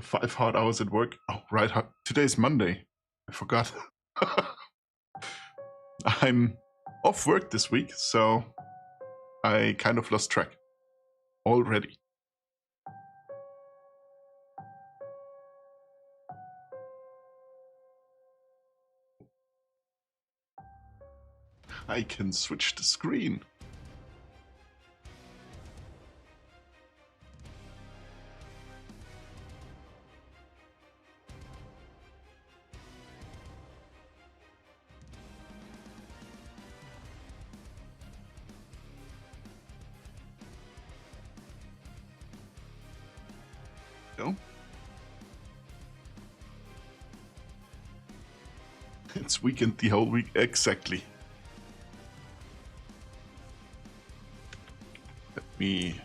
the 5 hard hours at work. Oh, right. Today's Monday. I forgot. I'm off work this week, so I kind of lost track already. I can switch the screen. No. It's weekend the whole week. Exactly. Let me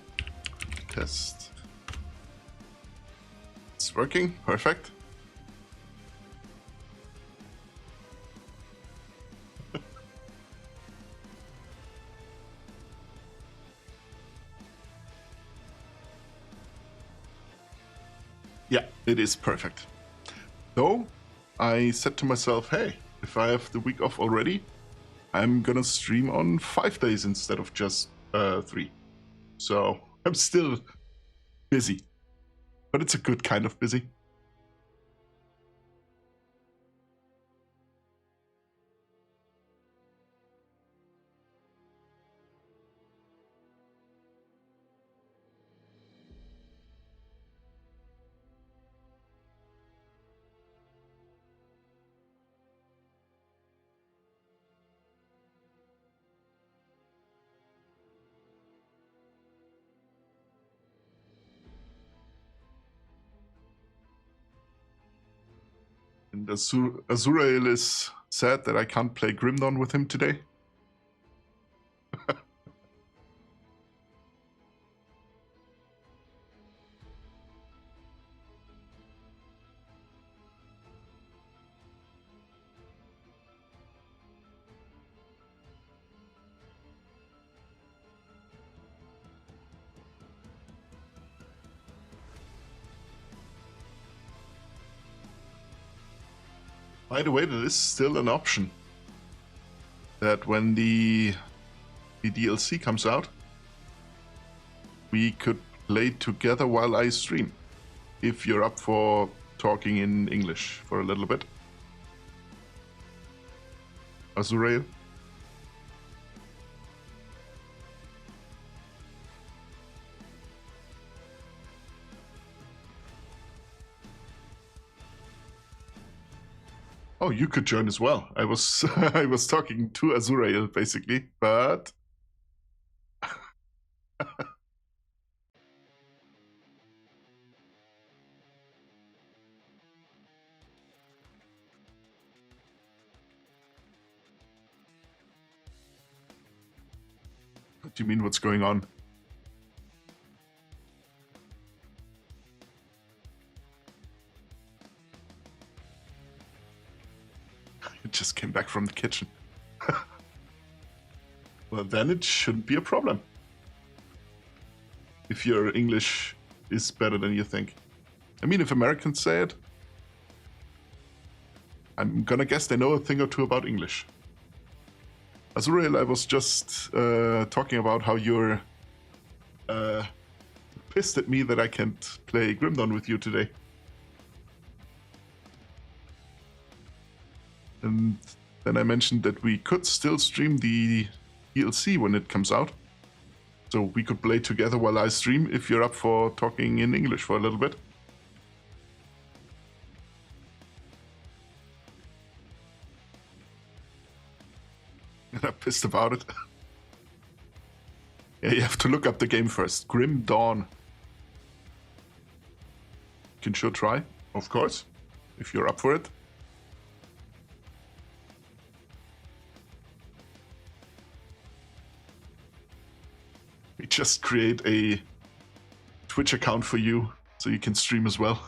test. It's working. Perfect. Yeah, it is perfect. So I said to myself, hey, if I have the week off already, I'm gonna stream on 5 days instead of just 3. So I'm still busy, but it's a good kind of busy. And Azurael is sad that I can't play Grim Dawn with him today. By the way, that is still an option. That when the DLC comes out, we could play together while I stream. If you're up for talking in English for a little bit. Azurael? Oh, you could join as well. I was I was talking to Azurael basically, but what do you mean what's going on? I just came back from the kitchen. Well, then it shouldn't be a problem. If your English is better than you think. I mean, if Americans say it, I'm gonna guess they know a thing or two about English. Azurael, I was just talking about how you're pissed at me that I can't play Grim Dawn with you today. And then I mentioned that we could still stream the DLC when it comes out. So we could play together while I stream if you're up for talking in English for a little bit. And I'm pissed about it. Yeah, you have to look up the game first. Grim Dawn. You can sure try, of course, if you're up for it. We just create a Twitch account for you so you can stream as well.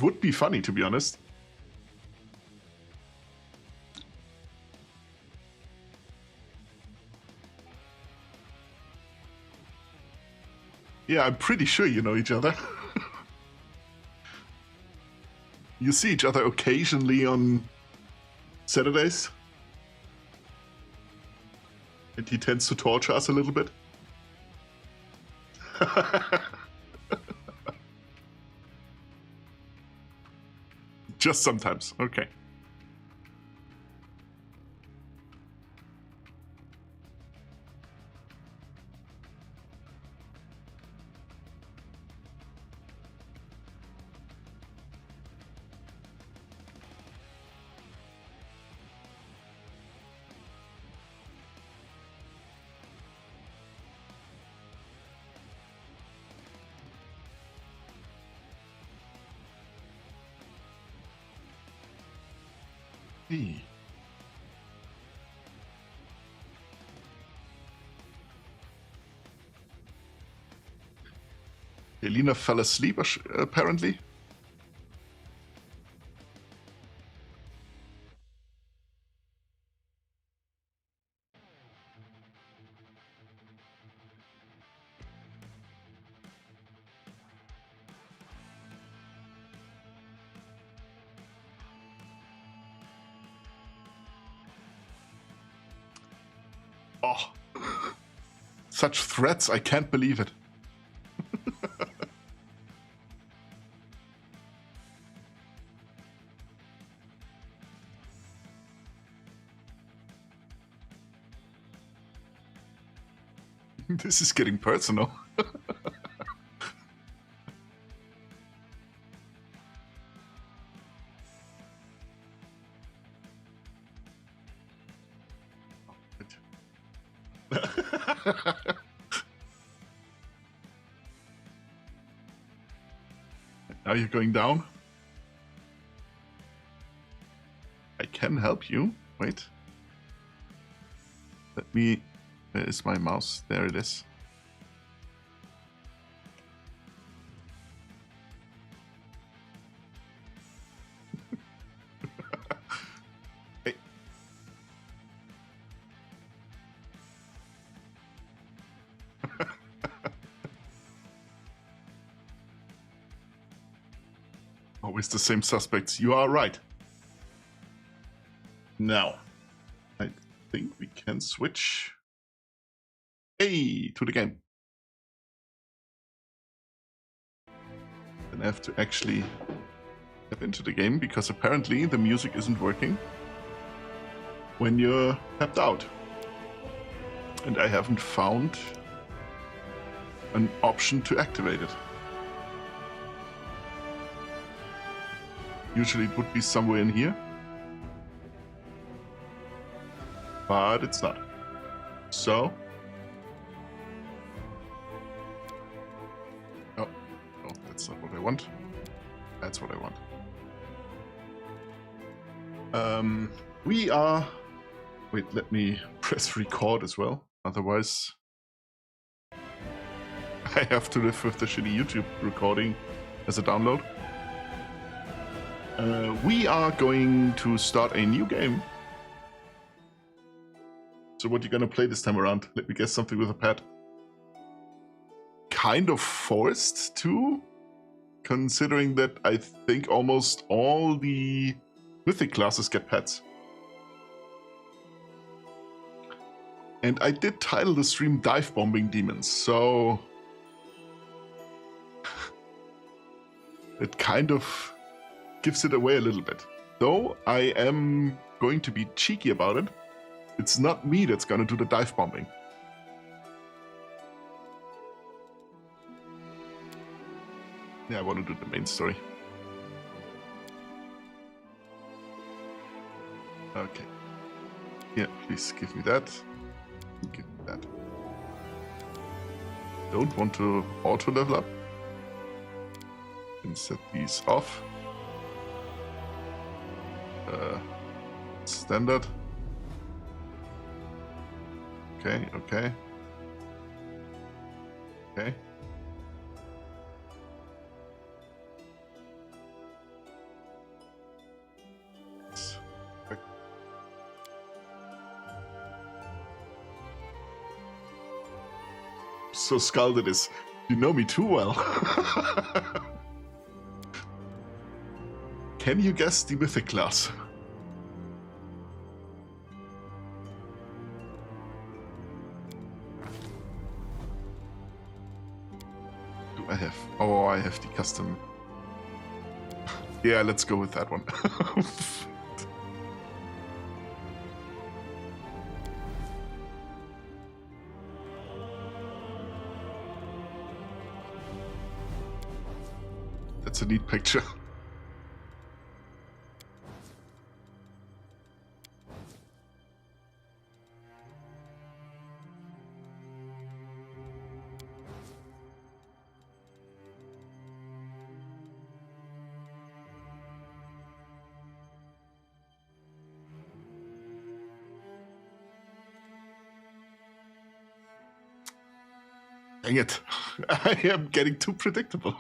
Would be funny, to be honest. Yeah, I'm pretty sure you know each other. You see each other occasionally on Saturdays. And he tends to torture us a little bit. Just sometimes, okay. Hey. Elena fell asleep, apparently. Oh, such threats, I can't believe it. This is getting personal. Now you're going down. I can help you. Wait. Let me... Where is my mouse? There it is. Hey. Always the same suspects. You are right. Now, I think we can switch. Hey, to the game. Then I have to actually step into the game because apparently the music isn't working when you're tapped out. And I haven't found an option to activate it. Usually it would be somewhere in here. But it's not. So... Oh, no, that's not what I want. That's what I want. We are... Wait, let me press record as well. Otherwise... I have to live with the shitty YouTube recording as a download. We are going to start a new game. So what are you gonna play this time around? Let me guess, something with a pet. Kind of forced to, considering that I think almost all the mythic classes get pets. And I did title the stream Dive Bombing Demons, so... it kind of gives it away a little bit. Though I am going to be cheeky about it. It's not me that's gonna do the dive bombing. Yeah, I want to do the main story. Okay. Yeah, please give me that. Give me that. Don't want to auto level up. And set these off. Standard. Okay, okay. Okay. So Scald it is. You know me too well. Can you guess the mythic class? Do I have? Oh, I have the custom. Yeah, let's go with that one. That's a neat picture. Dang it. I am getting too predictable.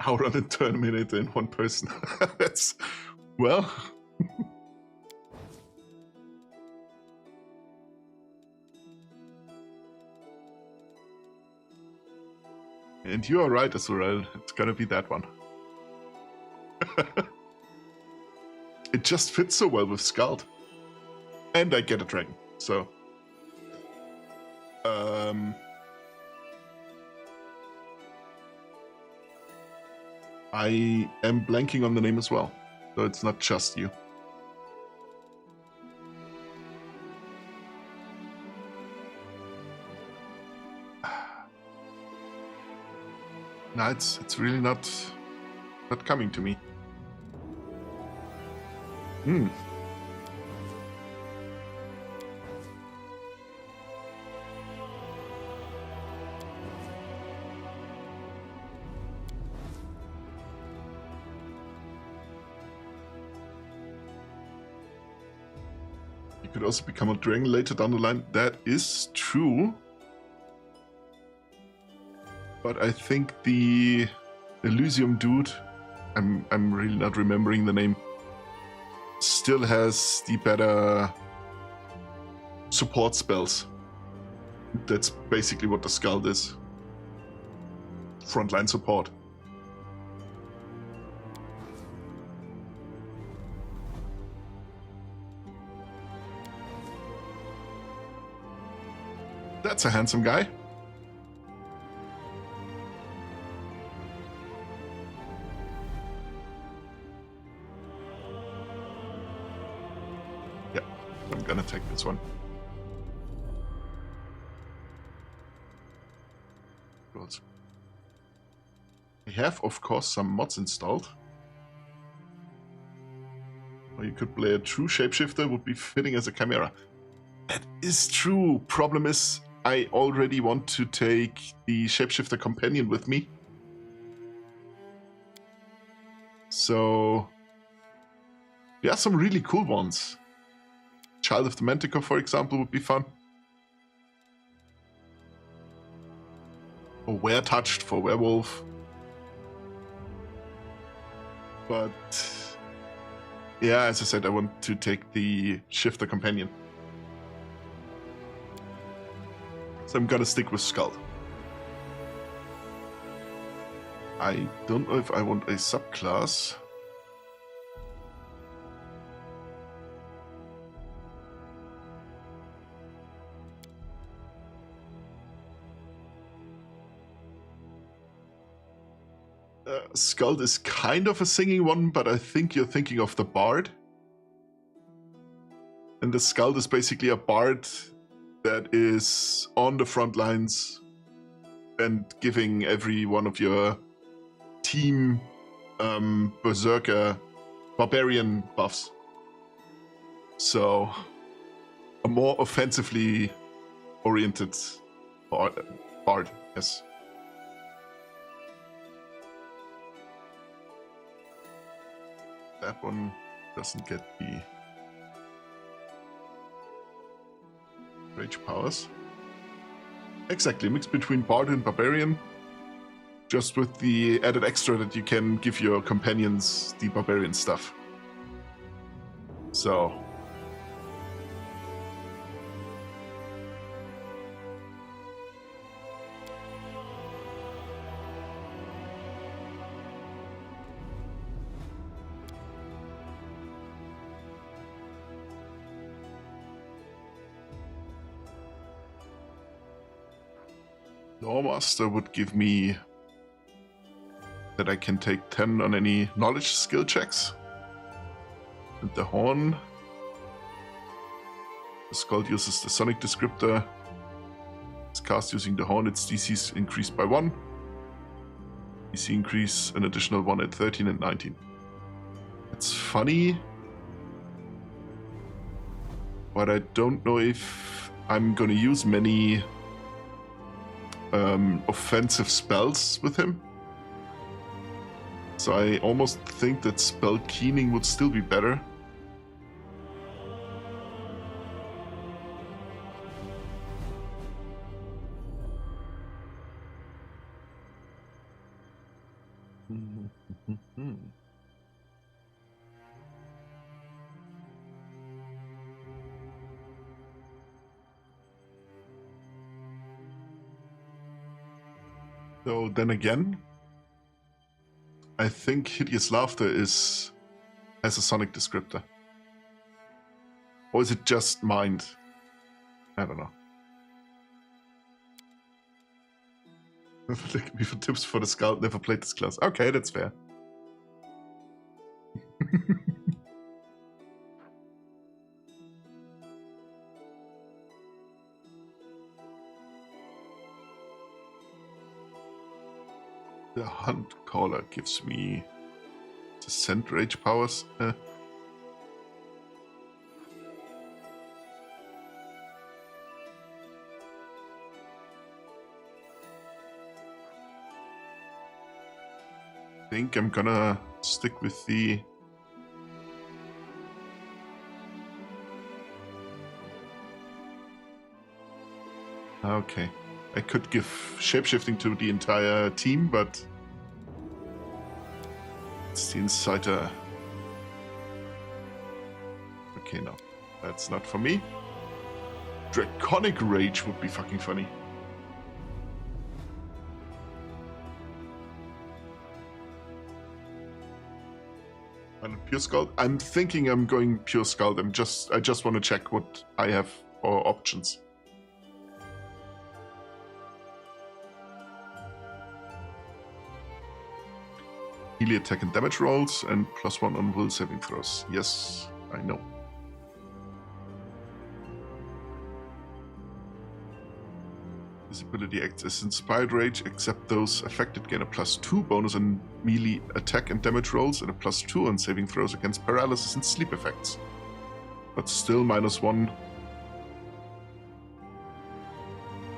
Outrun and Terminator in one person. That's... well... And you are right, Azrael. It's gonna be that one. It just fits so well with Scald. And I get a dragon, so... I am blanking on the name as well, so it's not just you. No, it's really not coming to me. Hmm. Could also become a dragon later down the line. That is true. But I think the Elysium dude, I'm really not remembering the name, still has the better support spells. That's basically what the Scald is. Frontline support. That's a handsome guy. Yeah, I'm gonna take this one. Good. We have, of course, some mods installed. Or you could play a true shapeshifter, would be fitting as a chimera. That is true. Problem is, I already want to take the Shapeshifter Companion with me. So, there are some really cool ones. Child of the Manticore, for example, would be fun. Or Were-Touched for Werewolf. But, yeah, as I said, I want to take the Shifter Companion. So I'm gonna stick with Scald. I don't know if I want a subclass. Scald is kind of a singing one, but I think you're thinking of the Bard. And the Scald is basically a Bard that is on the front lines and giving every one of your team Berserker Barbarian buffs. So, a more offensively oriented Bard, yes. That one doesn't get the rage powers. Exactly, mix between Bard and Barbarian. Just with the added extra that you can give your companions the Barbarian stuff. So. Lawmaster would give me that I can take 10 on any knowledge skill checks. And the Horn. The Skull uses the Sonic Descriptor. It's cast using the Horn. Its DC is increased by 1. DC increase an additional 1 at 13 and 19. It's funny. But I don't know if I'm gonna use many offensive spells with him. So I almost think that Spell Keening would still be better. So then again, I think Hideous Laughter has a Sonic Descriptor. Or is it just Mind? I don't know. Look me for tips for the Skull. Never played this class. Okay, that's fair. The Hunt Caller gives me Descent Rage powers. I think I'm gonna stick with the okay. I could give shapeshifting to the entire team, but it's the Insider. Okay, no. That's not for me. Draconic Rage would be fucking funny. And Pure Skull? I'm thinking I'm going Pure Skull. I just want to check what I have for options. Melee attack and damage rolls, and +1 on will saving throws. Yes, I know. This ability acts as Inspired Rage, except those affected gain a +2 bonus on melee attack and damage rolls, and a +2 on saving throws against paralysis and sleep effects. But still -1.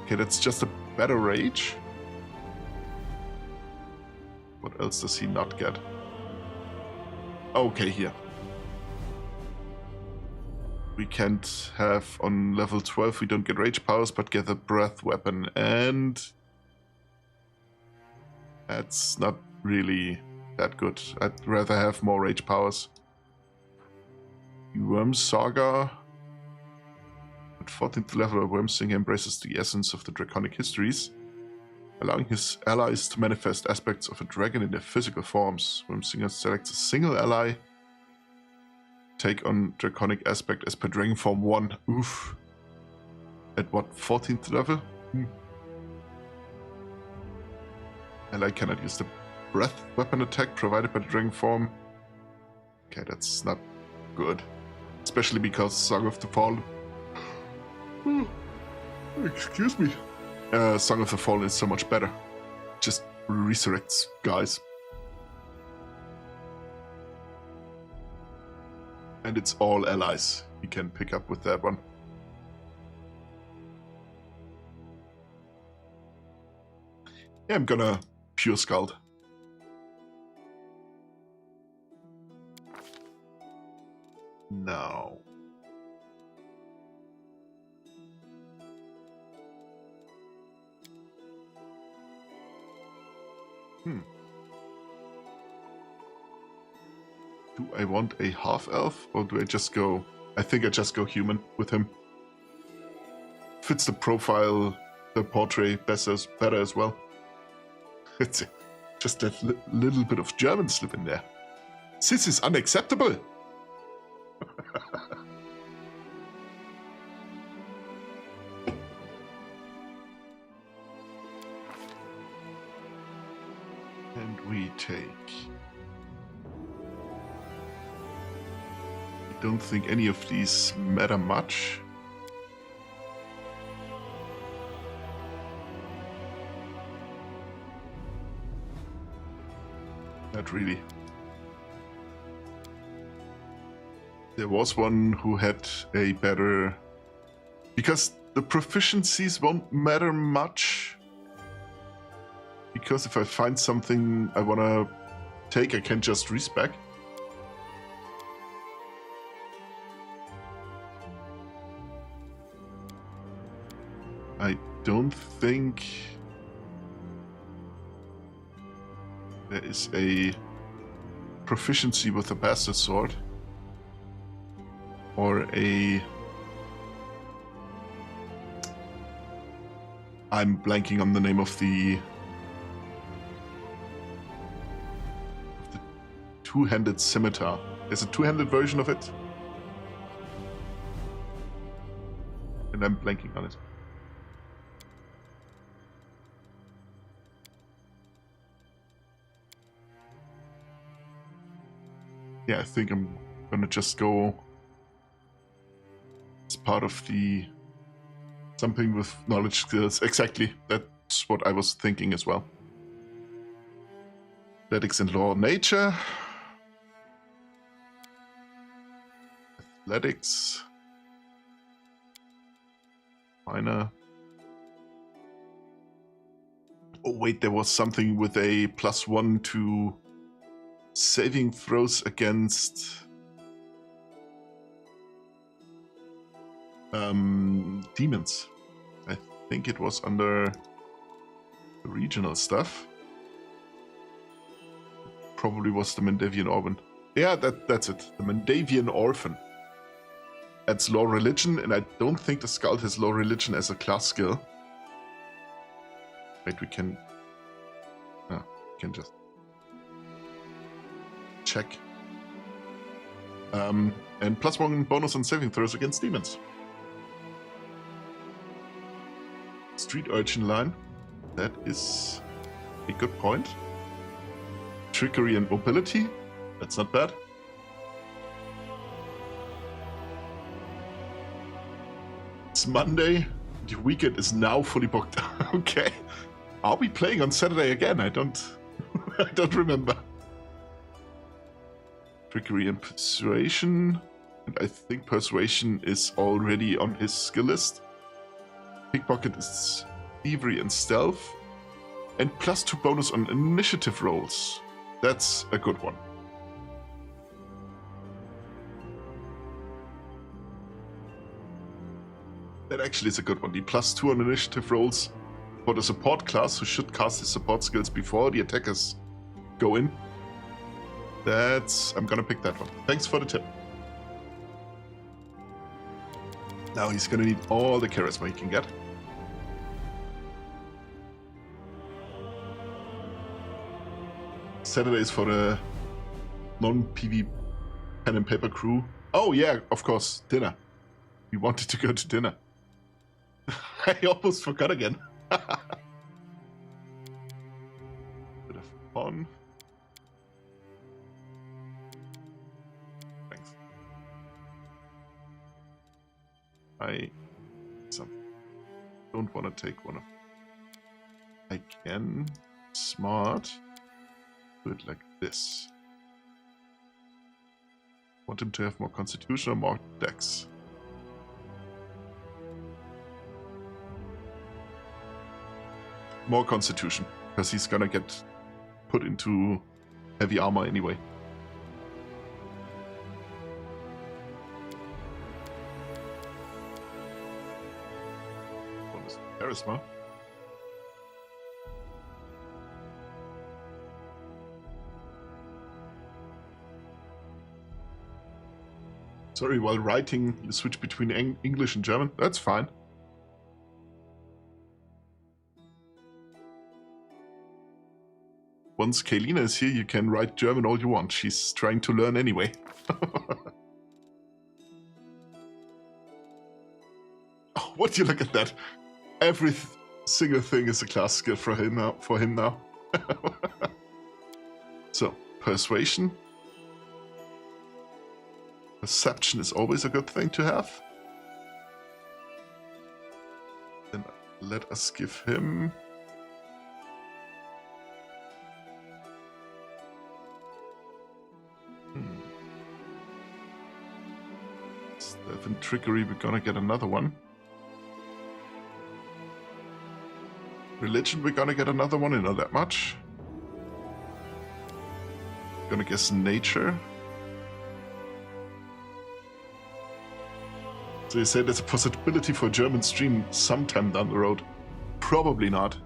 Okay, that's just a better rage. What else does he not get? Okay, here. We can't have on level 12, we don't get rage powers, but get a breath weapon, and that's not really that good. I'd rather have more rage powers. Worm Saga. At 14th level, Wormsinger embraces the essence of the draconic histories, allowing his allies to manifest aspects of a dragon in their physical forms. Wormsinger selects a single ally. Take on draconic aspect as per dragon form 1. Oof. At what, 14th level? Ally cannot use the breath weapon attack provided by the dragon form. Okay, that's not good. Especially because Song of the Fallen. Excuse me. Song of the Fallen is so much better. Just resurrects guys. And it's all allies you can pick up with that one. Yeah, I'm gonna Pure Scald. No. Do I want a half-elf, or do I just go... I think I just go human with him. Fits the profile, the portrait better as well. It's just that little bit of German slip in there. This is unacceptable! we take? I don't think any of these matter much. Not really. There was one who had a better... Because the proficiencies won't matter much. Because if I find something I want to take, I can just respec. I don't think there is a proficiency with a bastard sword or a... I'm blanking on the name of the two-handed scimitar. There's a two-handed version of it, and I'm blanking on it. Yeah, I think I'm gonna just go as part of the something with knowledge skills. Exactly, that's what I was thinking as well. Athletics and law, nature. Athletics. Minor. Oh wait, there was something with a +1 to saving throws against demons. I think it was under the regional stuff. Probably was the Mendavian Orphan. Yeah, that's it. The Mendavian Orphan. That's law religion, and I don't think the Skald has law religion as a class skill. Wait, we can just check. And +1 bonus on saving throws against demons. Street urchin line. That is a good point. Trickery and mobility. That's not bad. It's Monday. The weekend is now fully booked. Okay. Are we playing on Saturday again? I don't remember. Trickery and persuasion. And I think persuasion is already on his skill list. Pickpocket is thievery and stealth. And +2 bonus on initiative rolls. That's a good one. That actually is a good one. The +2 on initiative rolls for the support class, who should cast his support skills before the attackers go in. I'm gonna pick that one. Thanks for the tip. Now he's gonna need all the charisma he can get. Saturdays for the non-PV pen and paper crew. Oh yeah, of course, dinner. We wanted to go to dinner. I almost forgot again. Bit of fun. Thanks. I don't want to take one of. I can smart. Do it like this. Want him to have more constitution or more dex? More constitution, because he's gonna get put into heavy armor anyway. Bonus charisma. Sorry, while writing, you switch between English and German. That's fine. Once Kaylina is here, you can write German all you want. She's trying to learn anyway. Oh, would you look at that? Every single thing is a class skill for him now. So, persuasion. Perception is always a good thing to have. Then let us give him... Stealth and trickery, we're gonna get another one. Religion, we're gonna get another one, not that much. Gonna guess nature. So you say there's a possibility for a German stream sometime down the road. Probably not.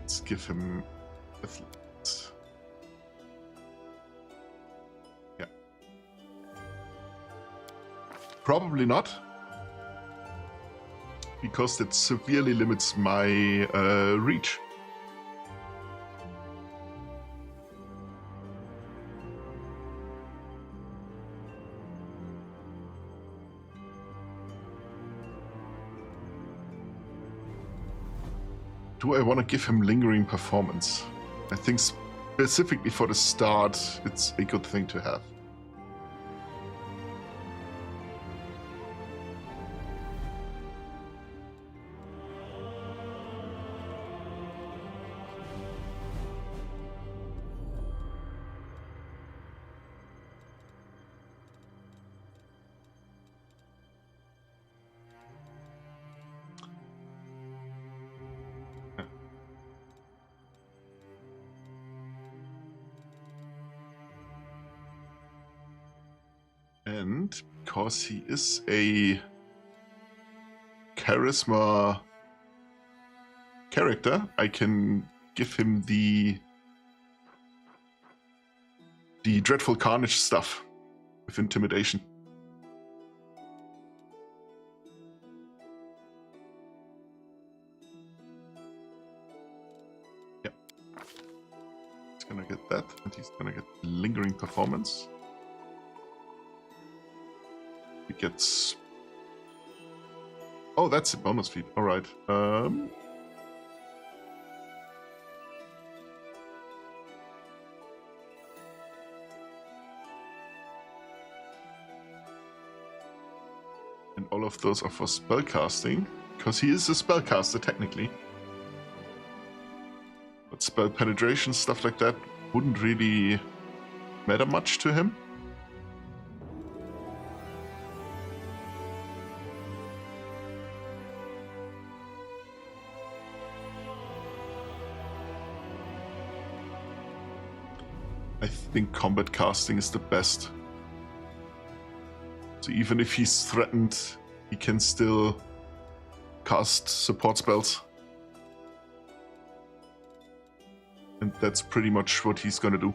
Let's give him athletics. Yeah. Probably not. Because that severely limits my reach. Do I want to give him lingering performance? I think specifically for the start, it's a good thing to have. And because he is a charisma character, I can give him the Dreadful Carnage stuff with intimidation. Yep. He's gonna get that, and he's gonna get lingering performance. He gets... Oh, that's a bonus feat. All right. And all of those are for spellcasting, because he is a spellcaster technically. But spell penetration, stuff like that, wouldn't really matter much to him. I think combat casting is the best. So even if he's threatened, he can still cast support spells. And that's pretty much what he's gonna do.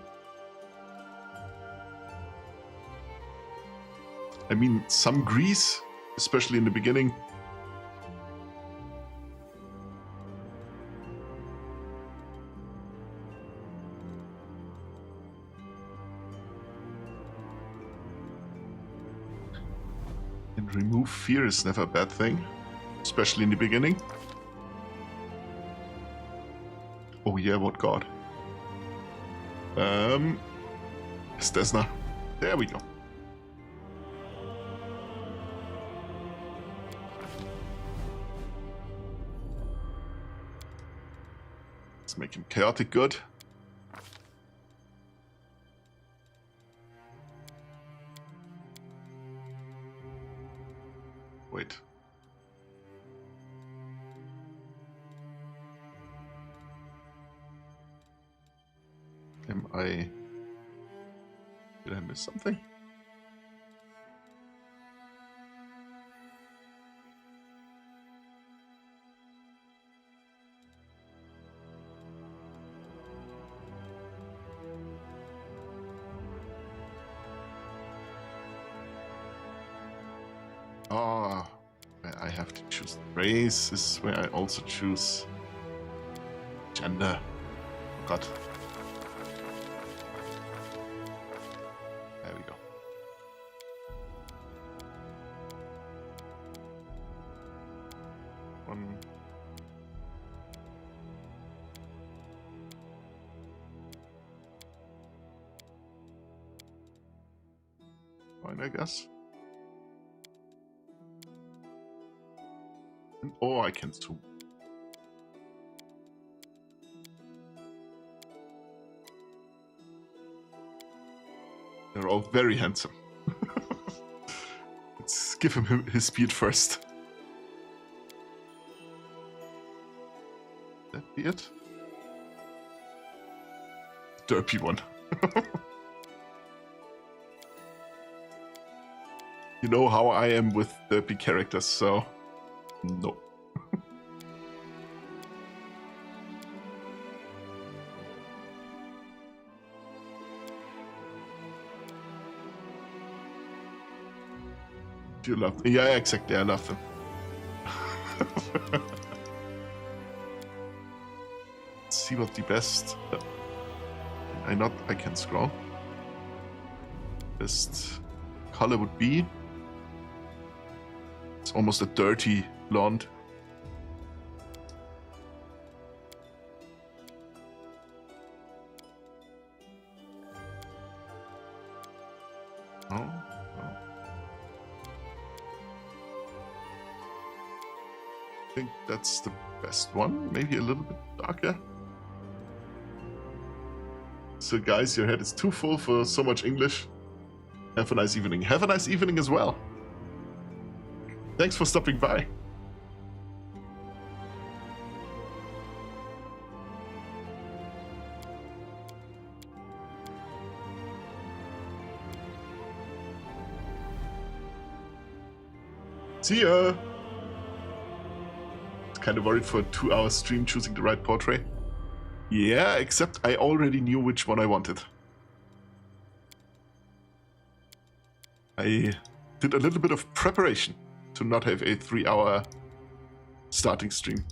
I mean, some grease, especially in the beginning. And remove fear is never a bad thing, especially in the beginning. Oh yeah, what god? Stesna. There we go. Let's make him chaotic good. Wait. Did I miss something? Oh, I have to choose race. This is where I also choose gender. Oh God. There we go. One. fine, I guess. Or I can zoom. They're all very handsome. Let's give him his speed first. That be it? Derpy one. You know how I am with derpy characters, so no. You love them. Yeah, exactly, I love them. Let's see what the best... I can scroll. Best color would be... It's almost a dirty blonde. Oh, no. I think that's the best one. Maybe a little bit darker. So guys, your head is too full for so much English. Have a nice evening. Have a nice evening as well. Thanks for stopping by. See ya! Kind of worried for a 2-hour stream choosing the right portrait. Yeah, except I already knew which one I wanted. I did a little bit of preparation to not have a 3-hour starting stream.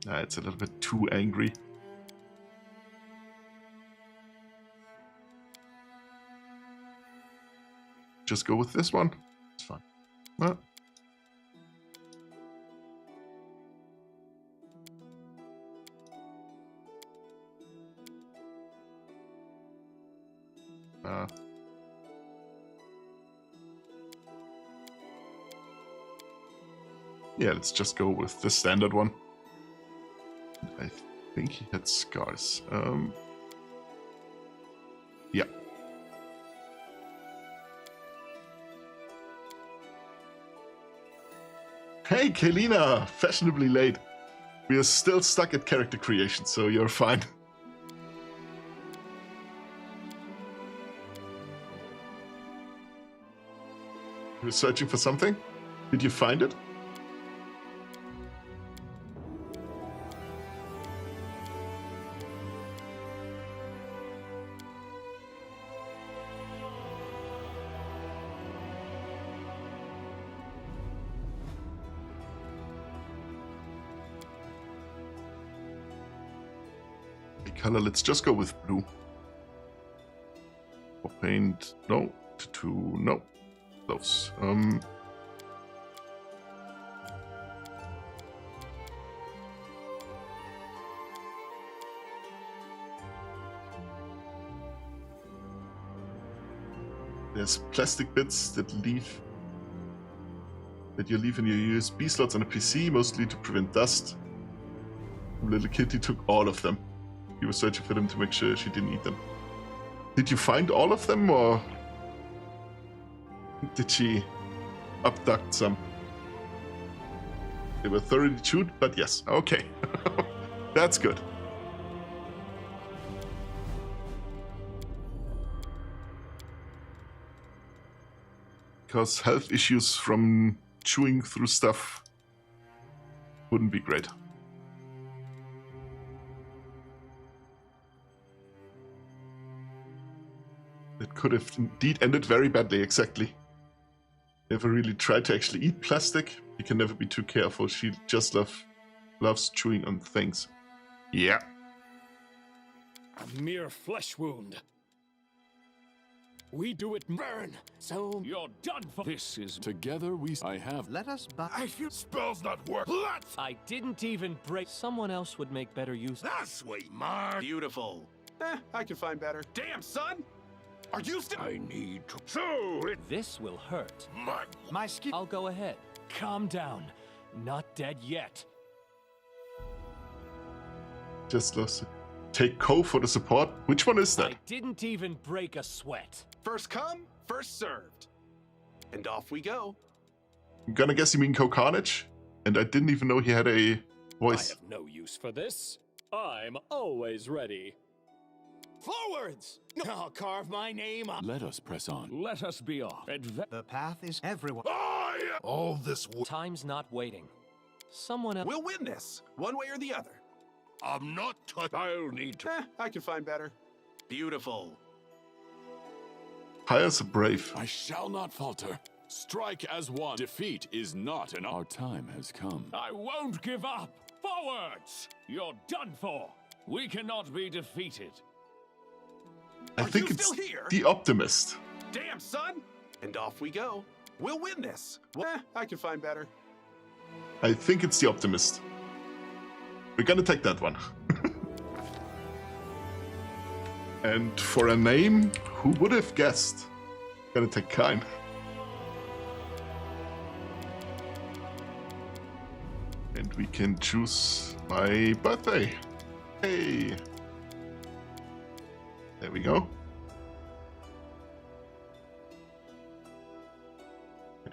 It's a little bit too angry. Just go with this one. It's fine. Yeah, let's just go with the standard one. I think he had scars. Yeah. Hey, Kaylina! Fashionably late. We are still stuck at character creation, so you're fine. You were searching for something? Did you find it? Color, let's just go with blue. For paint, no. Tattoo, no. Those. There's plastic bits that you leave in your USB slots on a PC, mostly to prevent dust. Little Kitty took all of them. He was searching for them to make sure she didn't eat them. Did you find all of them, or did she abduct some? They were thoroughly chewed, but yes. Okay. That's good. Because health issues from chewing through stuff wouldn't be great. It could have indeed ended very badly, exactly. Never really tried to actually eat plastic. You can never be too careful. She just loves chewing on things. Yeah. A mere flesh wound. We do it burn. So you're done for. This is together I have. Let us buy. I feel spells not work. Let's. I didn't even break. Someone else would make better use. That's sweet, Mark. Beautiful. I can find better. Damn, son! Are you still? I need to. So This will hurt. My skin. I'll go ahead. Calm down. Not dead yet. Just lost it. Take Co for the support. Which one is that? I didn't even break a sweat. First come, first served. And off we go. I'm gonna guess you mean Co Carnage? And I didn't even know he had a I voice. have no use for this. I'm always ready. Forwards! I'll carve my name on. let us press on. Let us be off. The path is everyone. All this. Time's not waiting. Someone else. We'll win this, one way or the other. I'm not touched. I'll need to. I can find better. Beautiful. Hires a brave. I shall not falter. Strike as one. Defeat is not an. Our time has come. I won't give up. Forwards! You're done for. We cannot be defeated. I Are think you it's still here? the Optimist. Damn, son! And off we go. We'll win this. I can find better. I think it's the Optimist. We're gonna take that one. And for a name, who would have guessed? Gonna take Kine. And we can choose my birthday. Hey. There we go.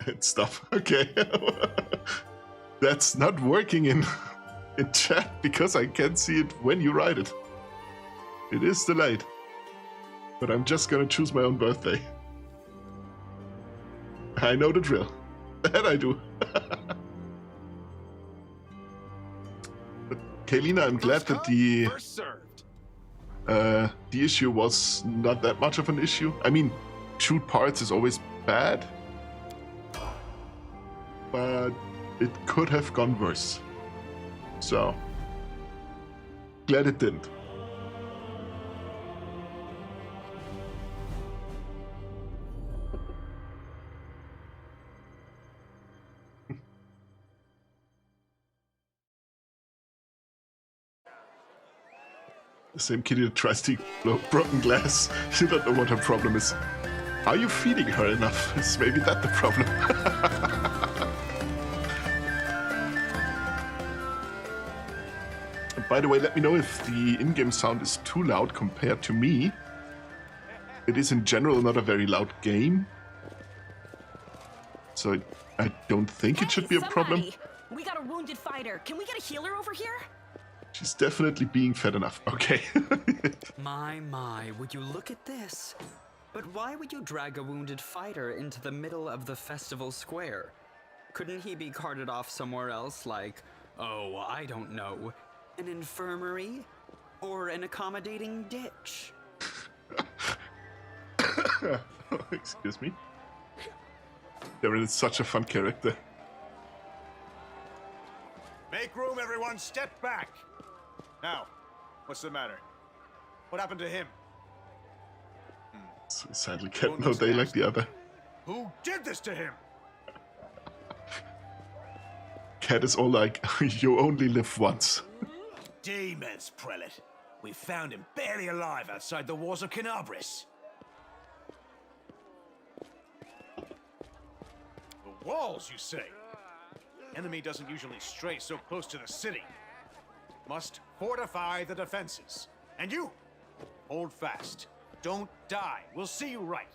And stuff. Okay. That's not working in chat because I can't see it when you write it. It is delayed. But I'm just gonna choose my own birthday. I know the drill. That I do. But Kaylina, I'm glad that First served. the issue was not that much of an issue. I mean, shoot parts is always bad. But it could have gone worse. So, glad it didn't. The same kitty that tries to blow broken glass. She don't know what her problem is. Are you feeding her enough? Is maybe that the problem? By the way, let me know if the in-game sound is too loud compared to me. It is in general not a very loud game. So I don't think it should be a problem. We got a wounded fighter. Can we get a healer over here? She's definitely being fed enough. Okay. My, would you look at this? But why would you drag a wounded fighter into the middle of the festival square? Couldn't he be carted off somewhere else, like, oh, I don't know, an infirmary? Or an accommodating ditch? Excuse me. Darren is such a fun character. Make room, everyone. Step back. Now, what's the matter? What happened to him? Suicidal cat, no day like the other. Who did this to him? Cat is all like, you only live once. Demons, prelate. We found him barely alive outside the walls of Canabris. The walls, you say? Enemy doesn't usually stray so close to the city. Must fortify the defenses. And you, hold fast. Don't die. We'll see you right.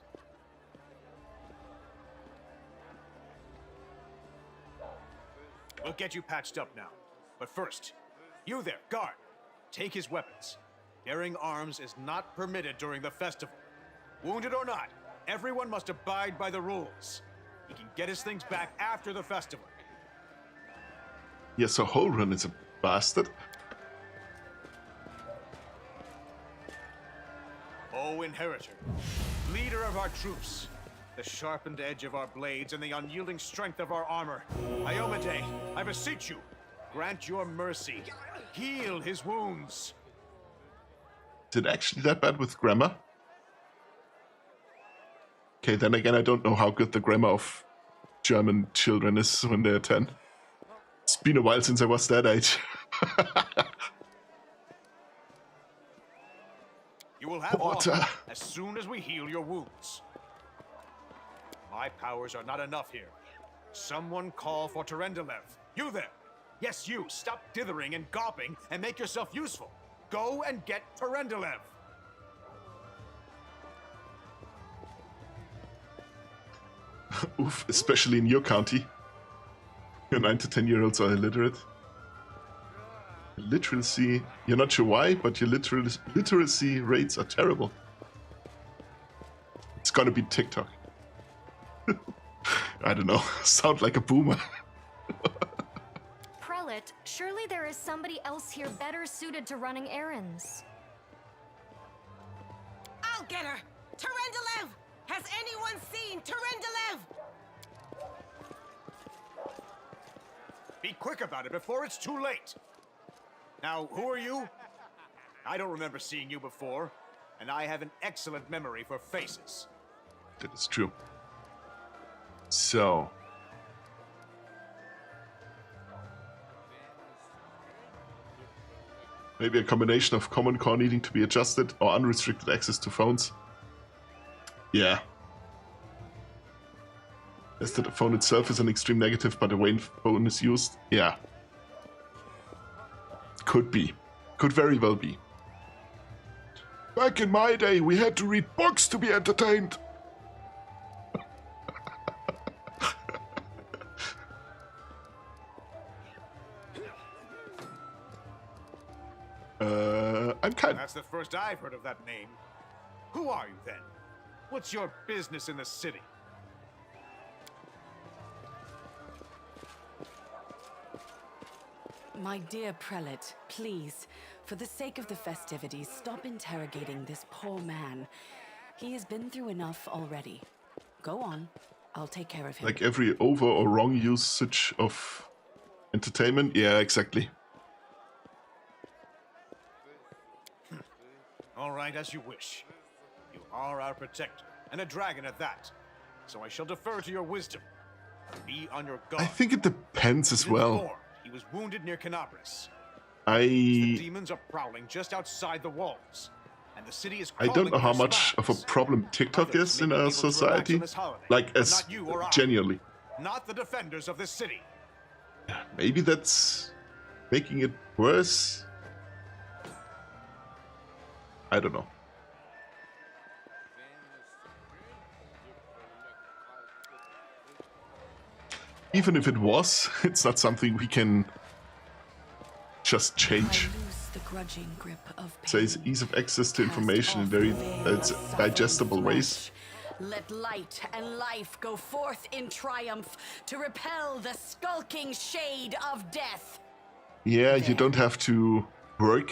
We'll get you patched up now. But first, you there, guard. Take his weapons. Bearing arms is not permitted during the festival. Wounded or not, everyone must abide by the rules. He can get his things back after the festival. Yes, so Holrun is a bastard. O Inheritor, leader of our troops, the sharpened edge of our blades and the unyielding strength of our armor, Iomade, I beseech you, grant your mercy. Heal his wounds. Is it actually that bad with grammar? Okay, then again, I don't know how good the grammar of German children is when they're 10. It's been a while since I was that age. You will have Water. water as soon as we heal your wounds. My powers are not enough here. Someone call for Terendelev. You there! Yes, you! Stop dithering and gawping and make yourself useful. Go and get Terendelev! Oof, especially in your county. Your 9 to 10-year-olds are illiterate. Literacy, you're not sure why, but your literacy rates are terrible. It's gotta be TikTok. I don't know, sound like a boomer. Prelate, surely there is somebody else here better suited to running errands. I'll get her! Terendelev! Has anyone seen Terendelev? Be quick about it before it's too late. Now, who are you? I don't remember seeing you before, and I have an excellent memory for faces. That is true. So. Maybe a combination of Common Core needing to be adjusted or unrestricted access to phones. Yeah. As that the phone itself is an extreme negative, but a Wayne phone is used. Yeah. Could be. Could very well be. Back in my day, we had to read books to be entertained. I'm kind. That's the first I've heard of that name. Who are you then? What's your business in the city? My dear prelate, please, for the sake of the festivities, stop interrogating this poor man. He has been through enough already. Go on. I'll take care of him. Like every over or wrong usage of entertainment? Yeah, exactly. All right, as you wish. You are our protector, and a dragon at that. So I shall defer to your wisdom. Be on your guard. I think it depends as well. He was wounded near Canabras. The The demons are prowling just outside the walls, and the city is I don't know how much of a problem TikTok is in our society. Like, as genuinely. Not the defenders of this city. Maybe that's making it worse. I don't know. Even if it was, it's not something we can just change. So it's ease of access to information in very digestible ways. Let light and life go forth in triumph to repel the skulking shade of death. Yeah, you don't have to work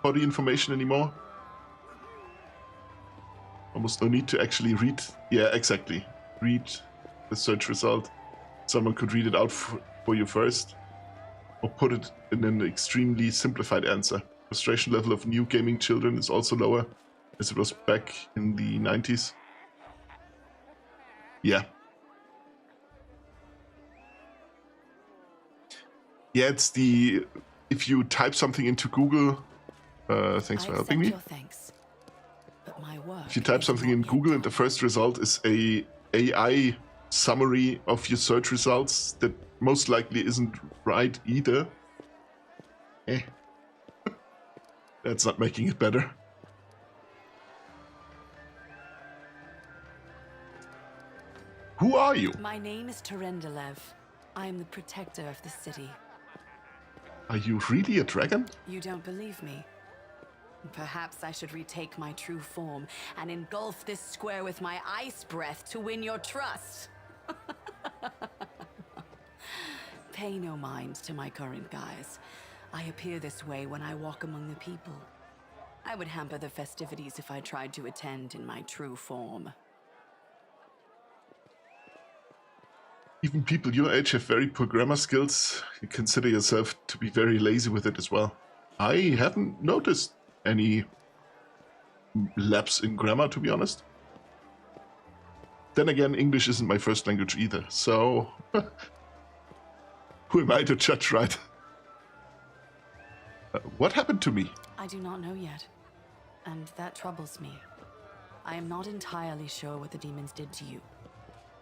for the information anymore. Almost no need to actually read. Yeah, exactly. Read the search result. Someone could read it out for you first, or put it in an extremely simplified answer. Frustration level of new gaming children is also lower, as it was back in the 90s. Yeah. Yeah, it's the... If you type something into Google... thanks for helping me. If you type something in Google and the first result is a AI summary of your search results that most likely isn't right either. That's not making it better. Who are you? My name is Terendelev. I am the protector of the city. Are you really a dragon? You don't believe me? Perhaps I should retake my true form and engulf this square with my ice breath to win your trust. Pay no mind to my current guise. I appear this way when I walk among the people. I would hamper the festivities if I tried to attend in my true form. Even people your age have very poor grammar skills. You consider yourself to be very lazy with it as well. I haven't noticed any lapse in grammar, to be honest. Then again, English isn't my first language either, so who am I to judge, right? What happened to me? I do not know yet, and that troubles me. I am not entirely sure what the demons did to you.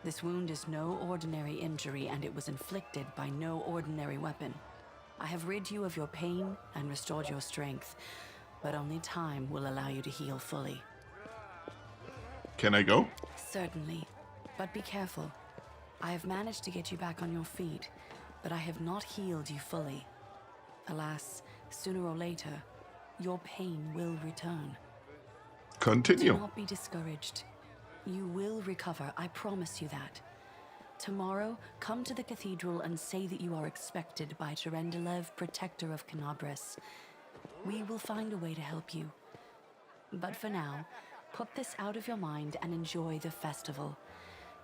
This wound is no ordinary injury, and it was inflicted by no ordinary weapon. I have rid you of your pain and restored your strength, but only time will allow you to heal fully. Can I go? Certainly, but be careful. I have managed to get you back on your feet, but I have not healed you fully. Alas, sooner or later, your pain will return. Continue. Do not be discouraged. You will recover, I promise you that. Tomorrow, come to the cathedral and say that you are expected by Terendelev, protector of Canabras. We will find a way to help you. But for now, put this out of your mind and enjoy the festival.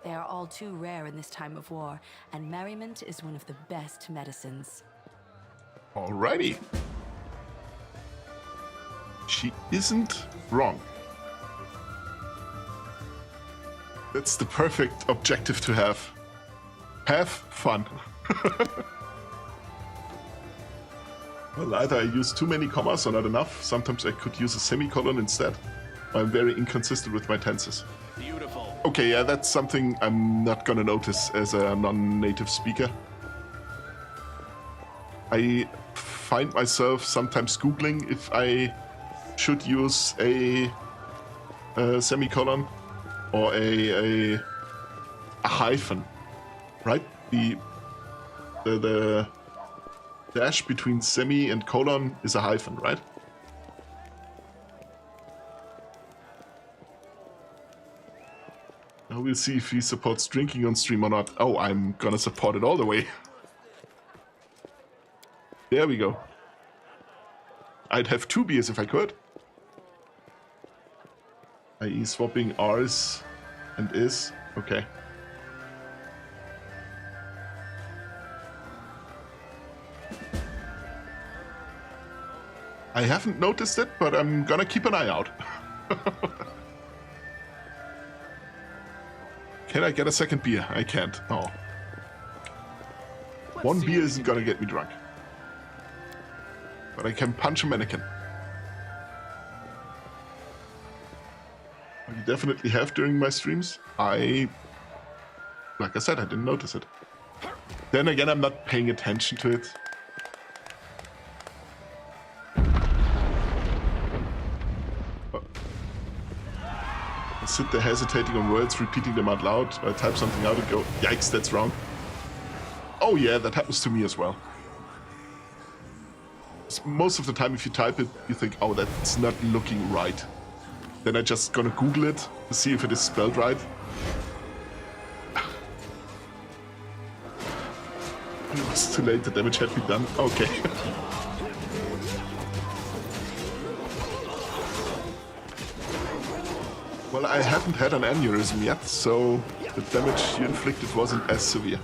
They are all too rare in this time of war, and merriment is one of the best medicines. Alrighty. She isn't wrong. That's the perfect objective to have. Have fun. Well, either I use too many commas or not enough. Sometimes I could use a semicolon instead. I'm very inconsistent with my tenses. Beautiful. Okay, yeah, that's something I'm not gonna notice as a non-native speaker. I find myself sometimes Googling if I should use a semicolon or a hyphen, right? The dash between semi and colon is a hyphen, right? Now we'll see if he supports drinking on stream or not. Oh, I'm gonna support it all the way. There we go. I'd have 2 beers if I could. i.e. swapping R's and is. Okay. I haven't noticed it, but I'm gonna keep an eye out. Can I get a second beer? I can't. Oh. One beer isn't gonna get me drunk. But I can punch a mannequin. I definitely have during my streams. Like I said, I didn't notice it. Then again, I'm not paying attention to it. I sit there hesitating on words, repeating them out loud. I type something out and go, yikes, that's wrong. Oh yeah, that happens to me as well. Most of the time, if you type it, you think, oh, that's not looking right. Then I'm just gonna Google it to see if it is spelled right. It was too late, the damage had been done. Okay. Well, I haven't had an aneurysm yet, so the damage you inflicted wasn't as severe.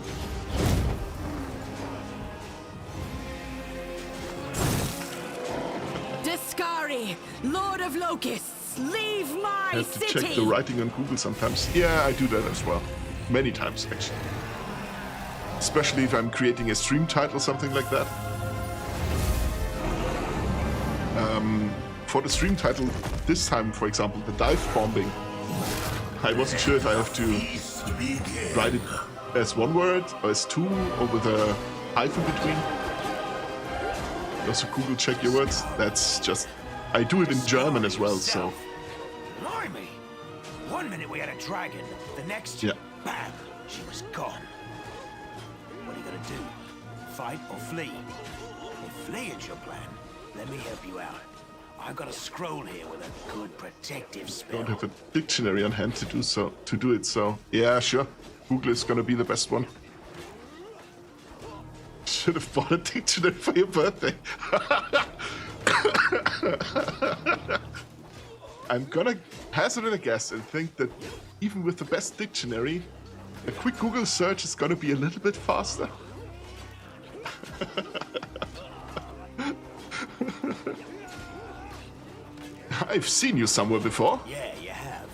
Discari, Lord of Locusts, leave my I have to city! check the writing on Google sometimes. Yeah, I do that as well. Many times, actually. Especially if I'm creating a stream title or something like that. For the stream title this time, for example, the dive bombing, I wasn't sure if I have to write it as one word or as two or with a hyphen between. Also, Google check your words. That's just... I do it in German as well, so... Blimey! One minute we had a dragon, the next, yeah. Bam! She was gone. What are you gonna do? Fight or flee? If flee is your plan, let me help you out. I've got a scroll here with a good protective spell. Don't have a dictionary on hand to do it, so... Yeah, sure. Google is gonna be the best one. Should have bought a dictionary for your birthday. I'm gonna hazard a guess and think that even with the best dictionary, a quick Google search is gonna be a little bit faster. I've seen you somewhere before. Yeah, you have.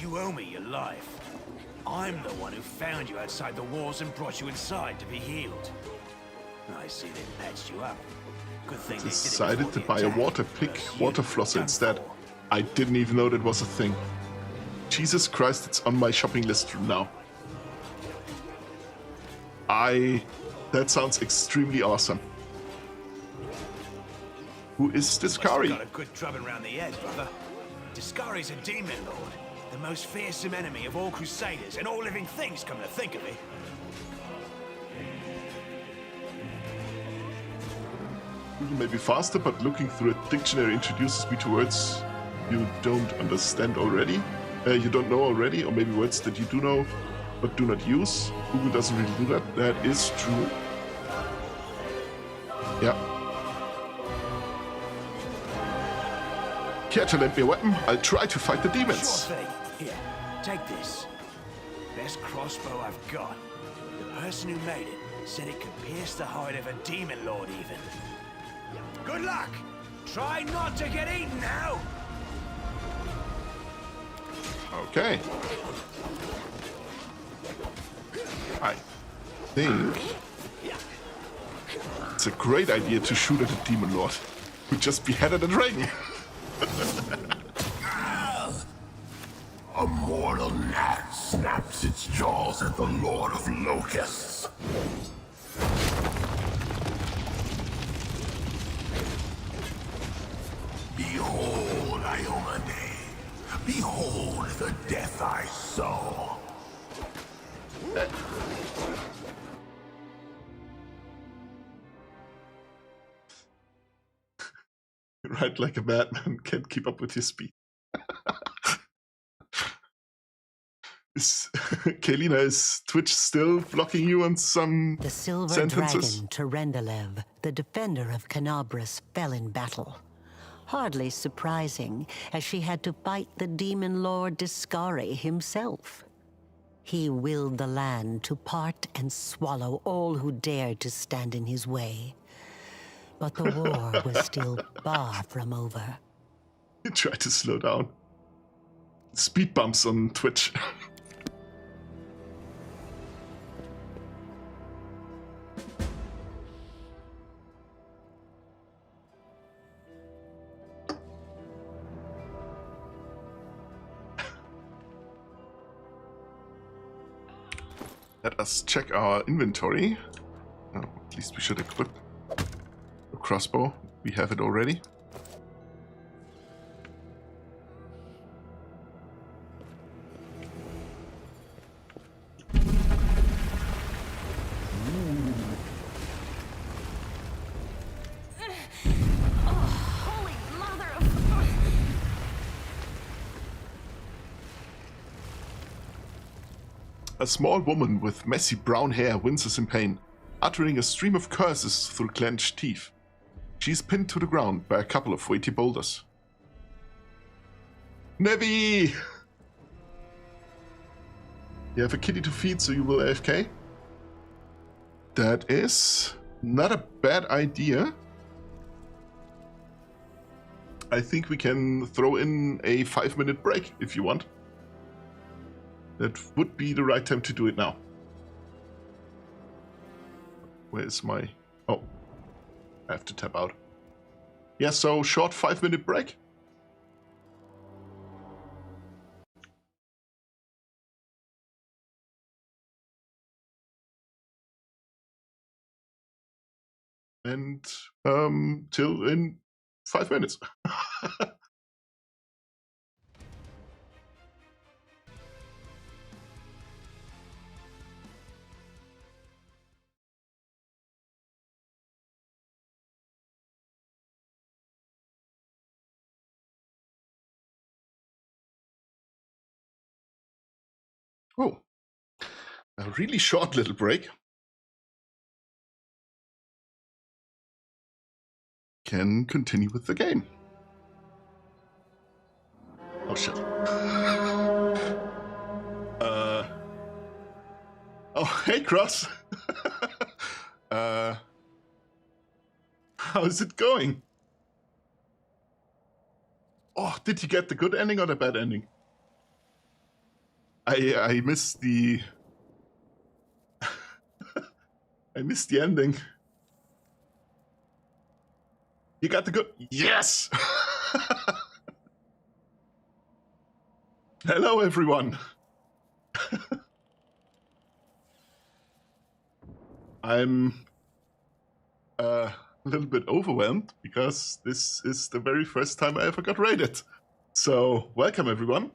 You owe me your life. I'm the one who found you outside the walls and brought you inside to be healed. I see they patched you up. Good thing they Decided to buy a water pick, water flosser instead. I didn't even know that was a thing. Jesus Christ, it's on my shopping list from now. That sounds extremely awesome. Who is Discari? Got a good drubbing around the head, brother. Discari's a demon lord, the most fearsome enemy of all crusaders and all living things, come to think of it. Maybe faster, but looking through a dictionary introduces me to words you don't understand already. You don't know already, or maybe words that you do know but do not use. Google doesn't really do that. That is true. Yeah. Care to lend me a weapon? I'll try to fight the demons. Sure thing. Here, take this. Best crossbow I've got. The person who made it said it could pierce the hide of a demon lord even. Good luck! Try not to get eaten now! Okay. I think it's a great idea to shoot at a demon lord who just beheaded a dragon. A mortal gnat snaps its jaws at the Lord of Locusts. Behold, Iomade. Behold the death I sow. Right, like a madman can't keep up with his speed. Kaelina, is Twitch still blocking you on some The silver sentences? dragon, Terendelev, the defender of Canabras, fell in battle. Hardly surprising, as she had to fight the demon lord Discari himself. He willed the land to part and swallow all who dared to stand in his way. But the war was still far from over. You try to slow down. Speed bumps on Twitch. Let us check our inventory. Oh, at least we should equip a crossbow. We have it already. A small woman with messy brown hair winces in pain, uttering a stream of curses through clenched teeth. She is pinned to the ground by a couple of weighty boulders. Nevi! You have a kitty to feed, so you will AFK? That is not a bad idea. I think we can throw in a 5-minute break if you want. That would be the right time to do it now. Where's my... Oh, I have to tap out. Yeah, so short 5-minute break. And till in 5 minutes. Oh, a really short little break. Can continue with the game. Oh shit. Oh, hey Cross. How's it going? Oh, did you get the good ending or the bad ending? I missed the I missed the ending. You got the good. Yes. Hello, everyone. I'm a little bit overwhelmed because this is the very first time I ever got raided. So, welcome, everyone.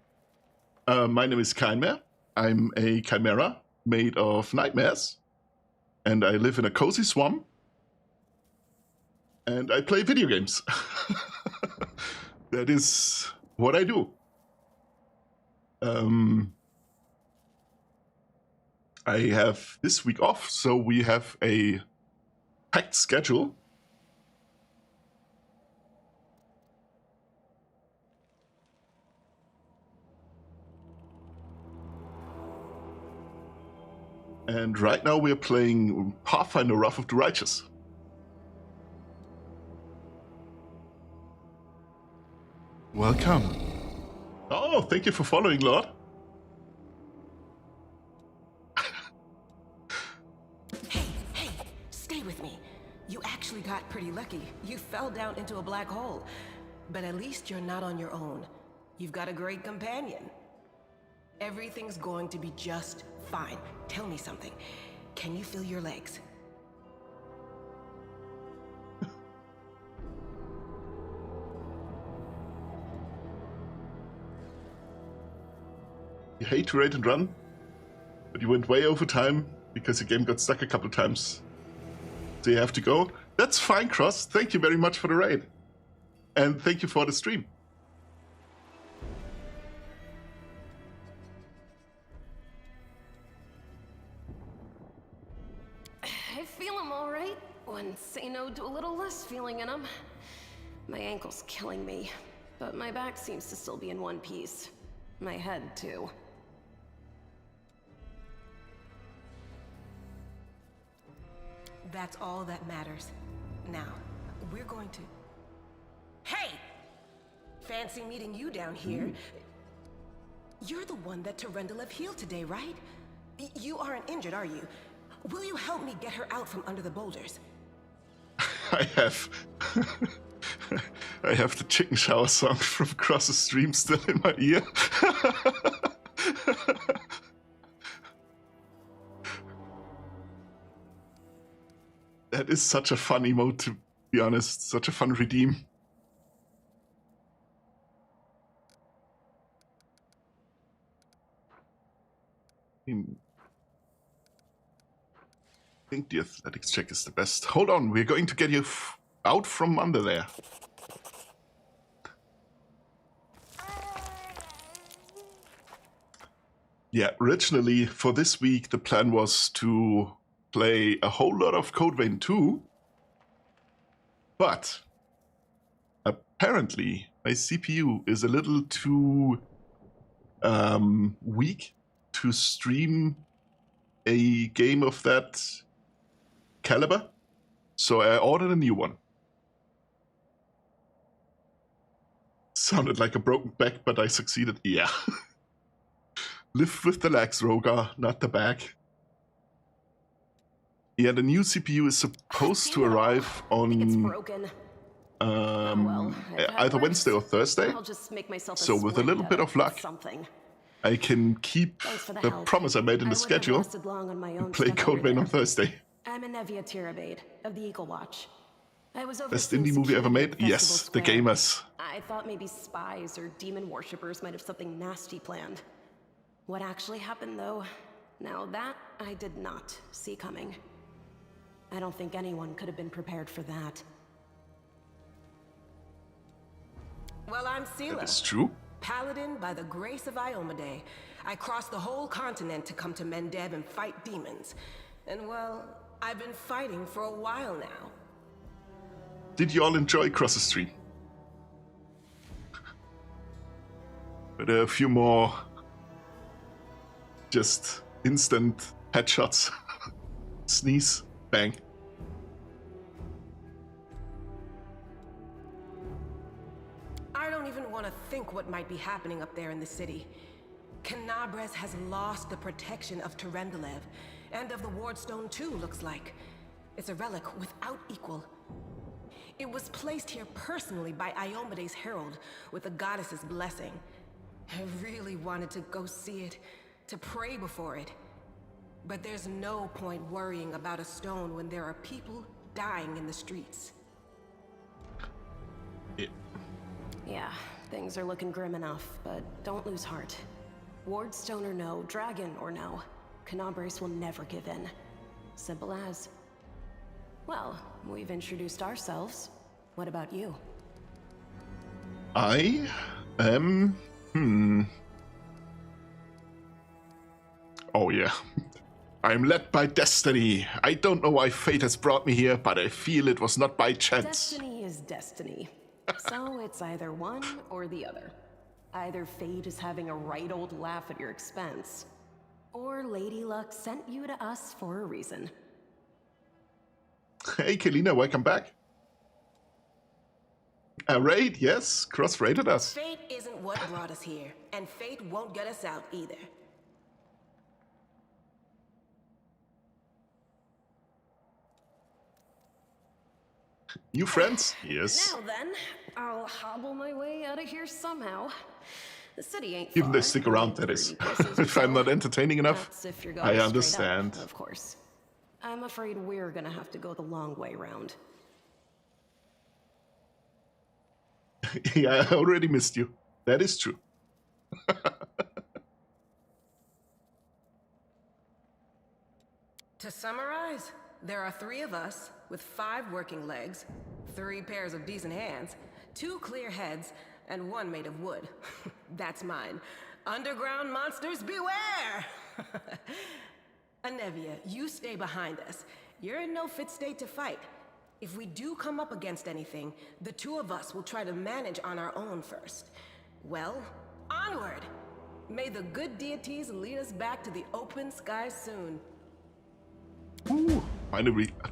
My name is Chimera. I'm a chimera made of nightmares, and I live in a cozy swamp, and I play video games. That is what I do. I have this week off, so we have a packed schedule. And right now we're playing Pathfinder Wrath of the Righteous. Welcome. Oh, thank you for following, Lord. Hey, stay with me. You actually got pretty lucky. You fell down into a black hole. But at least you're not on your own. You've got a great companion. Everything's going to be just fine. Tell me something. Can you feel your legs? You hate to raid and run, but you went way over time because your game got stuck a couple times. So you have to go. That's fine, Cross. Thank you very much for the raid. And thank you for the stream. I feel him all right. When say no to a little less feeling in him. My ankle's killing me, but my back seems to still be in one piece. My head, too. That's all that matters. Now, we're going to... Hey! Fancy meeting you down here. You're the one that Terendelev healed today, right? You aren't injured, are you? Will you help me get her out from under the boulders? I have... I have the chicken shower song from across the stream still in my ear. That is such a fun emote, to be honest. Such a fun redeem. I think the athletics check is the best. Hold on, we're going to get you out from under there. Yeah, originally for this week the plan was to play a whole lot of Code Vein 2, but apparently my CPU is a little too weak to stream a game of that caliber, so I ordered a new one. Sounded like a broken back, but I succeeded. Yeah. Live with the legs, Rogar, not the back. Yeah, the new CPU is supposed to arrive on either Wednesday or Thursday. So with a little bit of luck, I can keep the promise I made in the schedule and play Code Vein on Thursday. I'm Anevia Tirabade of the Eagle Watch. I was Best indie movie ever made? Yes, The Gamers. I thought maybe spies or demon worshippers might have something nasty planned. What actually happened, though, now that I did not see coming. I don't think anyone could have been prepared for that. Well, I'm Sela. That is true. Paladin by the grace of Iomade. I crossed the whole continent to come to Mendeb and fight demons. And well, I've been fighting for a while now. Did you all enjoy Cross the Stream? But a few more just instant headshots. Sneeze, bang. I don't even want to think what might be happening up there in the city. Canabres has lost the protection of Terendelev, and of the Wardstone too, looks like. It's a relic without equal. It was placed here personally by Iomede's herald, with the goddess's blessing. I really wanted to go see it, to pray before it. But there's no point worrying about a stone when there are people dying in the streets. Yeah, things are looking grim enough, but don't lose heart. Wardstone or no, dragon or no, Canabres will never give in. Simple as. Well, we've introduced ourselves. What about you? I am... Oh yeah. I'm led by destiny. I don't know why fate has brought me here, but I feel it was not by chance. Destiny is destiny. So it's either one or the other. Either fate is having a right old laugh at your expense, or Lady Luck sent you to us for a reason. Hey, Kalina, welcome back. A raid, yes, cross-raided us. Fate isn't what brought us here, and fate won't get us out either. New friends? Yes. Now then, I'll hobble my way out of here somehow. The city ain't Even far. they stick around, that is. If I'm not entertaining enough, That's if you're going I straight understand. Up, of course. I'm afraid we're gonna have to go the long way round. Yeah, I already missed you. That is true. To summarize, there are 3 of us with 5 working legs, 3 pairs of decent hands, 2 clear heads, and 1 made of wood. That's mine. Underground monsters beware! Anevia, you stay behind us. You're in no fit state to fight. If we do come up against anything, the 2 of us will try to manage on our own first. Well, onward! May the good deities lead us back to the open sky soon. Ooh,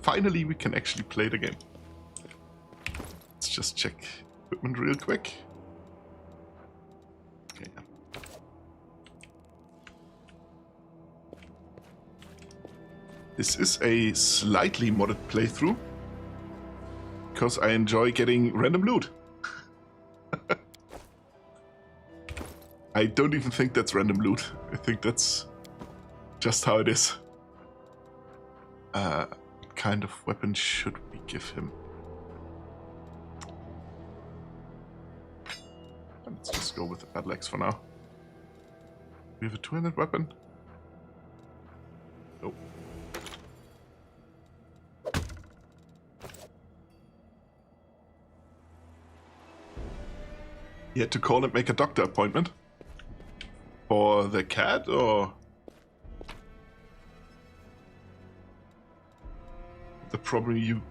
finally we can actually play the game. Let's just check equipment real quick. Okay. This is a slightly modded playthrough, because I enjoy getting random loot. I don't even think that's random loot. I think that's just how it is. What kind of weapon should we give him? Let's just go with the battle axe for now. We have a 200 weapon? Nope. You had to call and make a doctor appointment? For the cat, or...? The problem you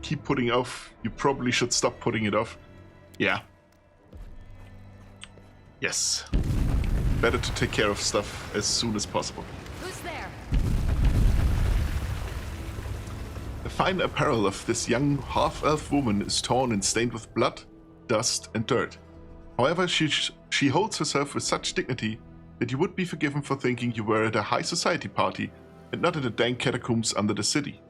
keep putting off, you probably should stop putting it off. Yeah. Yes. Better to take care of stuff as soon as possible. Who's there? The fine apparel of this young half-elf woman is torn and stained with blood, dust, and dirt. However, she holds herself with such dignity that you would be forgiven for thinking you were at a high society party and not in the dank catacombs under the city.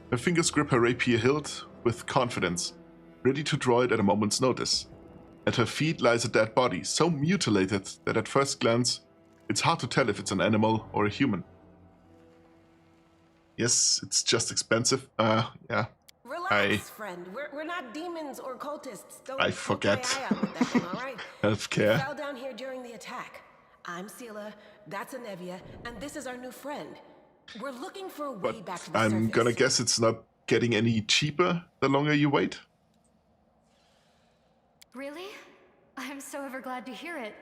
Her fingers grip her rapier hilt with confidence, ready to draw it at a moment's notice. At her feet lies a dead body, so mutilated that at first glance, it's hard to tell if it's an animal or a human. Yes, it's just expensive. Yeah. Relax, friend. We're not demons or cultists. I forget. Right? Healthcare. We fell down here during the attack. I'm Sela, that's Anevia, and this is our new friend. We're looking for a way back to the surface. I'm gonna guess it's not getting any cheaper the longer you wait. Really? I'm so ever glad to hear it.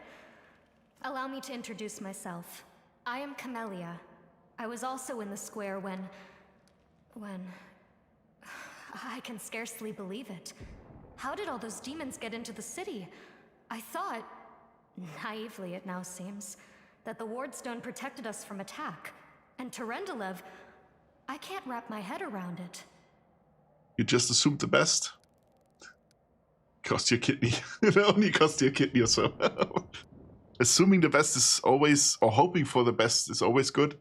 Allow me to introduce myself. I am Camellia. I was also in the square when... I can scarcely believe it. How did all those demons get into the city? I thought, naively it now seems, that the Wardstone protected us from attack. And Terendelev, I can't wrap my head around it. You just assumed the best. Cost your kidney. It only cost you a kidney or so. assuming the best is always, or hoping for the best is always good,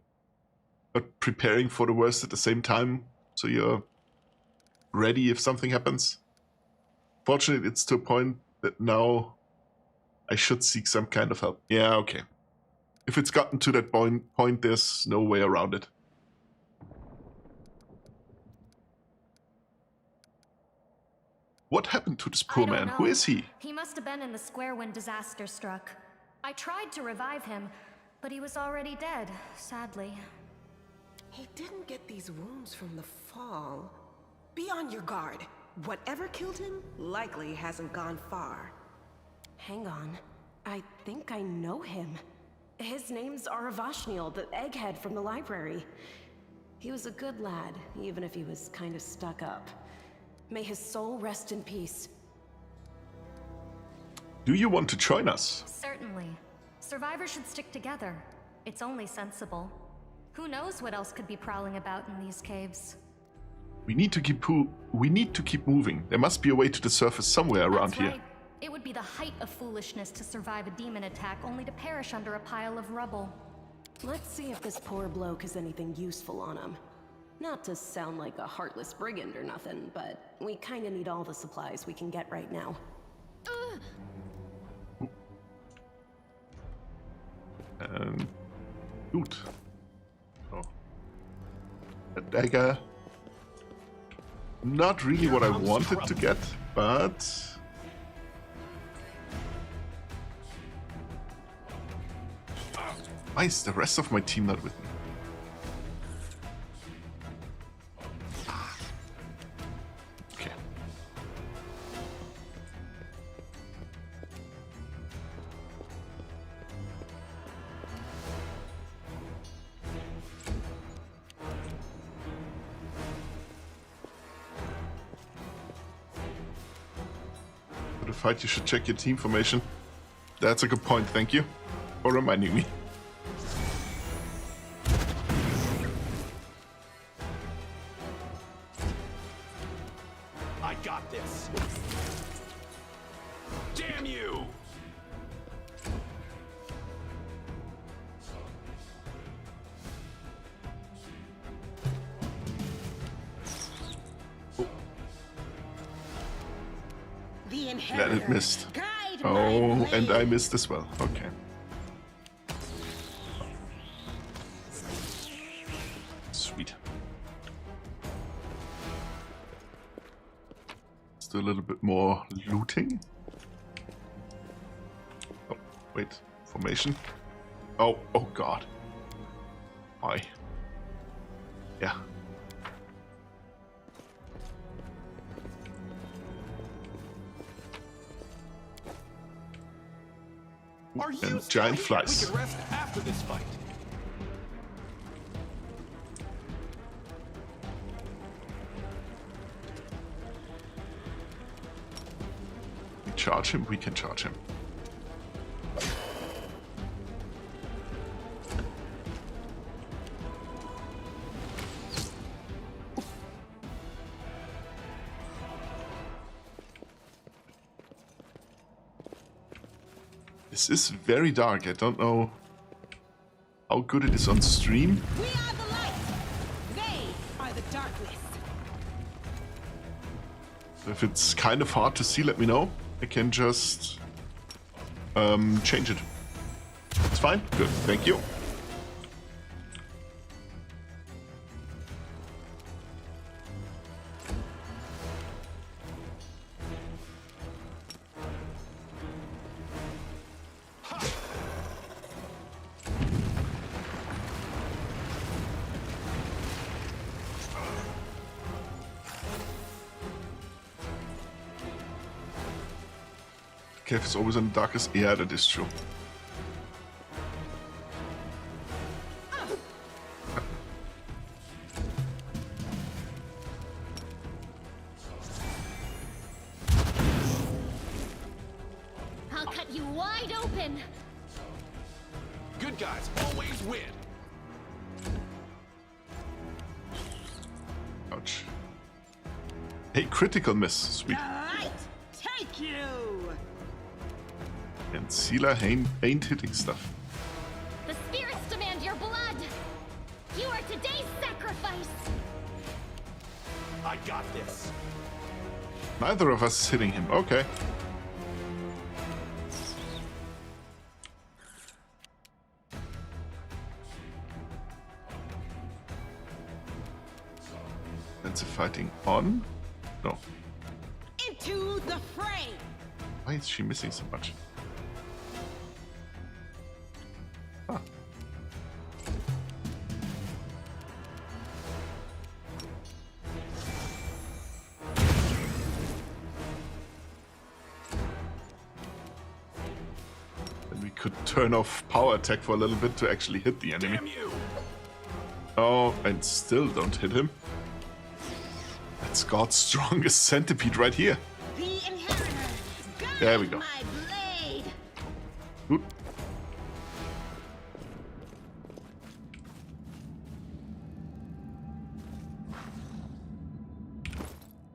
but preparing for the worst at the same time, so you're ready if something happens. Fortunately, it's to a point that now I should seek some kind of help. Yeah, okay. If it's gotten to that point, there's no way around it. What happened to this poor man? Who is he? He must have been in the square when disaster struck. I tried to revive him, but he was already dead, sadly. He didn't get these wounds from the fall. Be on your guard. Whatever killed him likely hasn't gone far. Hang on. I think I know him. His name's Aravashniel, the egghead from the library. He was a good lad, even if he was kind of stuck up. May his soul rest in peace. Do you want to join us? Certainly. Survivors should stick together. It's only sensible. Who knows what else could be prowling about in these caves? We need to keep moving. There must be a way to the surface somewhere around That's here. right. It would be the height of foolishness to survive a demon attack only to perish under a pile of rubble. Let's see if this poor bloke has anything useful on him. Not to sound like a heartless brigand or nothing, but we kinda need all the supplies we can get right now. Loot. Oh. A dagger. Not really what I wanted to get, but... Why is the rest of my team not with me? Okay. For the fight, you should check your team formation. That's a good point, thank you for reminding me. I got this. Damn you! The And inheritor. it missed. Guide Oh, my and blade. I missed as well. Okay. Sweet. Let's do a little bit more looting. Oh, wait. Formation. Oh god. Why? Yeah. Are you And still giant here? flies. We can rest after this fight. We charge him, we can charge him. This is very dark. I don't know how good it is on stream. We are the light. They are the darkness. If it's kind of hard to see, let me know. I can just change it. It's fine. Good. Thank you. Cave is always in the darkest. Yeah, that is true. I'll cut you wide open. Good guys always win. Ouch. Hey, critical miss. Sweet. The light take you. And And Sela ain't hitting stuff. The spirits demand your blood. You are today's sacrifice. I got this. Neither of us is hitting him. Okay. That's a fighting on? No. Into the fray! Why is she missing so much? Huh. Then we could turn off power attack for a little bit to actually hit the enemy. Damn you! Oh, and still don't hit him. That's God's strongest centipede right here. The inheritor. There we go. My blade. Good.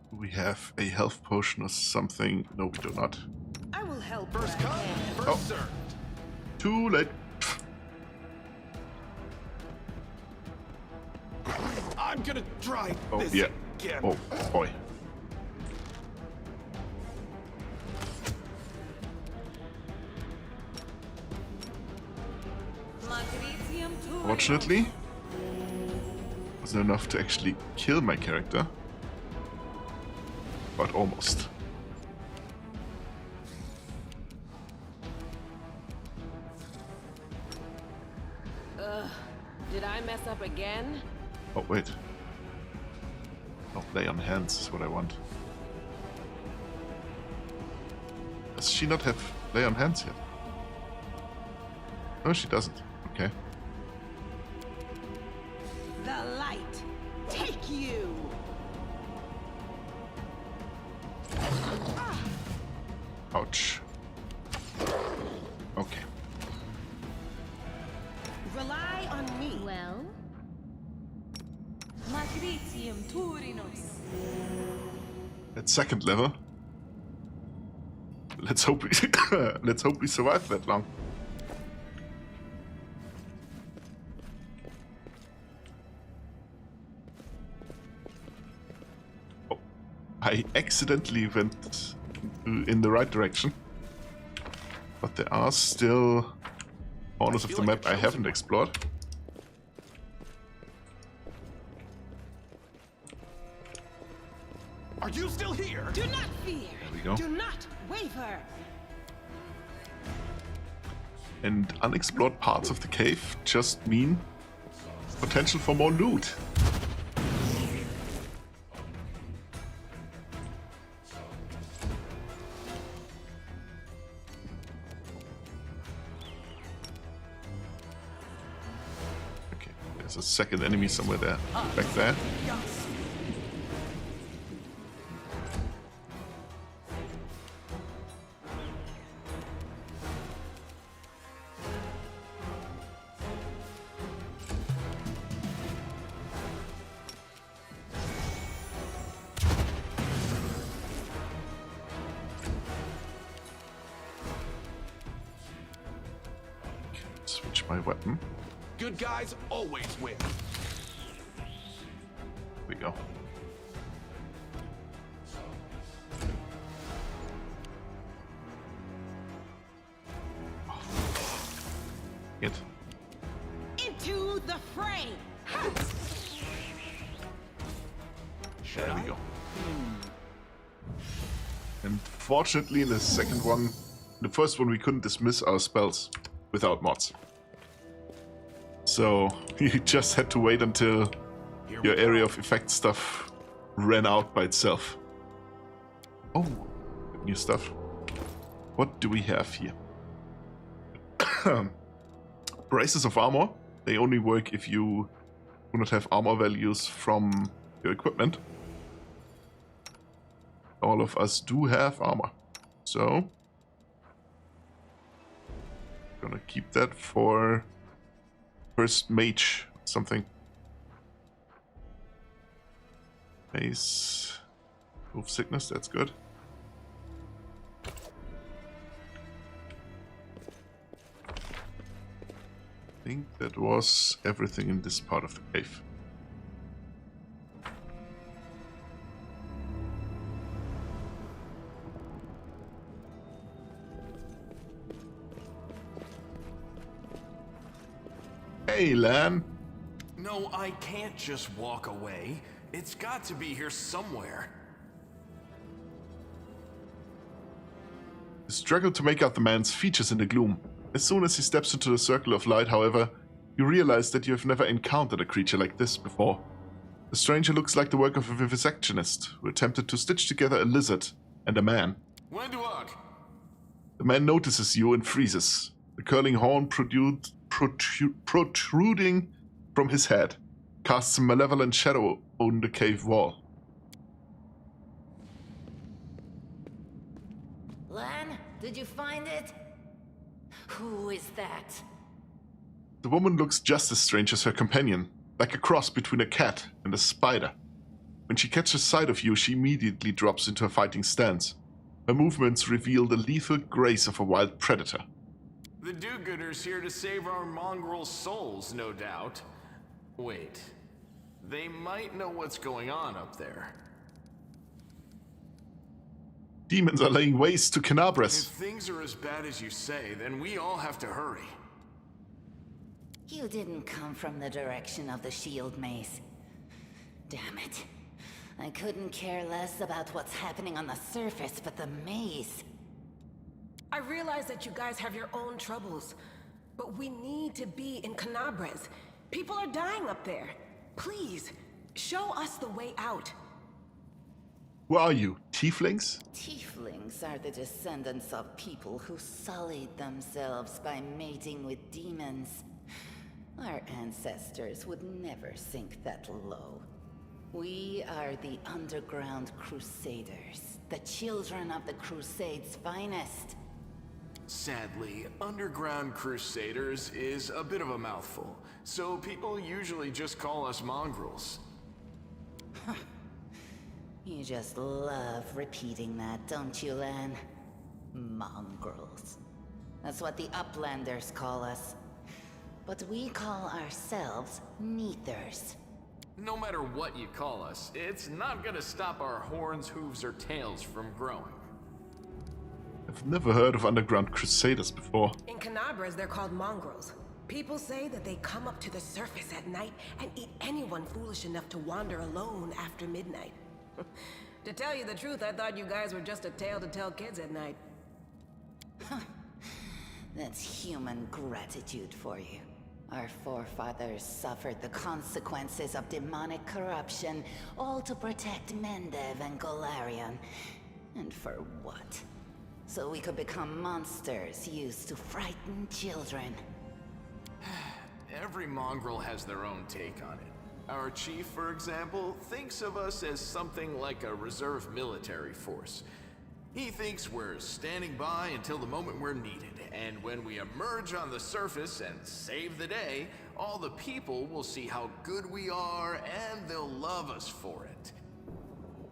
Do we have a health potion or something? No, we do not. I will help. First come, first served. Too late. I'm gonna try Oh, this yeah. again. Oh, boy. Fortunately, wasn't enough to actually kill my character, but almost. Did I mess up again? Oh, wait. Oh, lay on hands is what I want. Does she not have lay on hands yet? No, she doesn't. Okay. The light. Take you. Ouch. Okay. Rely on me. Well, Matricium Turinos. At second level. Let's hope we let's hope we survive that long. Oh, I accidentally went in the right direction, but there are still corners of the map I haven't explored. Are you still here? Do not fear. There we go. Do not waver. And unexplored parts of the cave just mean potential for more loot. Okay, there's a second enemy somewhere there, back there. Switch my weapon. Good guys always win. There we go. It. Into the fray. There we go. And fortunately, in the second one, the first one, we couldn't dismiss our spells without mods. So you just had to wait until your area of effect stuff ran out by itself. Oh, new stuff. What do we have here? Braces of armor. They only work if you do not have armor values from your equipment. All of us do have armor. So, gonna keep that for first mage something. Base, proof sickness, that's good. think that was everything in this part of the cave. Hey, Lan. No, I can't just walk away. It's got to be here somewhere. You struggle to make out the man's features in the gloom. As soon as he steps into the circle of light, however, you realize that you have never encountered a creature like this before. The stranger looks like the work of a vivisectionist who attempted to stitch together a lizard and a man. Wenduok! The man notices you and freezes, the curling horn protruding from his head casts a malevolent shadow on the cave wall. Lan, did you find it? Who is that? The woman looks just as strange as her companion, like a cross between a cat and a spider. When she catches sight of you, she immediately drops into a fighting stance. Her movements reveal the lethal grace of a wild predator. The do-gooders here to save our mongrel souls, no doubt. Wait, they might know what's going on up there. Demons are laying waste to If Canabras. things are as bad as you say, then we all have to hurry. You didn't come from the direction of the shield maze. Damn it. I couldn't care less about what's happening on the surface, but the maze. I realize that you guys have your own troubles, but we need to be in Canabras. People are dying up there. Please, show us the way out. Who are you, tieflings? Tieflings are the descendants of people who sullied themselves by mating with demons. Our ancestors would never sink that low. We are the underground crusaders, the children of the Crusade's finest. Sadly, underground crusaders is a bit of a mouthful, so people usually just call us mongrels. You just love repeating that, don't you, Lan? Mongrels. That's what the Uplanders call us. But we call ourselves Neathers. No matter what you call us, it's not gonna stop our horns, hooves, or tails from growing. I've never heard of underground crusaders before. In Canabras, they're called mongrels. People say that they come up to the surface at night and eat anyone foolish enough to wander alone after midnight. To tell you the truth, I thought you guys were just a tale to tell kids at night. That's human gratitude for you. Our forefathers suffered the consequences of demonic corruption, all to protect Mendev and Golarion. And for what? So we could become monsters used to frighten children. Every mongrel has their own take on it. Our chief, for example, thinks of us as something like a reserve military force. He thinks we're standing by until the moment we're needed, and when we emerge on the surface and save the day, all the people will see how good we are and they'll love us for it.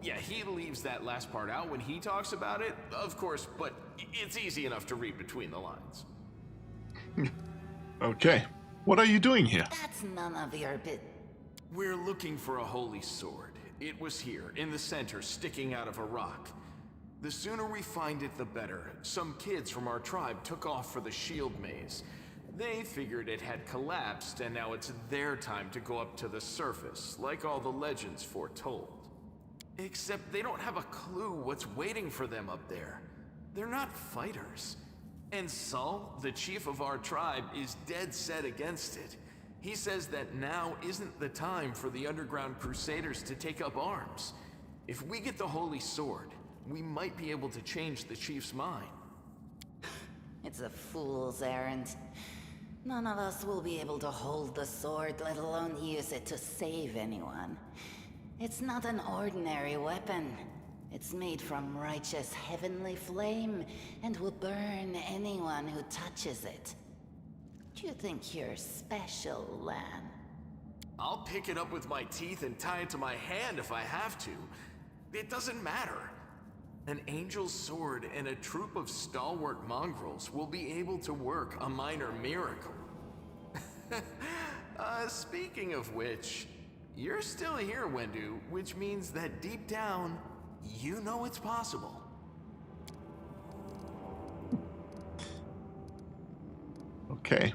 Yeah, he leaves that last part out when he talks about it, of course, but it's easy enough to read between the lines. Okay, what are you doing here? That's none of your bit. We're looking for a holy sword. It was here, in the center, sticking out of a rock. The sooner we find it, the better. Some kids from our tribe took off for the shield maze. They figured it had collapsed, and now it's their time to go up to the surface, like all the legends foretold. Except they don't have a clue what's waiting for them up there. They're not fighters. And Saul, the chief of our tribe, is dead set against it. He says that now isn't the time for the underground crusaders to take up arms. If we get the holy sword, we might be able to change the chief's mind. It's a fool's errand. None of us will be able to hold the sword, let alone use it to save anyone. It's not an ordinary weapon. It's made from righteous heavenly flame and will burn anyone who touches it. You think you're special, Lan? I'll pick it up with my teeth and tie it to my hand if I have to. It doesn't matter. An angel's sword and a troop of stalwart mongrels will be able to work a minor miracle. Speaking of which, you're still here, Wendu, which means that deep down, you know it's possible. Okay.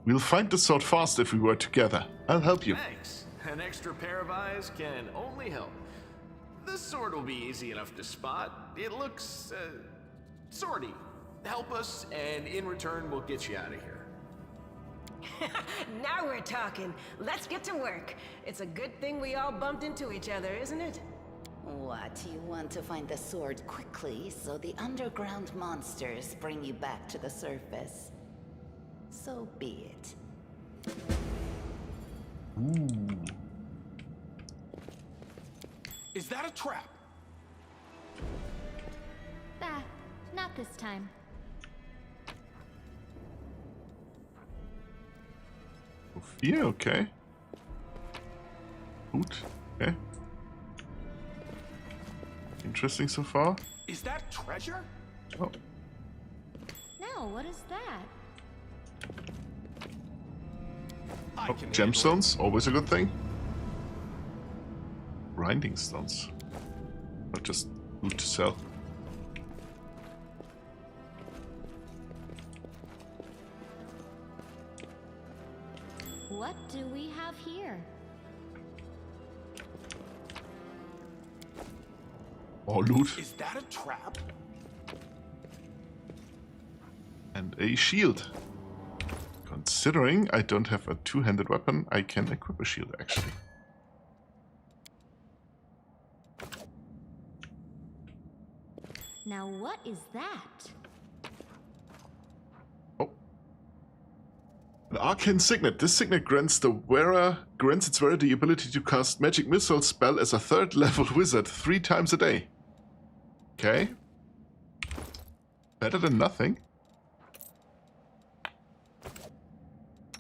We'll find the sword fast if we work together. I'll help you. Thanks. An extra pair of eyes can only help. The sword will be easy enough to spot. It looks, swordy. Help us, and in return, we'll get you out of here. Now we're talking. Let's get to work. It's a good thing we all bumped into each other, isn't it? What, you want to find the sword quickly so the underground monsters bring you back to the surface? So be it. Ooh. Is that a trap? Bah, not this time. Sophia, okay. Good, okay. Interesting so far. Is that treasure? Oh. No, what is that? Oh, gemstones, always a good thing. Grinding stones. Not just good to sell. What do we have here? More loot. Is that a trap? And a shield. Considering I don't have a two-handed weapon, I can equip a shield actually. Now what is that? An arcane signet. This signet grants its wearer the ability to cast magic missile spell as a 3rd level wizard 3 times a day. Okay. Better than nothing.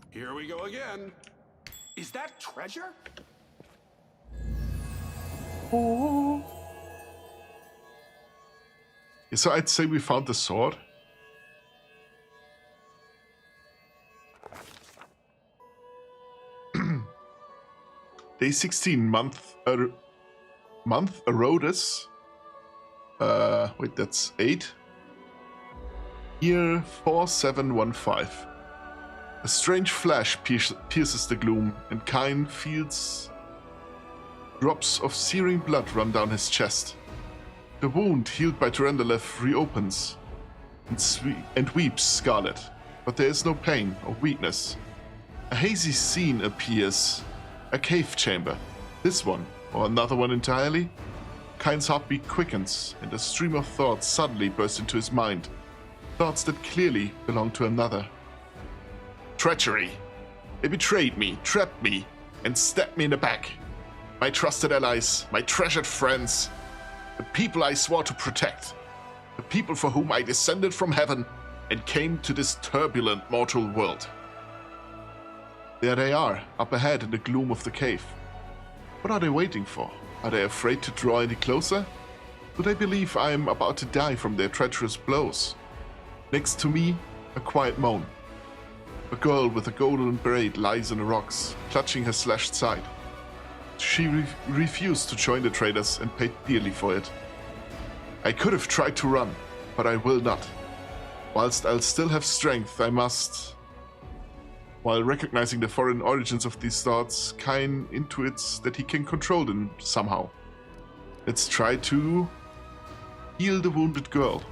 Here we go again. Is that treasure? Oh. So I'd say we found the sword. Day 16, month Erodus. Wait, that's 8. Year 4715. A strange flash pierces the gloom, and Kain feels drops of searing blood run down his chest. The wound healed by Tyrandalev reopens and weeps scarlet, but there is no pain or weakness. A hazy scene appears. A cave chamber. This one, or another one entirely? Kain's heartbeat quickens, and a stream of thoughts suddenly bursts into his mind. Thoughts that clearly belong to another. Treachery. They betrayed me, trapped me, and stabbed me in the back. My trusted allies, my treasured friends, the people I swore to protect, the people for whom I descended from heaven and came to this turbulent mortal world. There they are, up ahead in the gloom of the cave. What are they waiting for? Are they afraid to draw any closer? Do they believe I am about to die from their treacherous blows? Next to me, a quiet moan. A girl with a golden braid lies on the rocks, clutching her slashed side. She refused to join the traders and paid dearly for it. I could have tried to run, but I will not. Whilst I'll still have strength, I must. While recognizing the foreign origins of these thoughts, Kain intuits that he can control them somehow. Let's try to heal the wounded girl.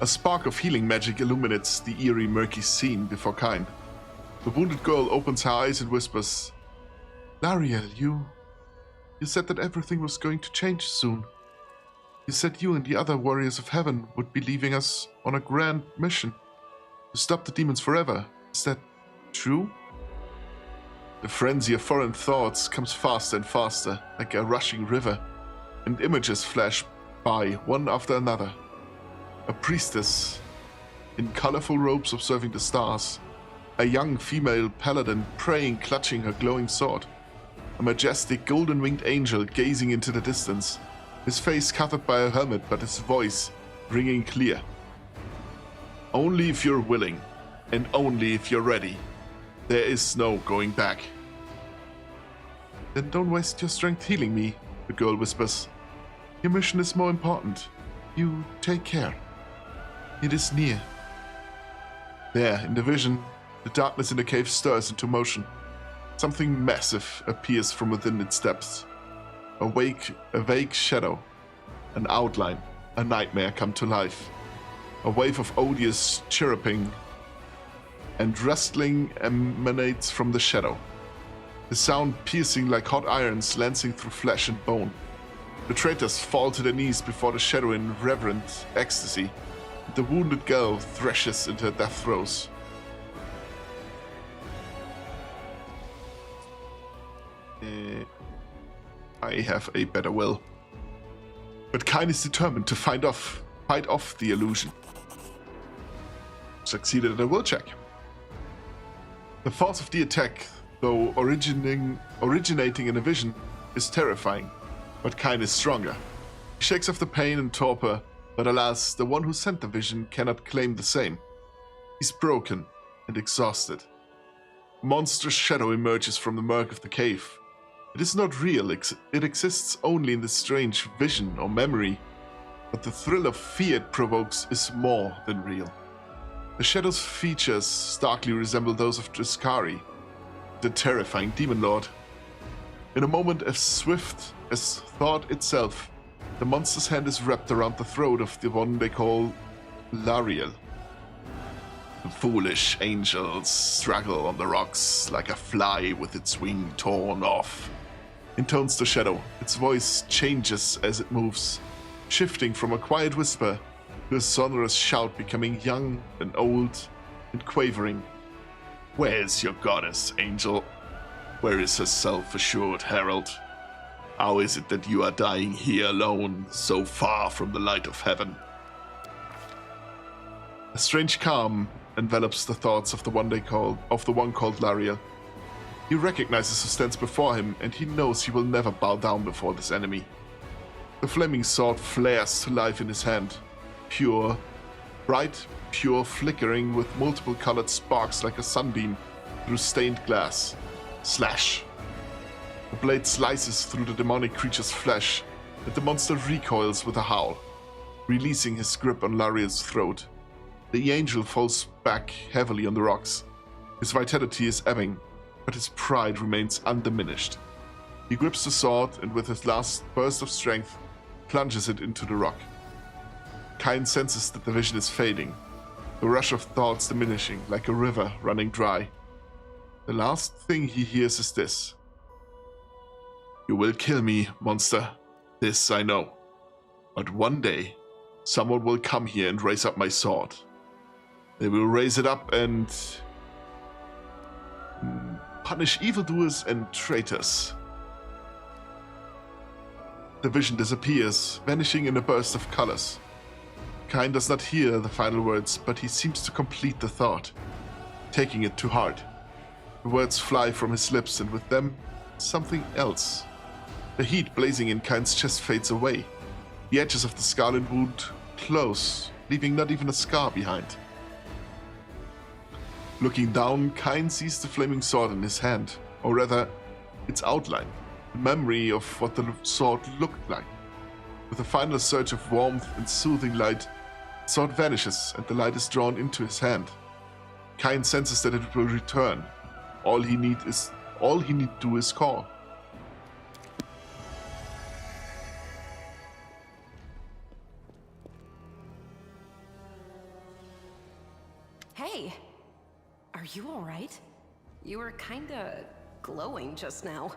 A spark of healing magic illuminates the eerie, murky scene before Kain. The wounded girl opens her eyes and whispers, "Lariel, you said that everything was going to change soon. You said you and the other warriors of heaven would be leaving us on a grand mission. To stop the demons forever. Is that true?" The frenzy of foreign thoughts comes faster and faster, like a rushing river, and images flash by one after another. A priestess in colorful robes observing the stars, a young female paladin praying, clutching her glowing sword, a majestic golden-winged angel gazing into the distance, his face covered by a helmet but his voice ringing clear. Only if you're willing, and only if you're ready. There is no going back. Then don't waste your strength healing me, the girl whispers. Your mission is more important. You take care. It is near. There, in the vision, the darkness in the cave stirs into motion. Something massive appears from within its depths. A vague shadow, an outline, a nightmare come to life. A wave of odious chirruping and rustling emanates from the shadow. The sound piercing like hot irons lancing through flesh and bone. The traitors fall to their knees before the shadow in reverent ecstasy. The wounded girl thrashes into her death throes. I have a better will. But Kain is determined to fight off the illusion. Succeeded at a will check. The force of the attack, though originating in a vision, is terrifying, but Kain is stronger. He shakes off the pain and torpor, but alas, the one who sent the vision cannot claim the same. He's broken and exhausted. A monstrous shadow emerges from the murk of the cave. It is not real, it exists only in this strange vision or memory, but the thrill of fear it provokes is more than real. The shadow's features starkly resemble those of Driscari, the terrifying demon lord. In a moment as swift as thought itself, the monster's hand is wrapped around the throat of the one they call Lariel. The foolish angels struggle on the rocks like a fly with its wing torn off. Intones the shadow. Its voice changes as it moves, shifting from a quiet whisper to a sonorous shout, becoming young and old and quavering. Where is your goddess, angel? Where is her self-assured herald? How is it that you are dying here alone, so far from the light of heaven? A strange calm envelops the thoughts of the one called Lariel. He recognizes who stands before him, and he knows he will never bow down before this enemy. The flaming sword flares to life in his hand, bright, pure, flickering with multiple colored sparks like a sunbeam through stained glass. Slash! The blade slices through the demonic creature's flesh, and the monster recoils with a howl, releasing his grip on Lariel's throat. The angel falls back heavily on the rocks. His vitality is ebbing, but his pride remains undiminished. He grips the sword and with his last burst of strength, plunges it into the rock. Kain senses that the vision is fading, the rush of thoughts diminishing like a river running dry. The last thing he hears is this. You will kill me, monster. This I know. But one day, someone will come here and raise up my sword. They will raise it up and punish evildoers and traitors. The vision disappears, vanishing in a burst of colors. Kain does not hear the final words, but he seems to complete the thought, taking it to heart. The words fly from his lips, and with them, something else. The heat blazing in Kain's chest fades away. The edges of the scarlet wound close, leaving not even a scar behind. Looking down, Kain sees the flaming sword in his hand, or rather, its outline, the memory of what the sword looked like. With a final surge of warmth and soothing light, the sword vanishes and the light is drawn into his hand. Kain senses that it will return. All he need to do is call. Hey, are you all right? You were kinda glowing just now.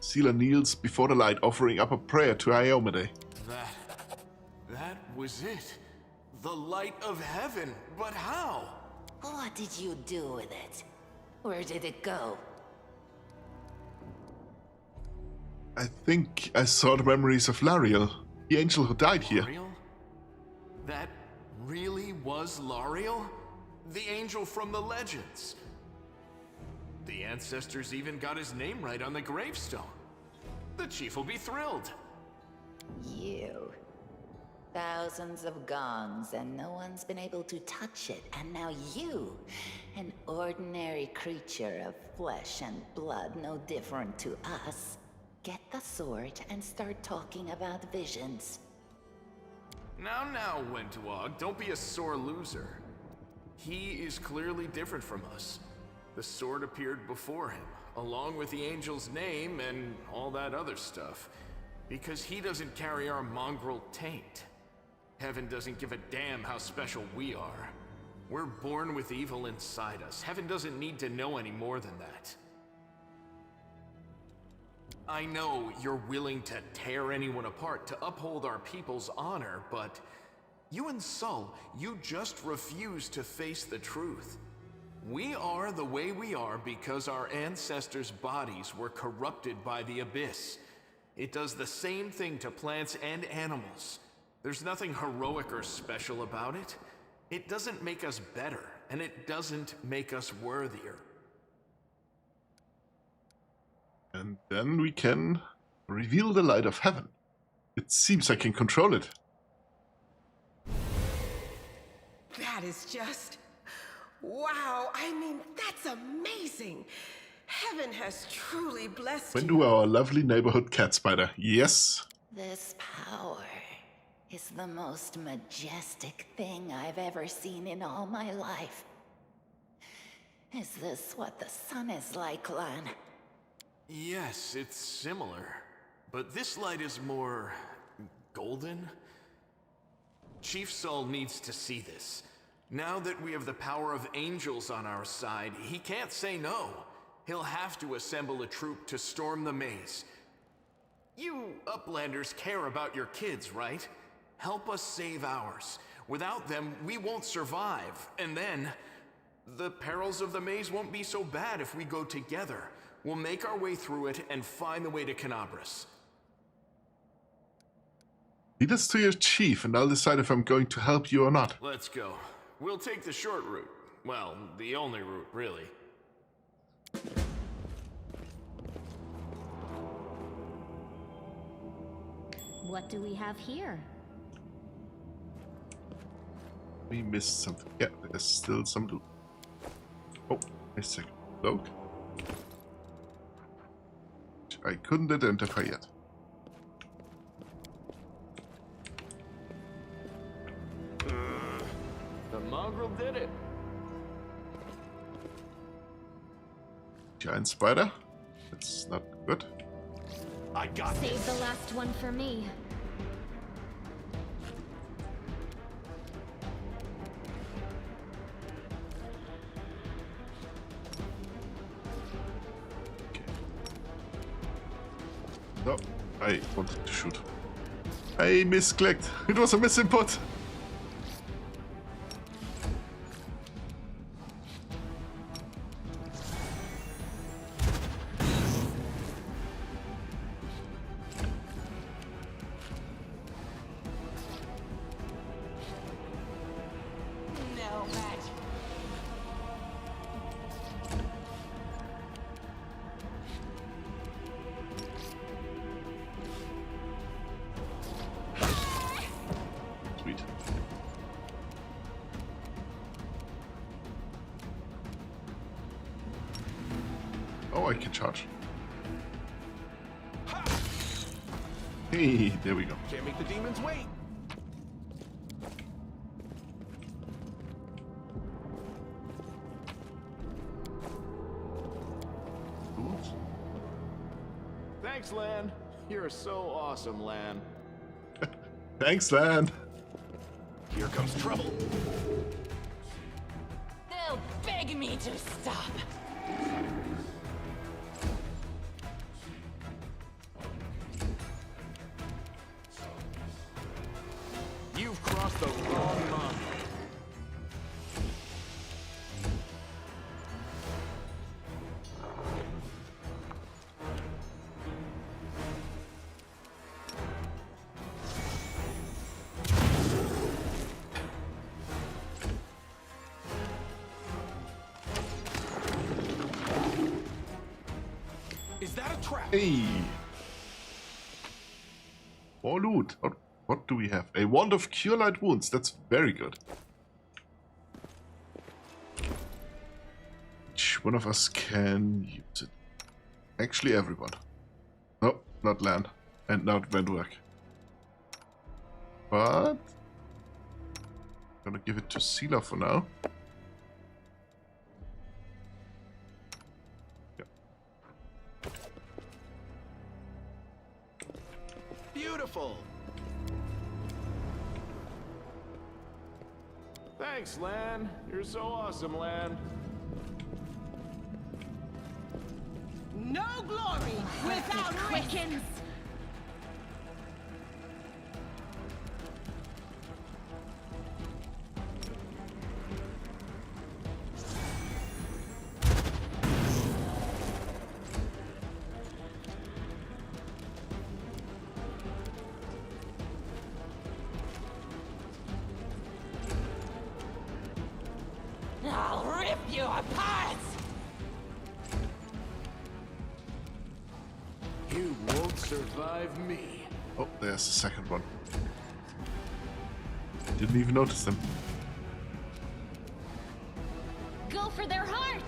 Sela kneels before the light, offering up a prayer to Iomade. That was it. The light of heaven. But how? What did you do with it? Where did it go? I think I saw the memories of Lariel, the angel who died here. Lariel? That really was Lariel? The angel from the legends. The ancestors even got his name right on the gravestone. The chief will be thrilled. You Thousands of gongs, and no one's been able to touch it. And now you, an ordinary creature of flesh and blood, no different to us, get the sword and start talking about visions. Now, Wentwog, don't be a sore loser. He is clearly different from us. The sword appeared before him, along with the angel's name and all that other stuff, because he doesn't carry our mongrel taint. Heaven doesn't give a damn how special we are. We're born with evil inside us. Heaven doesn't need to know any more than that. I know you're willing to tear anyone apart to uphold our people's honor, but you and Sol, you just refuse to face the truth. We are the way we are because our ancestors' bodies were corrupted by the Abyss. It does the same thing to plants and animals. There's nothing heroic or special about it. It doesn't make us better, and it doesn't make us worthier. And then we can reveal the light of heaven. It seems I can control it. That is just... wow, I mean, that's amazing. Heaven has truly blessed When you. do our lovely neighborhood cat spider? Yes. This power is the most majestic thing I've ever seen in all my life. Is this what the sun is like, Lan? Yes, it's similar. But this light is more... golden? Chief Sol needs to see this. Now that we have the power of angels on our side, he can't say no. He'll have to assemble a troop to storm the maze. You Uplanders care about your kids, right? Help us save ours. Without them, we won't survive. And then, the perils of the maze won't be so bad if we go together. We'll make our way through it and find the way to Canabras. Lead us to your chief, and I'll decide if I'm going to help you or not. Let's go. We'll take the short route. Well, the only route, really. What do we have here? We missed something. Yeah, there's still some loot. Oh, a second. Cloak. I couldn't identify yet. The mongrel did it. Giant spider? That's not good. I got Save this. the last one for me. No, I wanted to shoot. I misclicked. It was a misinput. No match. Sweet. Oh, I can charge. Hey, there we go. Can't make the demons wait. Thanks, Lan. You're so awesome, Lan. Thanks, Lan. Here comes trouble. They'll beg me to stop. You've crossed the wrong line. Is that a trap? Hey. More loot. What do we have? A wand of cure light wounds. That's very good. Each one of us can use it. Actually, everyone. No, not Lan. And not Vendwerk. But I'm gonna give it to Sela for now. Yeah. Beautiful. Thanks, Lan. You're so awesome, Lan. No glory without quickens. I'll rip you apart! You won't survive me. Oh, there's the second one. Didn't even notice them. Go for their hearts!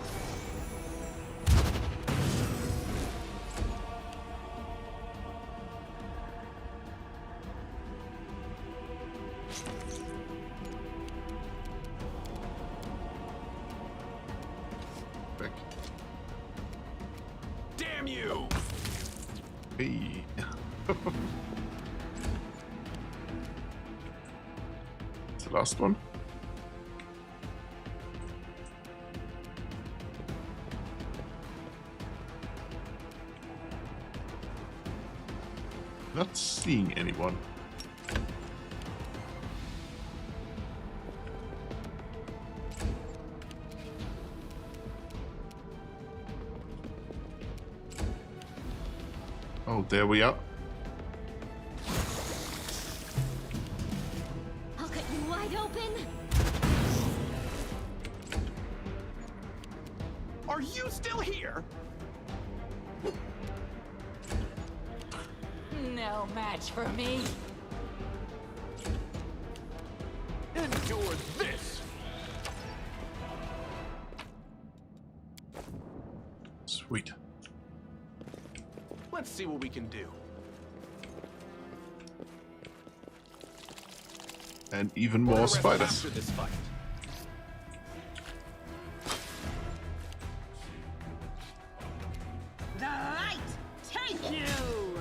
Back. Damn you! Hey. It's the last one. Not seeing anyone. Oh, there we are. I'll cut you wide open! Are you still here? No match for me. Endure this! Sweet. Let's see what we can do. And even more spiders. After this fight. The light take you!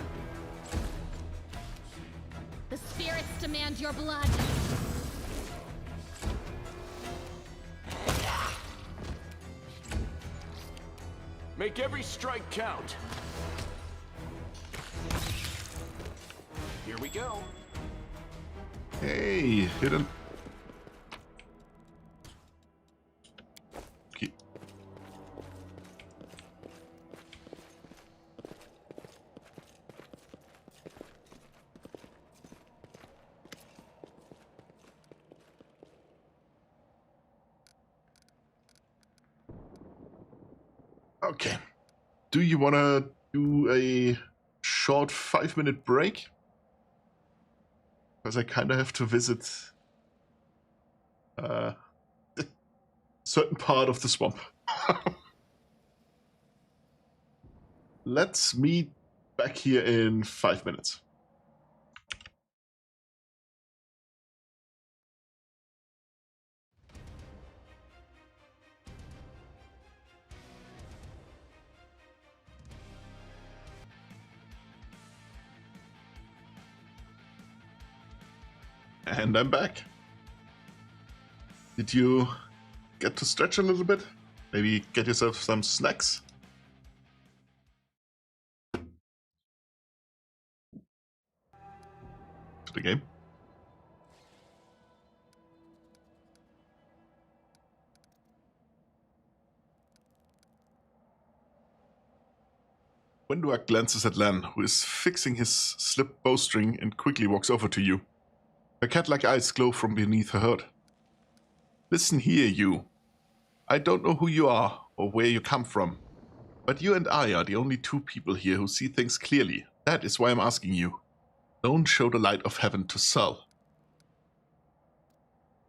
The spirits demand your blood! Make every strike count. Here we go. Hey, hidden. Okay. Okay. Do you want to do a short 5-minute break? Because I kind of have to visit a certain part of the swamp. Let's meet back here in 5 minutes. And I'm back. Did you get to stretch a little bit? Maybe get yourself some snacks? To the game. Wenduak glances at Lan, who is fixing his slipped bowstring, and quickly walks over to you. Her cat-like eyes glow from beneath her hood. Listen here, you. I don't know who you are or where you come from, but you and I are the only two people here who see things clearly. That is why I'm asking you. Don't show the light of heaven to Sol.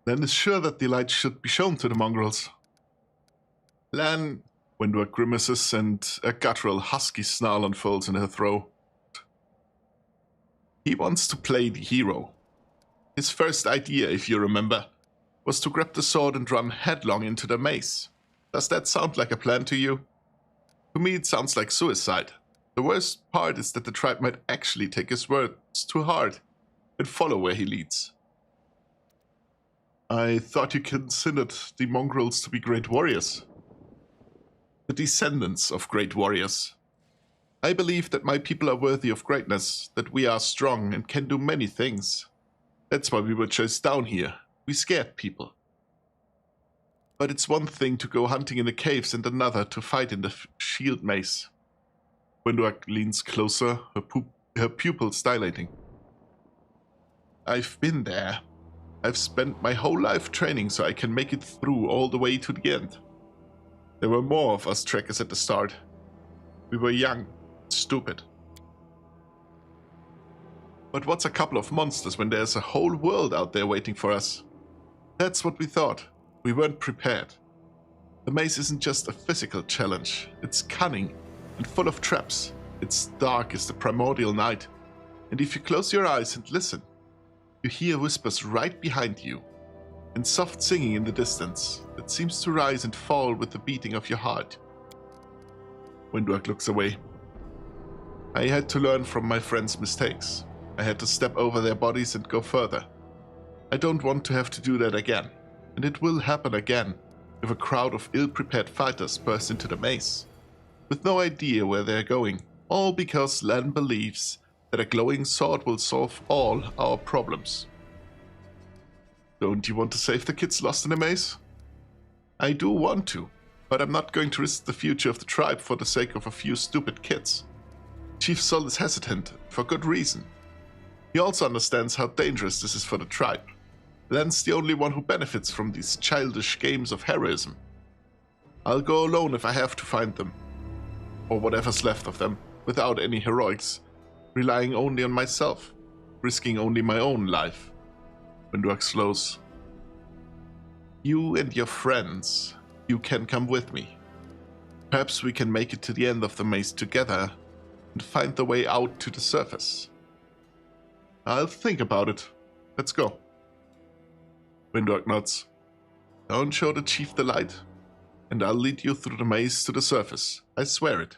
Lan is sure that the light should be shown to the mongrels. Lan, Wendwer grimaces and a guttural husky snarl unfolds in her throat. He wants to play the hero. His first idea, if you remember, was to grab the sword and run headlong into the maze. Does that sound like a plan to you? To me it sounds like suicide. The worst part is that the tribe might actually take his words to heart and follow where he leads. I thought you considered the mongrels to be great warriors. The descendants of great warriors. I believe that my people are worthy of greatness, that we are strong and can do many things. That's why we were chased down here. We scared people. But it's one thing to go hunting in the caves and another to fight in the shield maze. Wendwer leans closer, her pupils dilating. I've been there. I've spent my whole life training so I can make it through all the way to the end. There were more of us trekkers at the start. We were young, stupid. But what's a couple of monsters when there's a whole world out there waiting for us? That's what we thought. We weren't prepared. The maze isn't just a physical challenge. It's cunning and full of traps. It's dark as the primordial night. And if you close your eyes and listen, you hear whispers right behind you, and soft singing in the distance that seems to rise and fall with the beating of your heart. Wendwer looks away. I had to learn from my friends' mistakes. I had to step over their bodies and go further. I don't want to have to do that again, and it will happen again if a crowd of ill-prepared fighters burst into the maze, with no idea where they're going, all because Lan believes that a glowing sword will solve all our problems. Don't you want to save the kids lost in the maze? I do want to, but I'm not going to risk the future of the tribe for the sake of a few stupid kids. Chief Sol is hesitant, for good reason. He also understands how dangerous this is for the tribe. Lan's the only one who benefits from these childish games of heroism. I'll go alone if I have to find them, or whatever's left of them, without any heroics, relying only on myself, risking only my own life. Wendwer slows. You and your friends, you can come with me. Perhaps we can make it to the end of the maze together and find the way out to the surface. I'll think about it. Let's go. Wendwer nods. Don't show the chief the light, and I'll lead you through the maze to the surface. I swear it.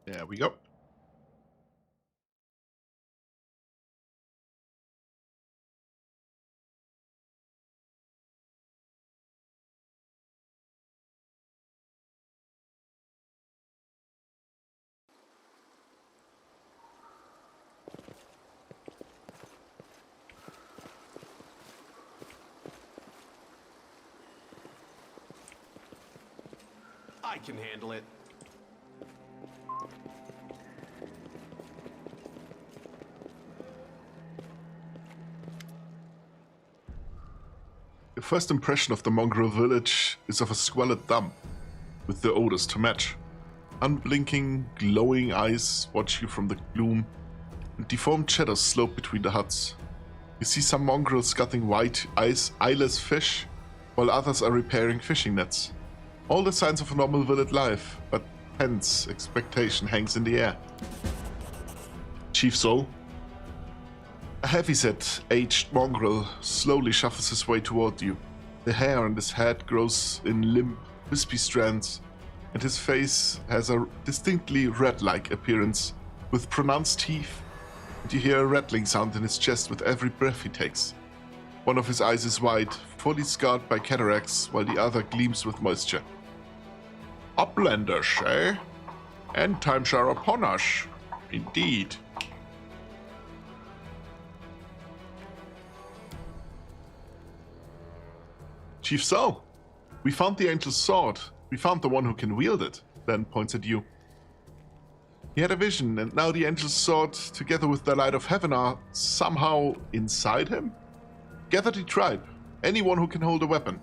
There we go. I can handle it. Your first impression of the mongrel village is of a squalid dump, with the odors to match. Unblinking, glowing eyes watch you from the gloom, and deformed shadows slope between the huts. You see some mongrels gutting white, eyeless fish, while others are repairing fishing nets. All the signs of a normal village life, but tense expectation hangs in the air. Chief Sol? A heavyset, aged mongrel slowly shuffles his way toward you. The hair on his head grows in limp, wispy strands, and his face has a distinctly rat-like appearance, with pronounced teeth, and you hear a rattling sound in his chest with every breath he takes. One of his eyes is wide, fully scarred by cataracts, while the other gleams with moisture. Uplanders, eh? End times are upon us. Indeed. Chief Sol, we found the angel's sword. We found the one who can wield it. Lan points at you. He had a vision, and now the angel's sword, together with the light of heaven, are somehow inside him? Gather the tribe, anyone who can hold a weapon.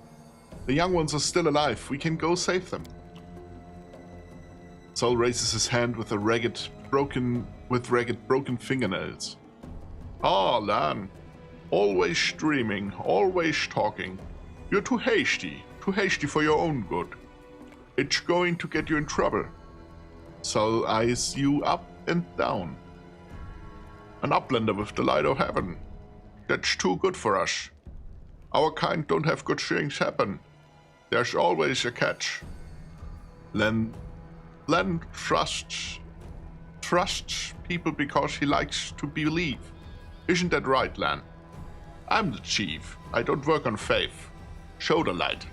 The young ones are still alive. We can go save them. Sol raises his hand with ragged, broken fingernails. Ah, Lan. Always dreaming, always talking. You're too hasty for your own good. It's going to get you in trouble. Sol eyes you up and down. An uplander with the light of heaven. That's too good for us. Our kind don't have good things happen. There's always a catch. Len trusts people because he likes to believe. Isn't that right, Len? I'm the chief. I don't work on faith. Show the light.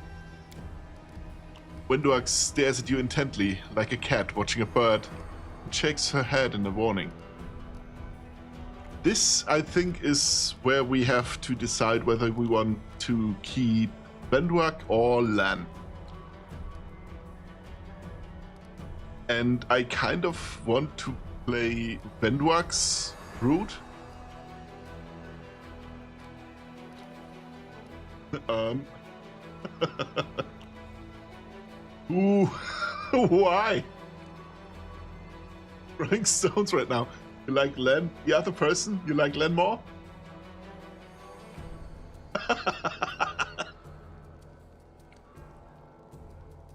Wenduak stares at you intently, like a cat watching a bird, and shakes her head in a warning. This, I think, is where we have to decide whether we want to keep Wenduak or Lan. And I kind of want to play Wenduak's route. Ooh, why? Throwing stones right now. You like Len? The other person? You like Len more?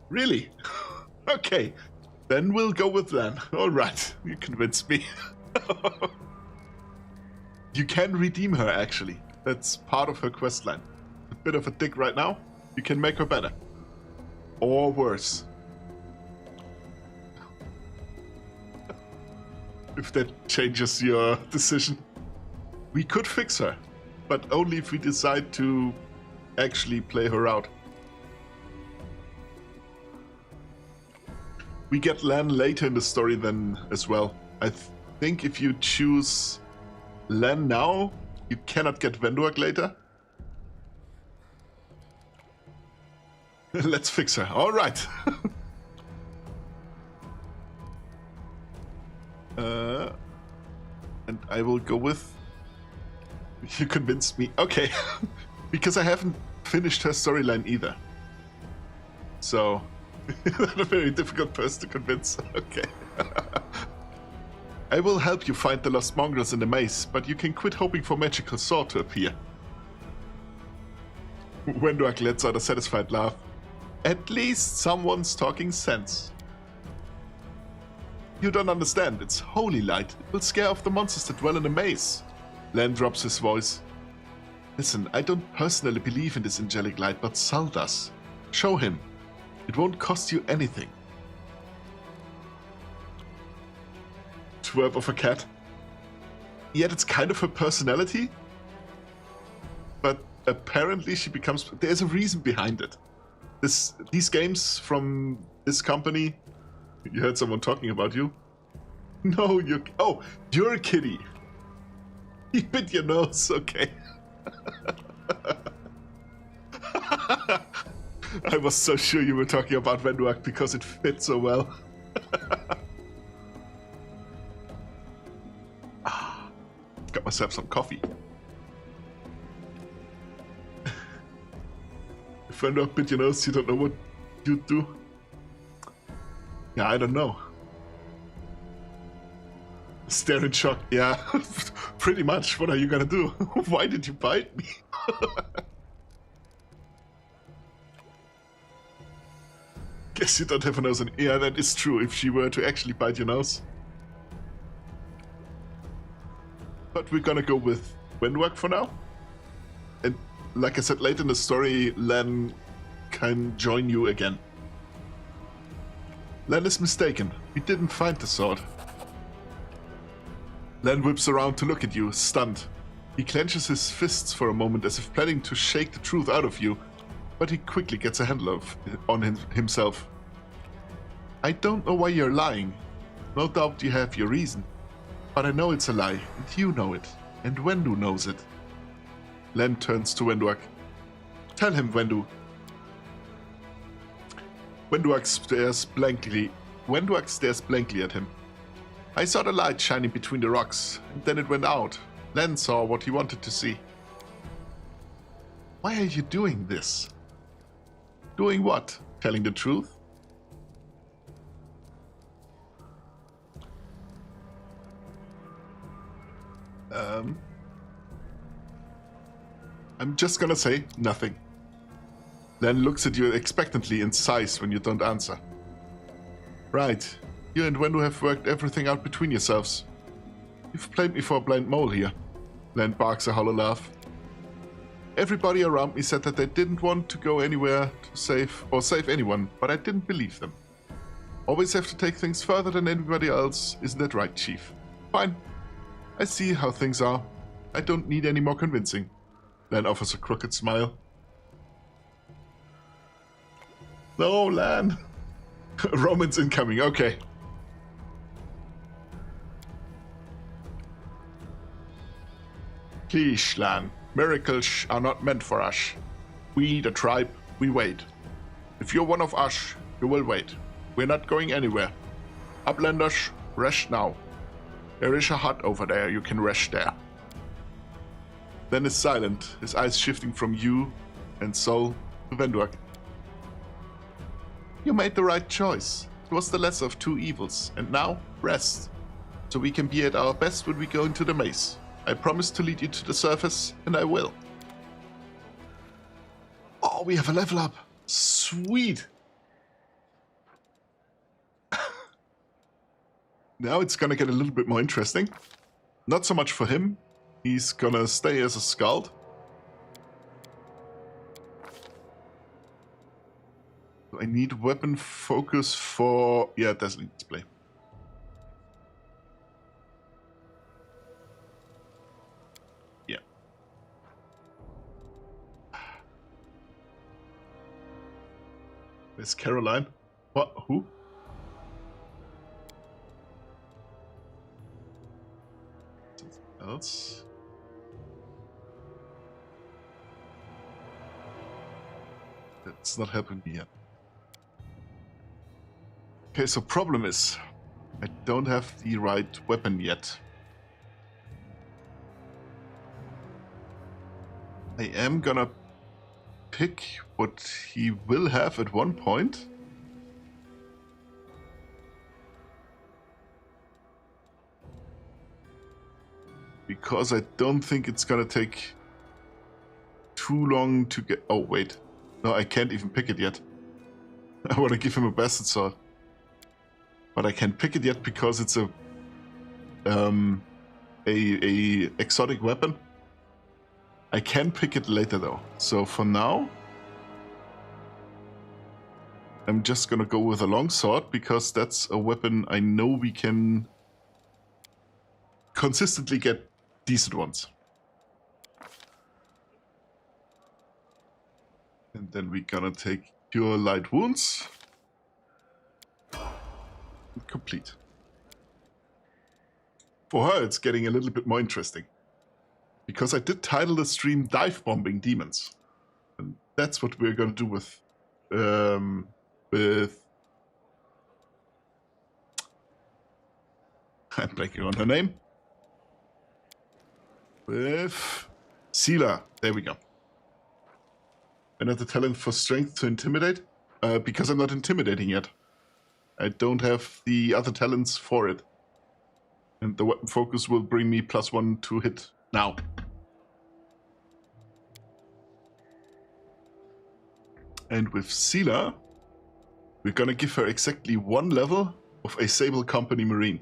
Really? Okay, then we'll go with Len. All right, you convinced me. You can redeem her, actually. That's part of her questline. A bit of a dick right now. You can make her better. Or worse. If that changes your decision. We could fix her, but only if we decide to actually play her out. We get Lan later in the story then as well. I think if you choose Lan now, you cannot get Wenduak later. Let's fix her. All right. And I will go with... You convinced me. Okay. Because I haven't finished her storyline either. So... Not a very difficult person to convince. Okay. I will help you find the lost mongrels in the maze, but you can quit hoping for magical sword to appear. Wenduak lets out a satisfied laugh. At least someone's talking sense. You don't understand. It's holy light. It will scare off the monsters that dwell in the maze. Len drops his voice. Listen, I don't personally believe in this angelic light, but Sal does. Show him. It won't cost you anything. Twerp of a cat. Yet it's kind of her personality. But apparently she becomes... There's a reason behind it. These games from this company... You heard someone talking about you? No, you... Oh, you're a kitty. He bit your nose, okay. I was so sure you were talking about Wenduak because it fit so well. Got myself some coffee. If Wenduak bit your nose, you don't know what you'd do? Yeah, I don't know. Stare in shock. Yeah, pretty much. What are you gonna do? Why did you bite me? Guess you don't have a nose. Yeah, that is true if she were to actually bite your nose. But we're gonna go with Wenduak for now. And like I said, later in the story, Len can join you again. Len is mistaken. We didn't find the sword. Len whips around to look at you, stunned. He clenches his fists for a moment as if planning to shake the truth out of you, but he quickly gets a handle on himself. I don't know why you're lying. No doubt you have your reason. But I know it's a lie, and you know it, and Wendu knows it. Len turns to Wenduak. Tell him, Wendu. Wenduak stares blankly at him. I saw the light shining between the rocks, and then it went out. Len saw what he wanted to see. Why are you doing this? Doing what? Telling the truth? I'm just gonna say nothing. Len looks at you expectantly and sighs when you don't answer. Right. You and Wendu have worked everything out between yourselves. You've played me for a blind mole here. Len barks a hollow laugh. Everybody around me said that they didn't want to go anywhere to save anyone, but I didn't believe them. Always have to take things further than anybody else, isn't that right, Chief? Fine. I see how things are. I don't need any more convincing. Lan offers a crooked smile. No, Lan. Romans incoming, okay. Please, Lan. Miracles are not meant for us. We, the tribe, we wait. If you're one of us, you will wait. We're not going anywhere. Uplanders, rest now. There is a hut over there, you can rest there. Then is silent, his eyes shifting from you and Sol to Vendurk. You made the right choice. It was the lesser of two evils, and now, rest. So we can be at our best when we go into the maze. I promise to lead you to the surface, and I will. Oh, we have a level up. Sweet. Now it's gonna get a little bit more interesting. Not so much for him. He's gonna stay as a skald. I need weapon focus for... yeah, dazzling display. Yeah. There's Caroline. What? Who? Something else? That's not helping me yet. Okay, so problem is, I don't have the right weapon yet. I am gonna pick what he will have at one point. Because I don't think it's gonna take too long to get... oh, wait. No, I can't even pick it yet. I want to give him a bastard sword. But I can't pick it yet because it's a exotic weapon. I can pick it later though. So for now, I'm just gonna go with a longsword because that's a weapon I know we can consistently get decent ones. And then we're gonna take pure light wounds. Complete. For her, it's getting a little bit more interesting. Because I did title the stream Dive Bombing Demons. And that's what we're going to do with... I'm blanking on her name. With... Sela. There we go. Another talent for strength to intimidate. Because I'm not intimidating yet. I don't have the other talents for it. And the weapon focus will bring me +1 to hit now. And with Sela, we're gonna give her exactly 1 level of a Sable Company Marine.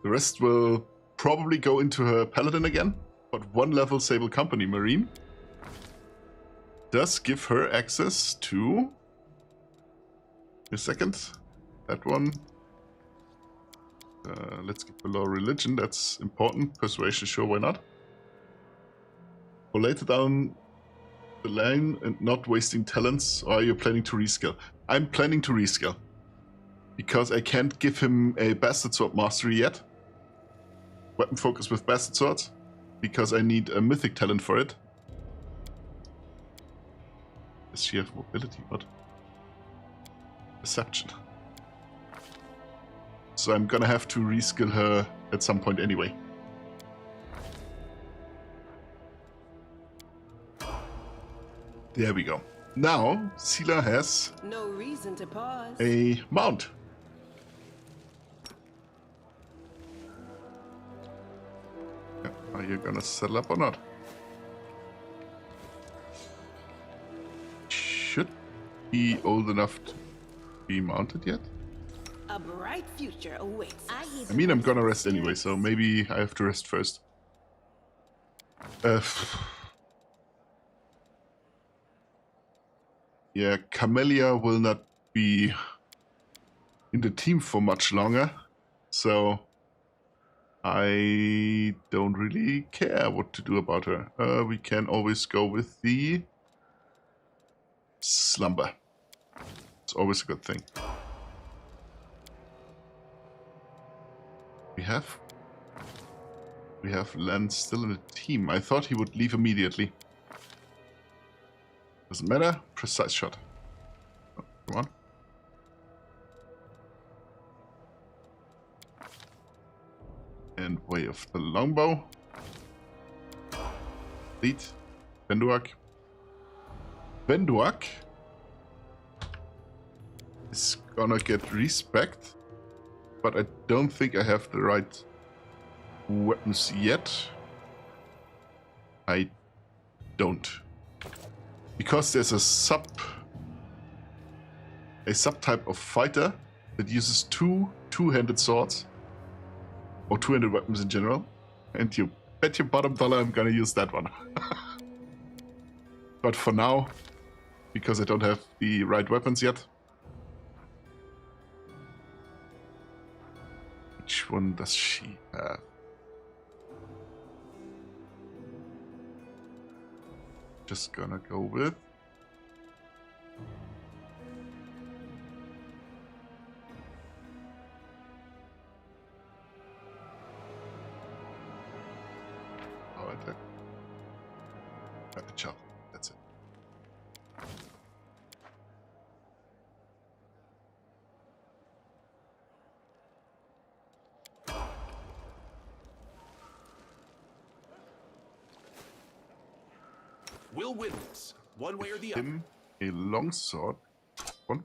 The rest will probably go into her Paladin again, but 1 level Sable Company Marine does give her access to... a second. That one. Let's get below religion. That's important. Persuasion, sure, why not? Or later down the line and not wasting talents. Or are you planning to reskill? I'm planning to reskill. Because I can't give him a Bastard Sword Mastery yet. Weapon focus with Bastard Swords. Because I need a Mythic talent for it. Does she have mobility? What? Perception. So I'm gonna have to reskill her at some point anyway. There we go. Now, Sela has No reason to pause. a mount. Are you gonna settle up or not? Should he old enough to be mounted yet? A bright future awaits. I mean, I'm gonna rest anyway, so maybe I have to rest first. Yeah, Camellia will not be in the team for much longer, so I don't really care what to do about her. We can always go with the slumber. It's always a good thing. We have Len still in the team. I thought he would leave immediately. Doesn't matter. Precise shot. Oh, come on. And way of the longbow. Lead. Venduak. Venduak is gonna get respect, but I don't think I have the right weapons yet. I don't. Because there's a subtype of fighter that uses two-handed swords. Or two-handed weapons in general. And you bet your bottom dollar I'm gonna use that one. But for now, because I don't have the right weapons yet. Which one does she have? Just gonna go with... Power attack. Rapid shot. That's it. We'll win this, one way or the other. Him a long sword. One.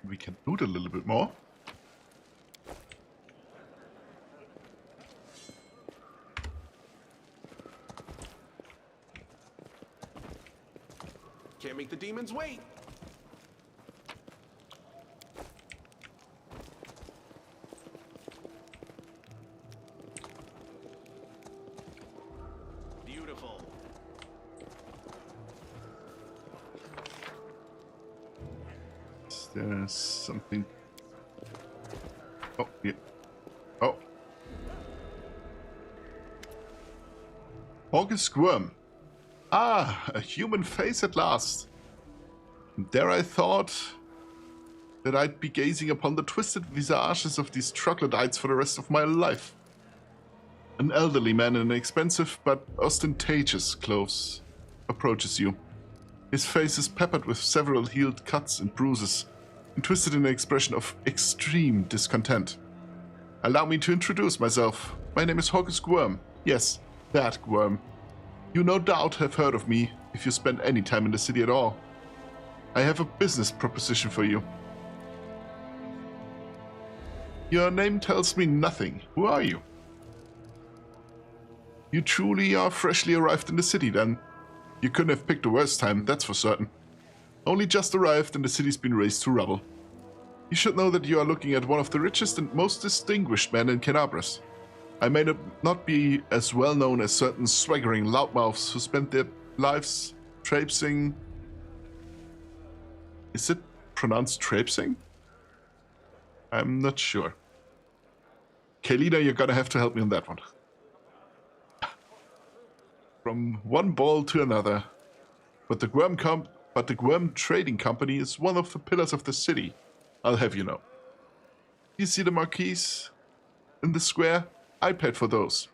We can loot a little bit more. Can't make the demons wait. Beautiful. Is there something? Oh, yeah. Oh. August Worm. Ah, a human face at last. There I thought that I'd be gazing upon the twisted visages of these troglodytes for the rest of my life. An elderly man in expensive but ostentatious clothes approaches you. His face is peppered with several healed cuts and bruises, and twisted in an expression of extreme discontent. Allow me to introduce myself. My name is August Worm. Yes, that Worm. You no doubt have heard of me if you spend any time in the city at all. I have a business proposition for you. Your name tells me nothing. Who are you? You truly are freshly arrived in the city, then. You couldn't have picked a worse time, that's for certain. Only just arrived and the city's been razed to rubble. You should know that you are looking at one of the richest and most distinguished men in Canabras. I may not be as well known as certain swaggering loudmouths who spent their lives traipsing... Is it pronounced traipsing? I'm not sure. Kaelina, you're gonna have to help me on that one. From one ball to another. But the Gwem Trading Company is one of the pillars of the city, I'll have you know. You see the marquees in the square? I paid for those.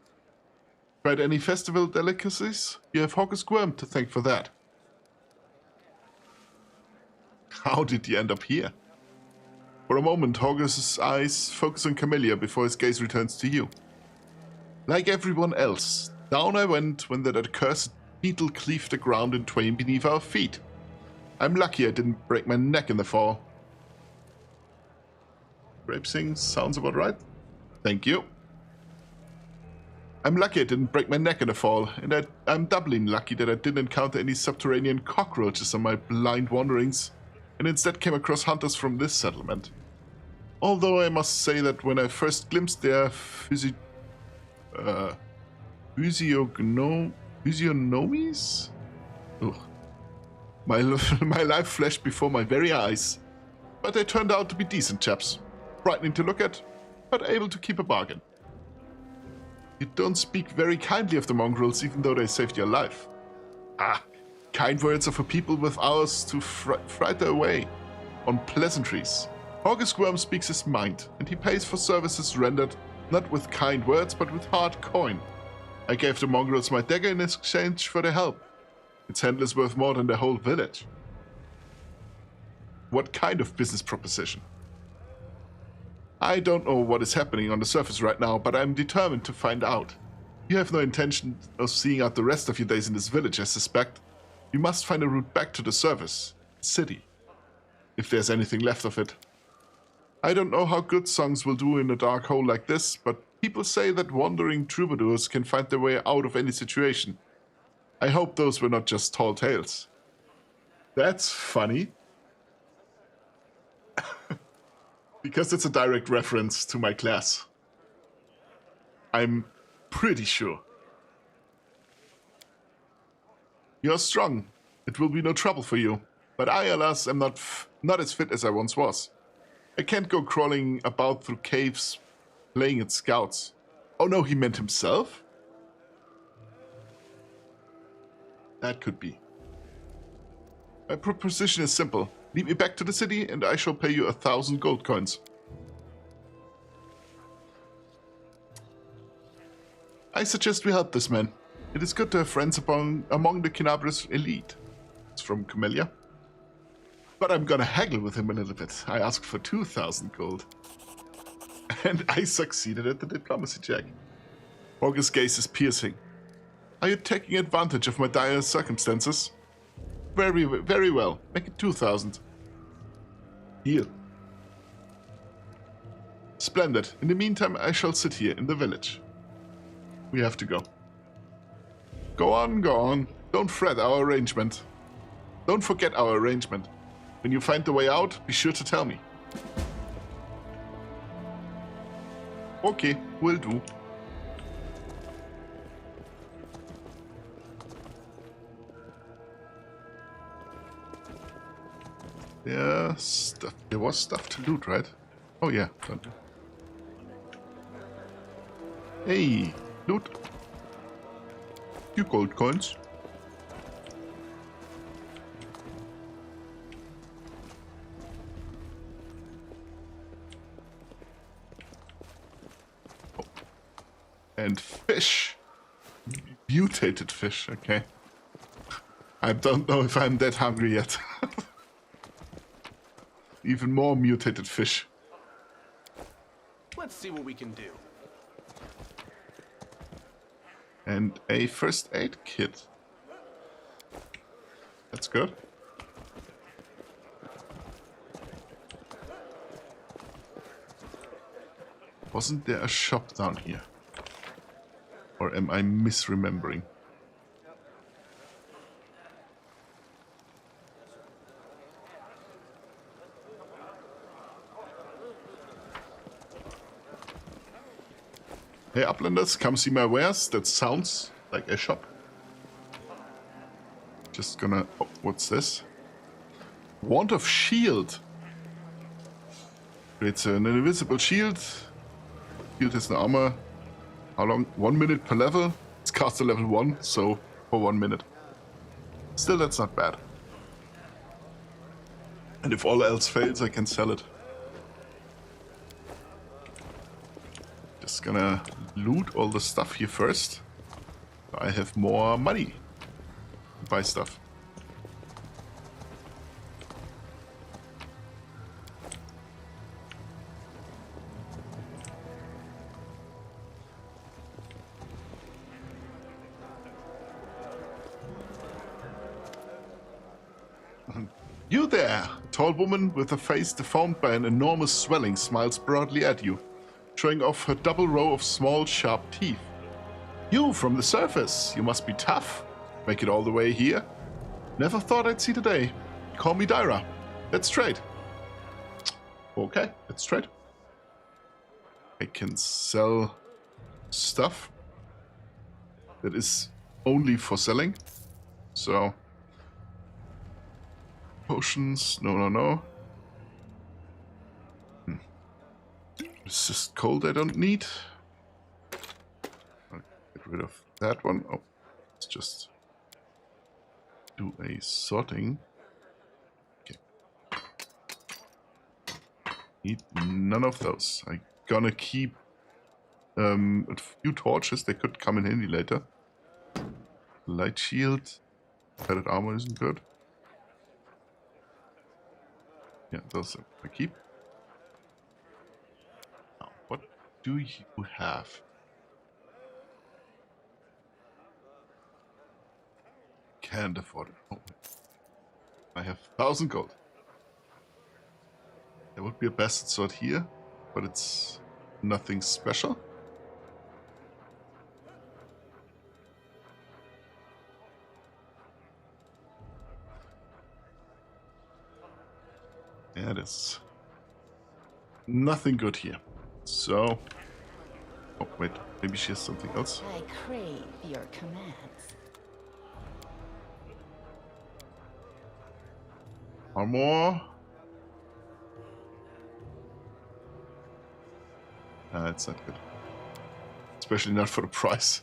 Tried any festival delicacies? You have August Gwem to thank for that. How did you end up here? For a moment, August's eyes focus on Camellia before his gaze returns to you. Like everyone else, Down I went when that accursed beetle cleaved the ground in twain beneath our feet. I'm lucky I didn't break my neck in the fall. Grape sing sounds about right. Thank you. I'm lucky I didn't break my neck in the fall, and I'm doubly lucky that I didn't encounter any subterranean cockroaches on my blind wanderings, and instead came across hunters from this settlement. Although I must say that when I first glimpsed their physiognomies? Ugh. My life flashed before my very eyes. But they turned out to be decent chaps. Frightening to look at, but able to keep a bargain. You don't speak very kindly of the mongrels, even though they saved your life. Ah, kind words are for people with hours to fritter away on pleasantries. August Worm speaks his mind, and he pays for services rendered not with kind words, but with hard coin. I gave the mongrels my dagger in exchange for their help. Its handle is worth more than the whole village. What kind of business proposition? I don't know what is happening on the surface right now, but I'm determined to find out. You have no intention of seeing out the rest of your days in this village, I suspect. You must find a route back to the surface, city, if there's anything left of it. I don't know how good songs will do in a dark hole like this, but people say that wandering troubadours can find their way out of any situation. I hope those were not just tall tales. That's funny. Because it's a direct reference to my class. I'm pretty sure. You're strong. It will be no trouble for you. But I, alas, am not as fit as I once was. I can't go crawling about through caves playing at scouts. Oh no, he meant himself? That could be. My proposition is simple. Lead me back to the city, and I shall pay you 1,000 gold coins. I suggest we help this man. It is good to have friends among the Kenabres elite. It's from Camellia. But I'm gonna haggle with him a little bit. I asked for 2,000 gold. And I succeeded at the diplomacy check. August's gaze is piercing. Are you taking advantage of my dire circumstances? Very, very well. Make it 2,000. Deal. Splendid. In the meantime, I shall sit here in the village. We have to go. Go on, go on. Don't fret our arrangement. Don't forget our arrangement. When you find the way out, be sure to tell me. Okay, will do. Yeah, stuff. There was stuff to loot, right? Oh yeah, done. Hey, loot. Few gold coins. Oh. And fish. Mutated fish, okay. I don't know if I'm that hungry yet. Even more mutated fish. Let's see what we can do. And a first aid kit. That's good. Wasn't there a shop down here? Or am I misremembering? Hey Uplanders, come see my wares. That sounds like a shop. Just gonna... Oh, what's this? Wand of Shield. It's an invisible shield. Shield is an armor. How long? 1 minute per level. It's cast at level 1, so for 1 minute. Still, that's not bad. And if all else fails, I can sell it. Just gonna loot all the stuff here first. So I have more money to buy stuff. You there! A tall woman with a face deformed by an enormous swelling smiles broadly at you, showing off her double row of small, sharp teeth. You from the surface! You must be tough. Make it all the way here? Never thought I'd see today. Call me Dyra. Let's trade. Okay, let's trade. I can sell stuff that is only for selling. So, potions, no. Resist cold I don't need. I'll get rid of that one. Oh, let's just do a sorting. Okay. Need none of those. I'm gonna keep a few torches. They could come in handy later. Light shield. Padded armor isn't good. Yeah, those I keep. Now, what do you have? Can't afford it. Oh, I have 1,000 gold. There would be a bastard sword here, but it's nothing special. Yeah, there's nothing good here. So, oh wait, maybe she has something else. I crave your commands. Armor. It's not good. Especially not for the price.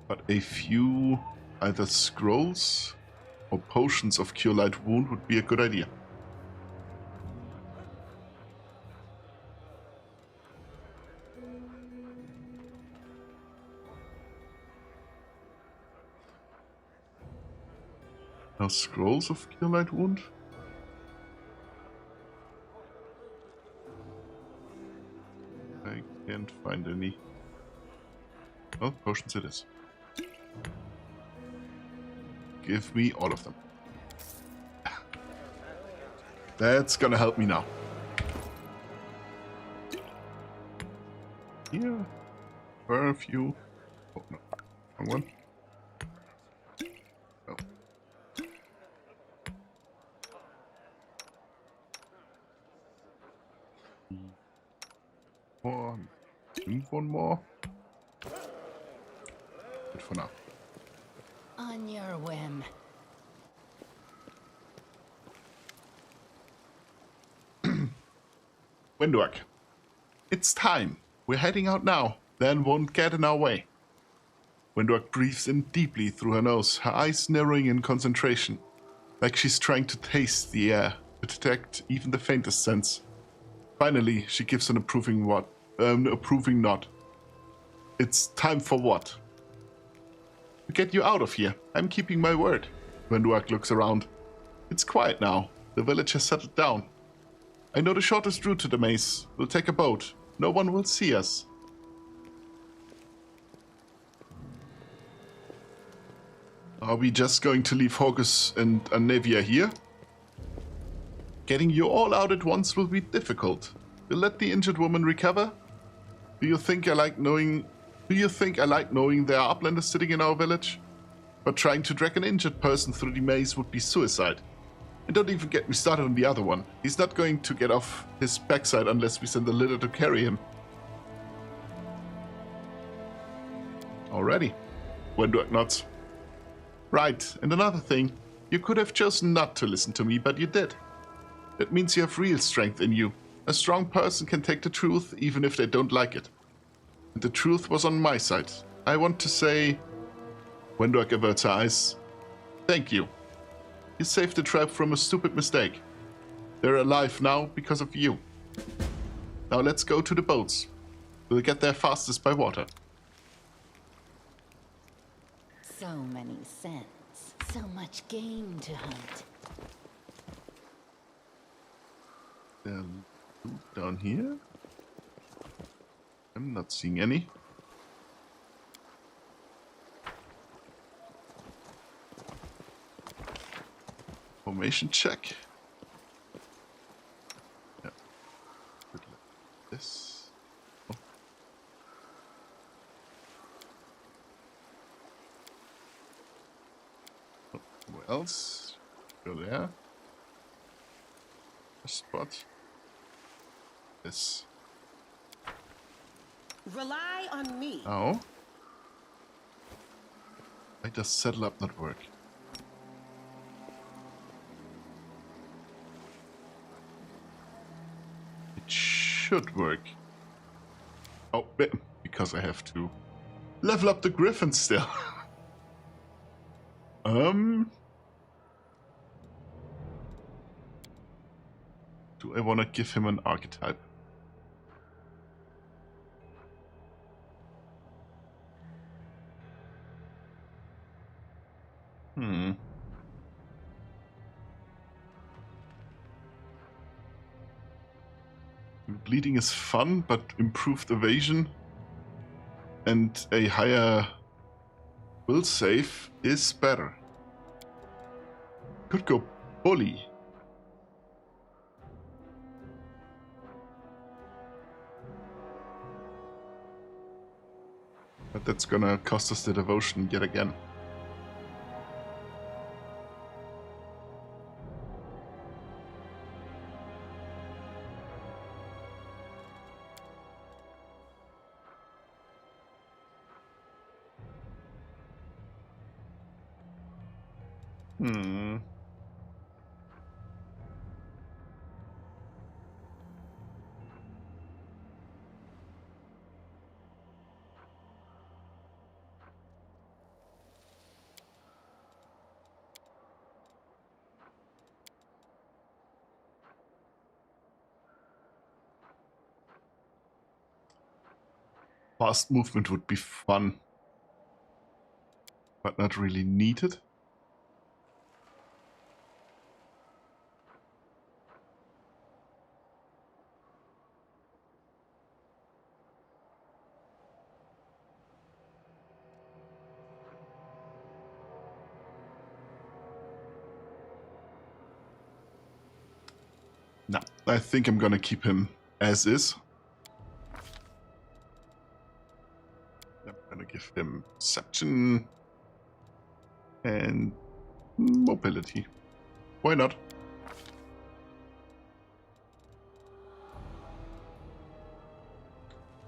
But a few either scrolls or potions of Cure Light Wound would be a good idea. Now scrolls of Cure Light Wound? I can't find any. Oh, potions it is. Give me all of them. That's gonna help me now. Here. Where a few. Oh no. Wrong one. Oh. One more. Good for now. On your whim. Windward. It's time. We're heading out now. Then won't get in our way. Windward breathes in deeply through her nose, her eyes narrowing in concentration, like she's trying to taste the air, to detect even the faintest sense. Finally, she gives an approving nod. It's time for what? To get you out of here. I'm keeping my word. Windward looks around. It's quiet now. The village has settled down. I know the shortest route to the maze. We'll take a boat. No one will see us. Are we just going to leave Horgus and Anevia here? Getting you all out at once will be difficult. We'll let the injured woman recover. Do you think I like knowing there are uplanders sitting in our village? But trying to drag an injured person through the maze would be suicide. And don't even get me started on the other one. He's not going to get off his backside unless we send a litter to carry him. Already. Windward nods. Right, and another thing. You could have chosen not to listen to me, but you did. That means you have real strength in you. A strong person can take the truth even if they don't like it. And the truth was on my side. I want to say... Windward averts her eyes. Thank you. You saved the tribe from a stupid mistake. They're alive now because of you. Now let's go to the boats. We'll get there fastest by water. So many scents. So much game to hunt. Then down here? I'm not seeing any. Formation check. Yeah. Good luck with this. Oh. Oh, where else? Go there. A spot. This. Rely on me. Oh. Why does settle up not work? It should work. Oh, because I have to level up the Griffin still. Do I want to give him an archetype? Bleeding is fun, but improved evasion and a higher will save is better. Could go bully. But that's gonna cost us the devotion yet again. Fast movement would be fun, but not really needed. No, I think I'm gonna keep him as is. I'm gonna give him Perception and Mobility. Why not?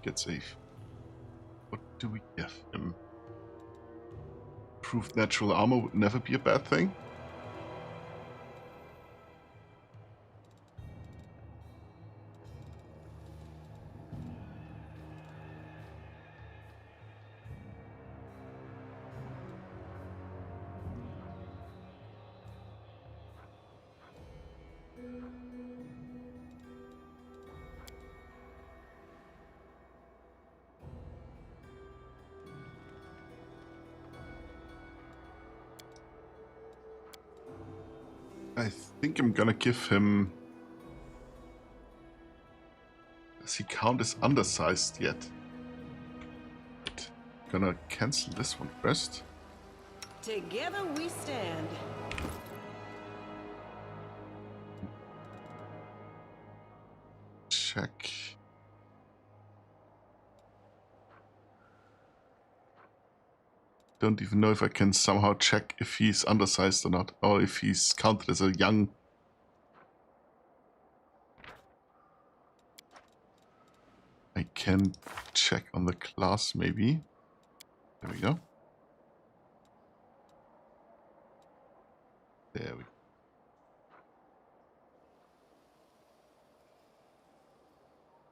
Get safe. What do we give him? Improved natural armor would never be a bad thing. I think I'm gonna give him... Does he count as undersized yet? Gonna cancel this one first. Together we stand. Check. Don't even know if I can somehow check if he's undersized or not, or if he's counted as a young. I can check on the class maybe. There we go. There we go.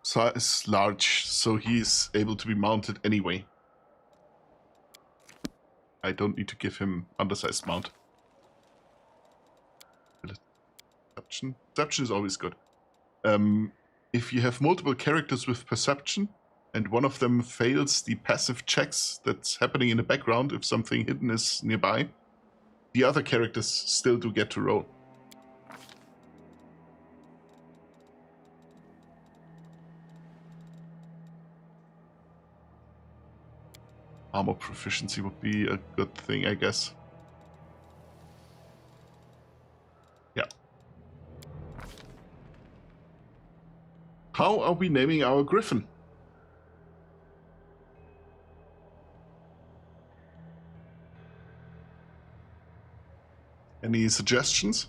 Size large, so he's able to be mounted anyway. I don't need to give him undersized mount. Perception. Perception is always good. If you have multiple characters with perception and one of them fails the passive checks that's happening in the background if something hidden is nearby, the other characters still do get to roll. Armor proficiency would be a good thing, I guess. How are we naming our griffin? Any suggestions?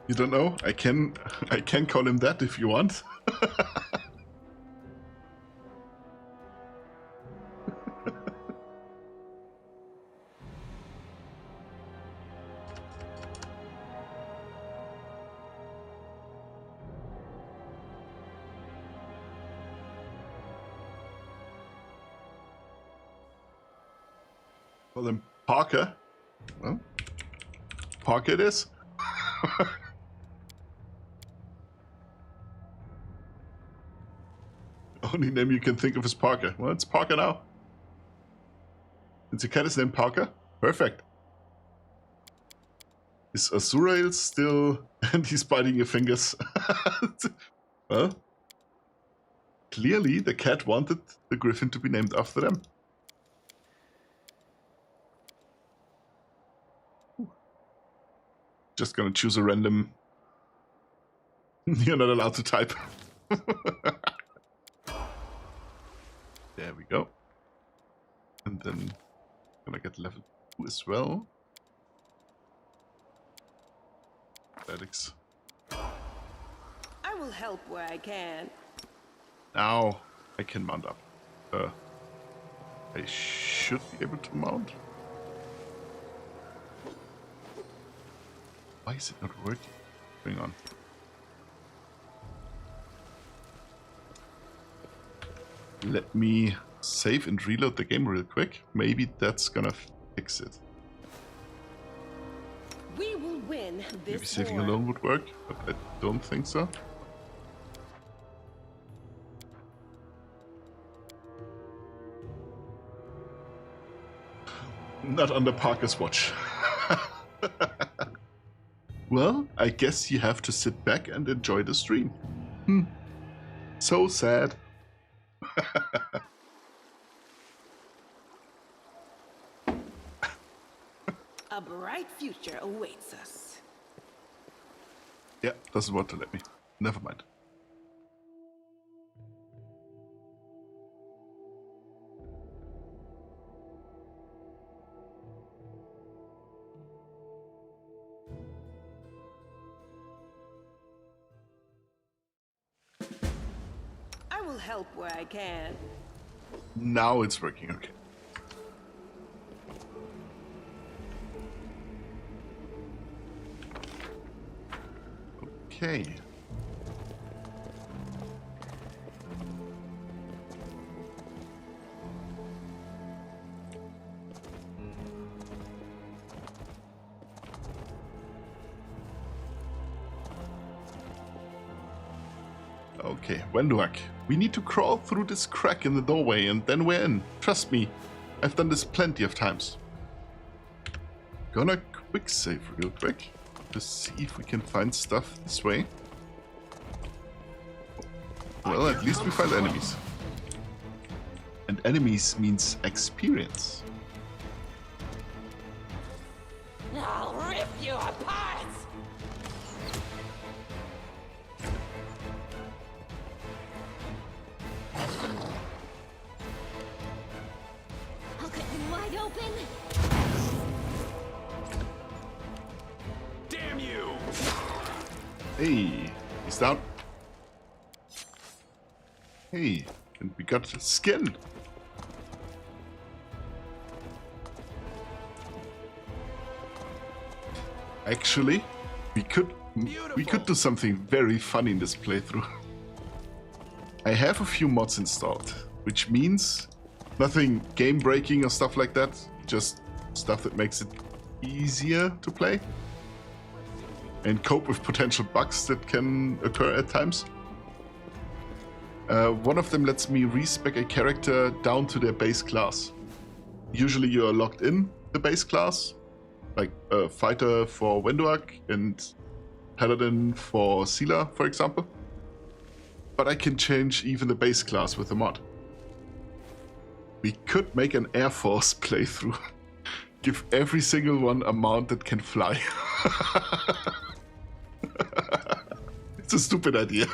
You don't know? I can call him that if you want. Well then, Parker. Well, Parker it is. Only name you can think of is Parker. Well, it's Parker now. Since your cat is named Parker, perfect. Is Azurael still... and he's biting your fingers. Well, clearly the cat wanted the griffin to be named after them. Just gonna choose a random... You're not allowed to type. There we go. And then gonna get level 2 as well. Athletics. I will help where I can. Now I can mount up. I should be able to mount. Why is it not working? Hang on. Let me save and reload the game real quick. Maybe that's gonna fix it. We will win this Maybe saving war. alone would work, but I don't think so. Not under Parker's watch. Well, I guess you have to sit back and enjoy the stream. So sad. A bright future awaits us. Yeah, doesn't want to let me. Never mind. I will help where I can. Now it's working, okay. Okay. Okay, Wenduak. We need to crawl through this crack in the doorway and then we're in. Trust me, I've done this plenty of times. Gonna quick save real quick to see if we can find stuff this way. Well, at least we find enemies. And enemies means experience. I'll rip you apart! I'll cut you wide open. Damn you! Hey, he's down. Hey, and we got skin. Actually, we could do something very fun in this playthrough. I have a few mods installed, which means nothing game breaking or stuff like that, just stuff that makes it easier to play and cope with potential bugs that can occur at times. One of them lets me respec a character down to their base class. Usually you are locked in the base class, like a fighter for Wenduak and paladin for Sela, for example. But I can change even the base class with the mod. We could make an Air Force playthrough. Give every single one a mount that can fly. It's a stupid idea.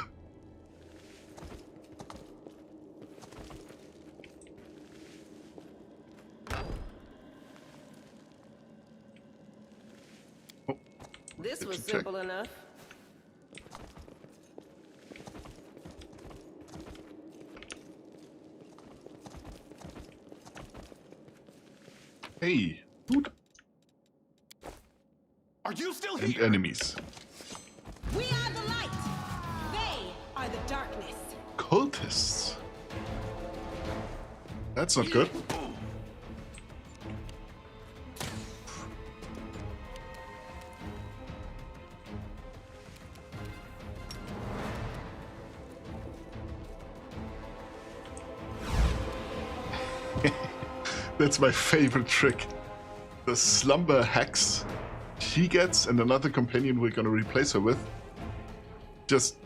This was simple enough. Hey, food. Are you still and here? enemies. We are the light. They are the darkness. Cultists. That's not good. That's my favorite trick. The slumber hacks she gets and another companion we're gonna replace her with just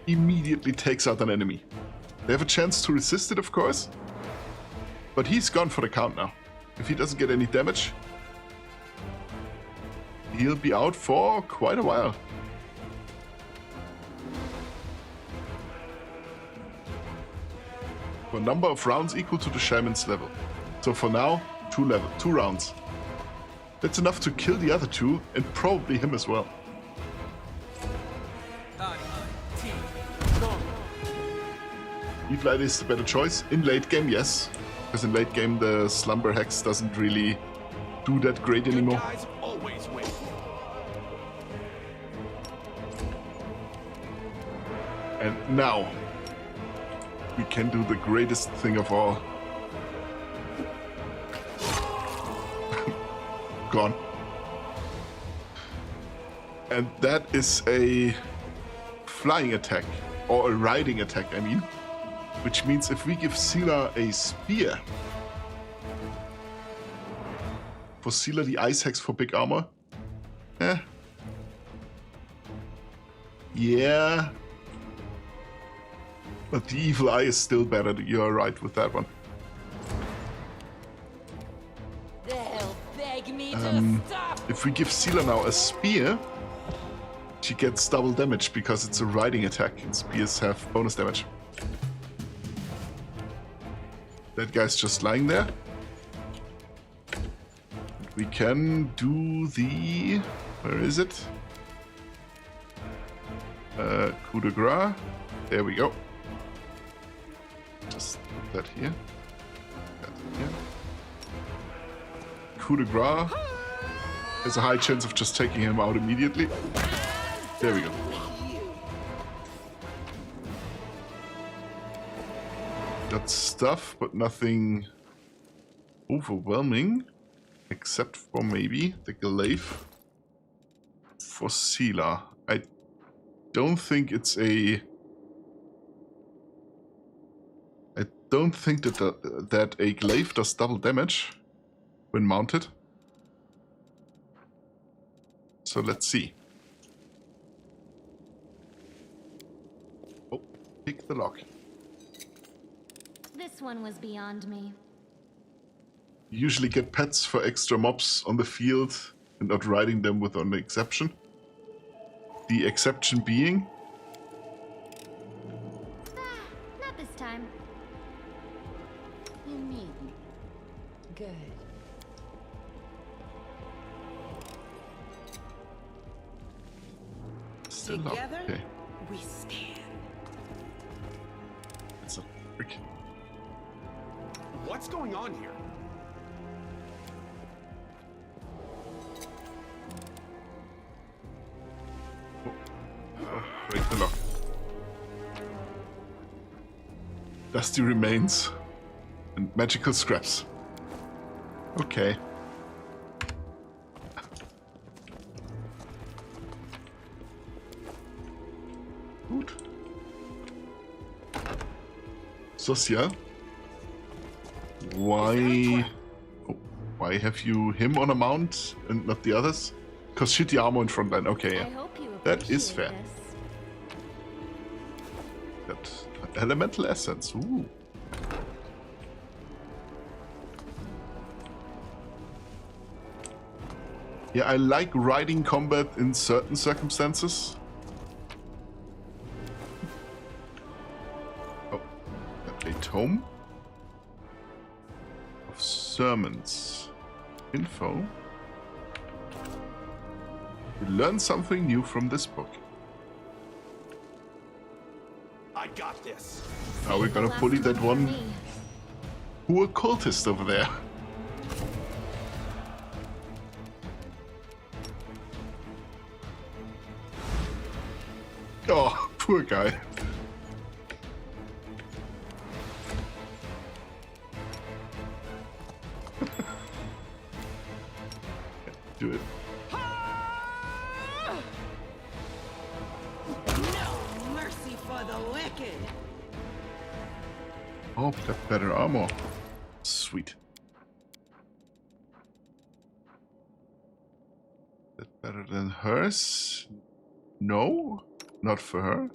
immediately takes out an enemy. They have a chance to resist it, of course, but he's gone for the count now. If he doesn't get any damage, he'll be out for quite a while. For a number of rounds equal to the shaman's level. So for now, 2 rounds. That's enough to kill the other two and probably him as well. Evil Eye is the better choice. In late game, yes. Because in late game the Slumber Hex doesn't really do that great anymore. Guys always win. And now we can do the greatest thing of all. Gone. And that is a flying attack, or a riding attack, I mean. Which means if we give Seela a spear, for Seela the ice hex for big armor, yeah. But the Evil Eye is still better, you're right with that one. They'll beg me to stop. If we give Seela now a spear, she gets double damage because it's a riding attack and spears have bonus damage. That guy's just lying there. We can do the... where is it? Coup de grace. There we go. Just put that here. That here. Coup de grace. There's a high chance of just taking him out immediately. There we go. Got stuff, but nothing overwhelming. Except for maybe the glaive for Seela. I don't think it's a... I don't think that a glaive does double damage when mounted. So let's see. Oh, pick the lock. This one was beyond me. You usually get pets for extra mobs on the field and not riding them with an exception. The exception being... Not this time. You mean? Good. Still Together, okay. we stand. It's a trick. What's going on here? Break the lock. Dusty remains and magical scraps. Okay. Gut. Sosia, why have you him on a mount and not the others? Because shitty armor in front line. Okay, yeah. That is fair. Got elemental essence. Ooh. Yeah, I like riding combat in certain circumstances. Oh, a tome of sermons. Info. You learn something new from this book. I got this. Now we're gonna bully that one poor cultist over there. Oh, poor guy. Do it. No mercy for the wicked. Oh, got better armor. Sweet. That better than hers? No, not for her,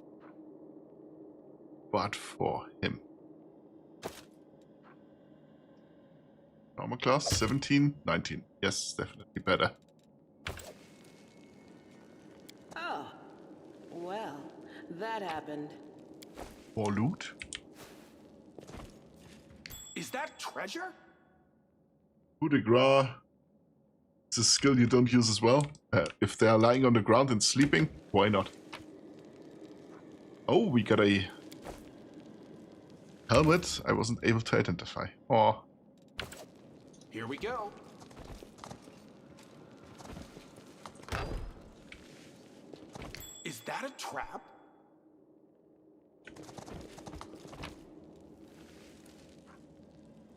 but for him. Armor class 17, 19. Yes, definitely better. Oh, well, that happened. More loot. Is that treasure? Coup de grace. It's a skill you don't use as well. If they are lying on the ground and sleeping, why not? Oh, we got a helmet I wasn't able to identify. Oh. Here we go. Is that a trap?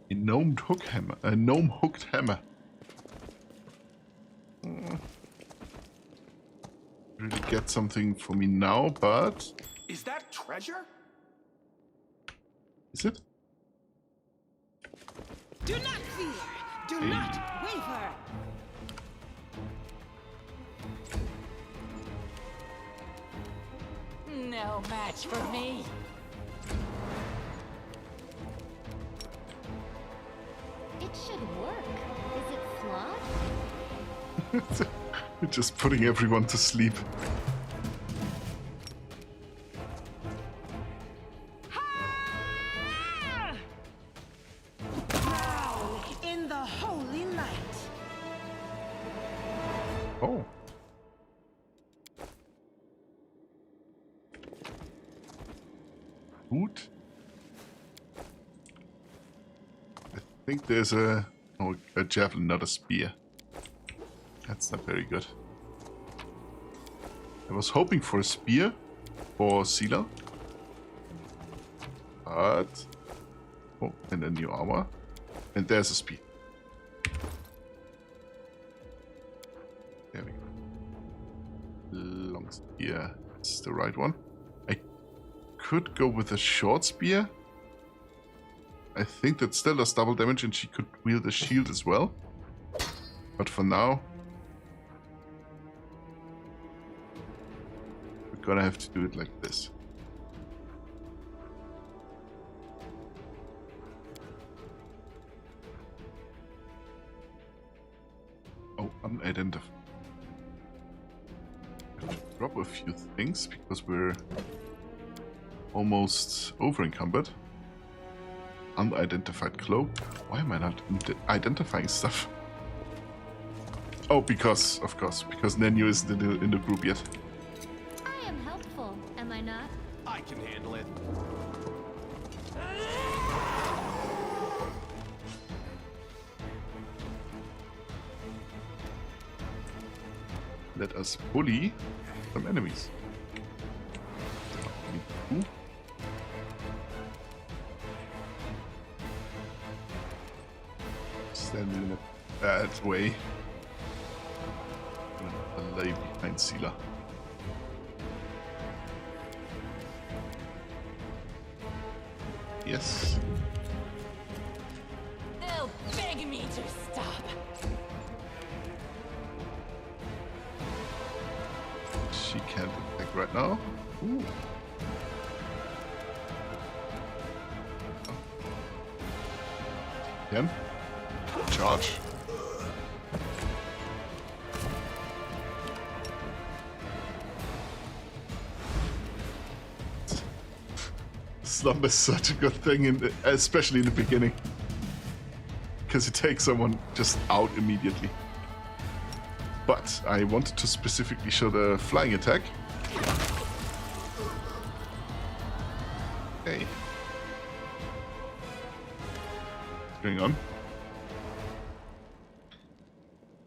A gnome hook hammer. A gnome hooked hammer. Really get something for me now, but Is that treasure? is it? Do not fear. Do Hey. not waver. No match for me. It should work. Is it flawed? Just putting everyone to sleep. Prowl in the holy light. Oh. Boot. I think there's a javelin, not a spear. That's not very good. I was hoping for a spear for Sela. But oh, and a new armor. And there's a spear. There we go. Long spear. It's the right one. I could go with a short spear. I think that still does double damage and she could wield a shield as well. But for now, we're gonna have to do it like this. Oh, unidentified. I have to drop a few things because we're almost over encumbered. Unidentified cloak. Why am I not identifying stuff? Oh, because, of course, because Nenyu isn't in the group yet. I am helpful, am I not? I can handle it. Let us bully some enemies. Ooh. Standing in a bad way. Gonna lay behind Sela. Yes. They'll beg me to stop. She can't attack right now. Ooh. Again. Charge. Slumber is such a good thing, especially in the beginning. Because it takes someone just out immediately. But I wanted to specifically show the flying attack. Hey. What's going on?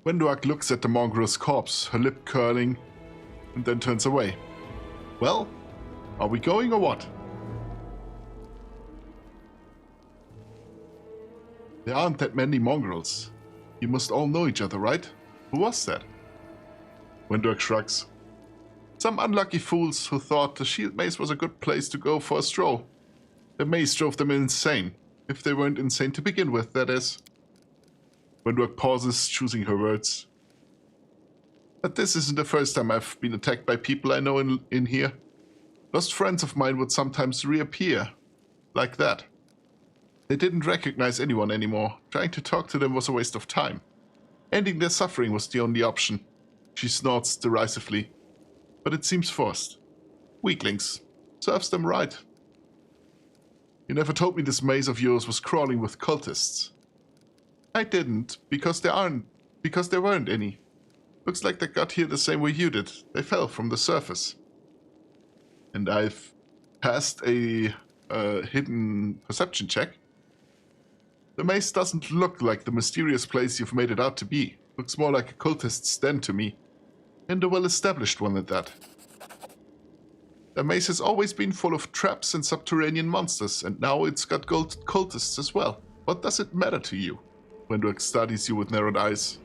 Wenduak looks at the mongrel's corpse, her lip curling, and then turns away. Well, are we going or what? There aren't that many mongrels. You must all know each other, right? Who was that? Wenduak shrugs. Some unlucky fools who thought the shield maze was a good place to go for a stroll. The maze drove them insane. If they weren't insane to begin with, that is. Wenduak pauses, choosing her words. But this isn't the first time I've been attacked by people I know in here. Lost friends of mine would sometimes reappear. Like that. They didn't recognize anyone anymore. Trying to talk to them was a waste of time. Ending their suffering was the only option. She snorts derisively. But it seems forced. Weaklings. Serves them right. You never told me this maze of yours was crawling with cultists. I didn't, because there weren't any. Looks like they got here the same way you did. They fell from the surface. And I've passed a hidden perception check. The maze doesn't look like the mysterious place you've made it out to be. Looks more like a cultist's den to me. And a well-established one at that. The maze has always been full of traps and subterranean monsters, and now it's got cultists as well. What does it matter to you? Wenduak studies you with narrowed eyes.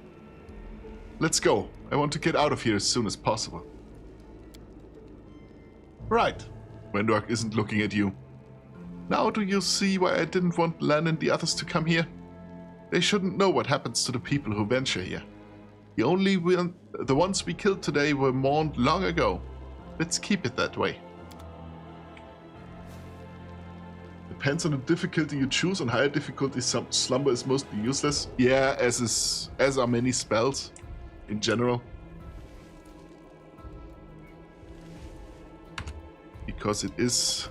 Let's go. I want to get out of here as soon as possible. Right. Wenduak isn't looking at you. Now do you see why I didn't want Lan and the others to come here? They shouldn't know what happens to the people who venture here. The ones we killed today were mourned long ago. Let's keep it that way. Depends on the difficulty you choose. On higher difficulty, slumber is mostly useless. Yeah, as are many spells in general. Because it is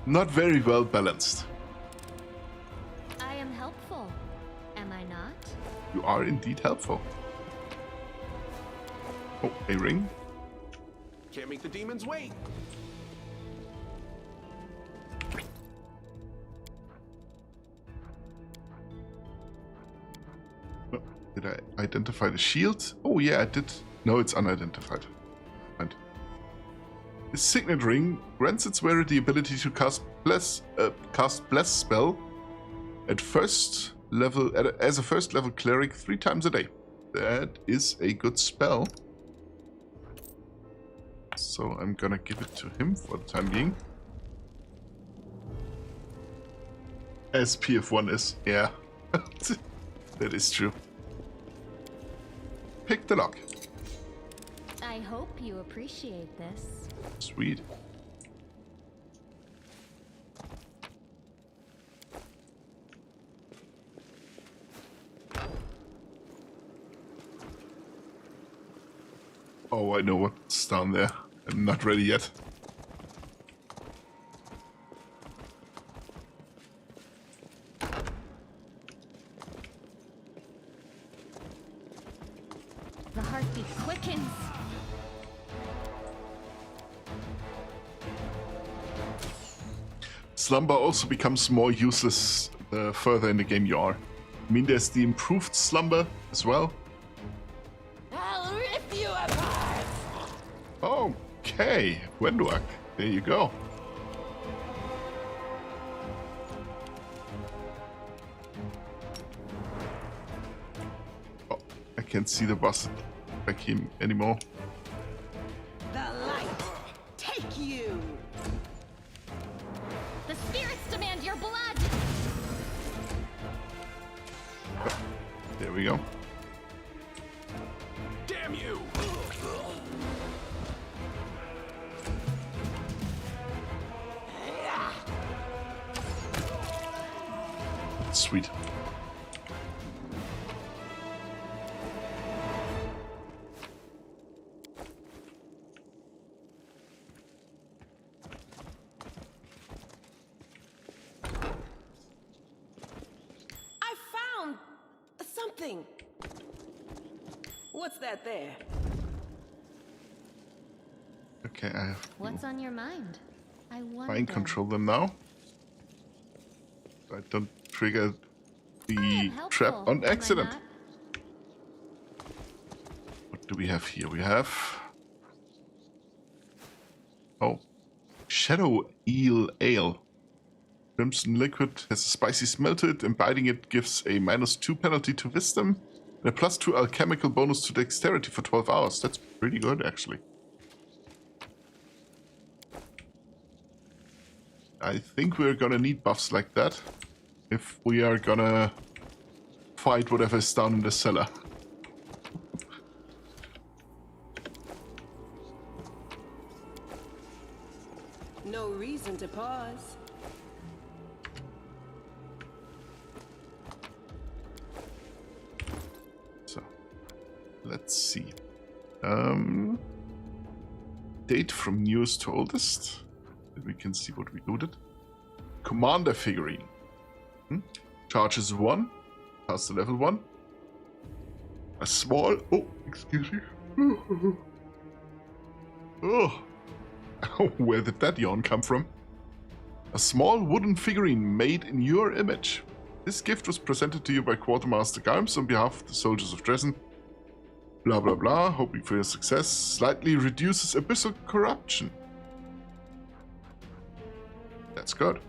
not very well balanced. I am helpful, am I not? You are indeed helpful. Oh, a ring. Can't make the demons wait. Oh, did I identify the shield? Oh yeah, I did. No, it's unidentified. Right. The signet ring grants its wearer the ability to cast bless spell at first level as a first level cleric 3 times a day. That is a good spell. So I'm gonna give it to him for the time being. As PF1 is, yeah. That is true. Pick the lock. I hope you appreciate this. Sweet. Oh, I know what's down there. I'm not ready yet. The heartbeat quickens. Slumber also becomes more useless the further in the game you are. I mean, there's the improved slumber as well. I'll rip you apart. Okay, Wenduak, there you go. Oh, I can't see the boss like him anymore. The light, take you! The spirits demand your blood. Oh, there we go. Damn you! Sweet. I found something. What's that there? Okay, I have What's on your mind? I wonder. mind control them now. So I don't trigger the trap on accident. What do we have here? We have... Oh. Shadow Eel Ale. Crimson liquid has a spicy smell to it. Imbibing it gives a -2 penalty to wisdom and a +2 alchemical bonus to dexterity for 12 hours. That's pretty good, actually. I think we're gonna need buffs like that if we are gonna fight whatever is down in the cellar. No reason to pause. So, let's see. Date from newest to oldest. We can see what we looted. Commander figurine. Charges 1. Pass to level 1. A small... Oh, excuse me. Oh. Where did that yawn come from? A small wooden figurine made in your image. This gift was presented to you by Quartermaster Garms on behalf of the soldiers of Dresden. Blah blah blah, hoping for your success. Slightly reduces abyssal corruption. That's good.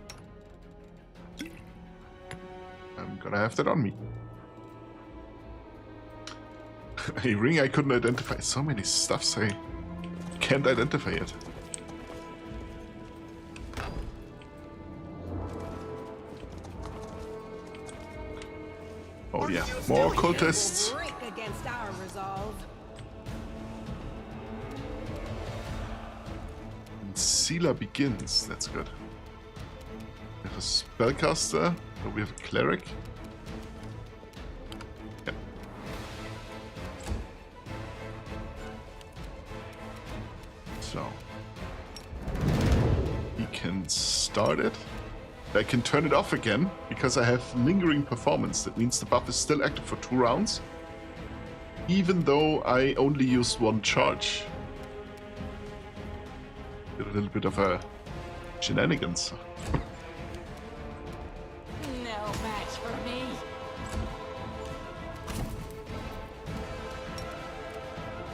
I'm gonna have that on me. A ring I couldn't identify. So many stuffs I can't identify it. Oh yeah, more cultists. Break against our resolve. And Sealer begins. That's good. We have a spellcaster. Oh, we have a cleric. Yeah. So he can start it. I can turn it off again because I have lingering performance. That means the buff is still active for 2 rounds, even though I only used 1 charge. Did a little bit of a shenanigans. No match for me.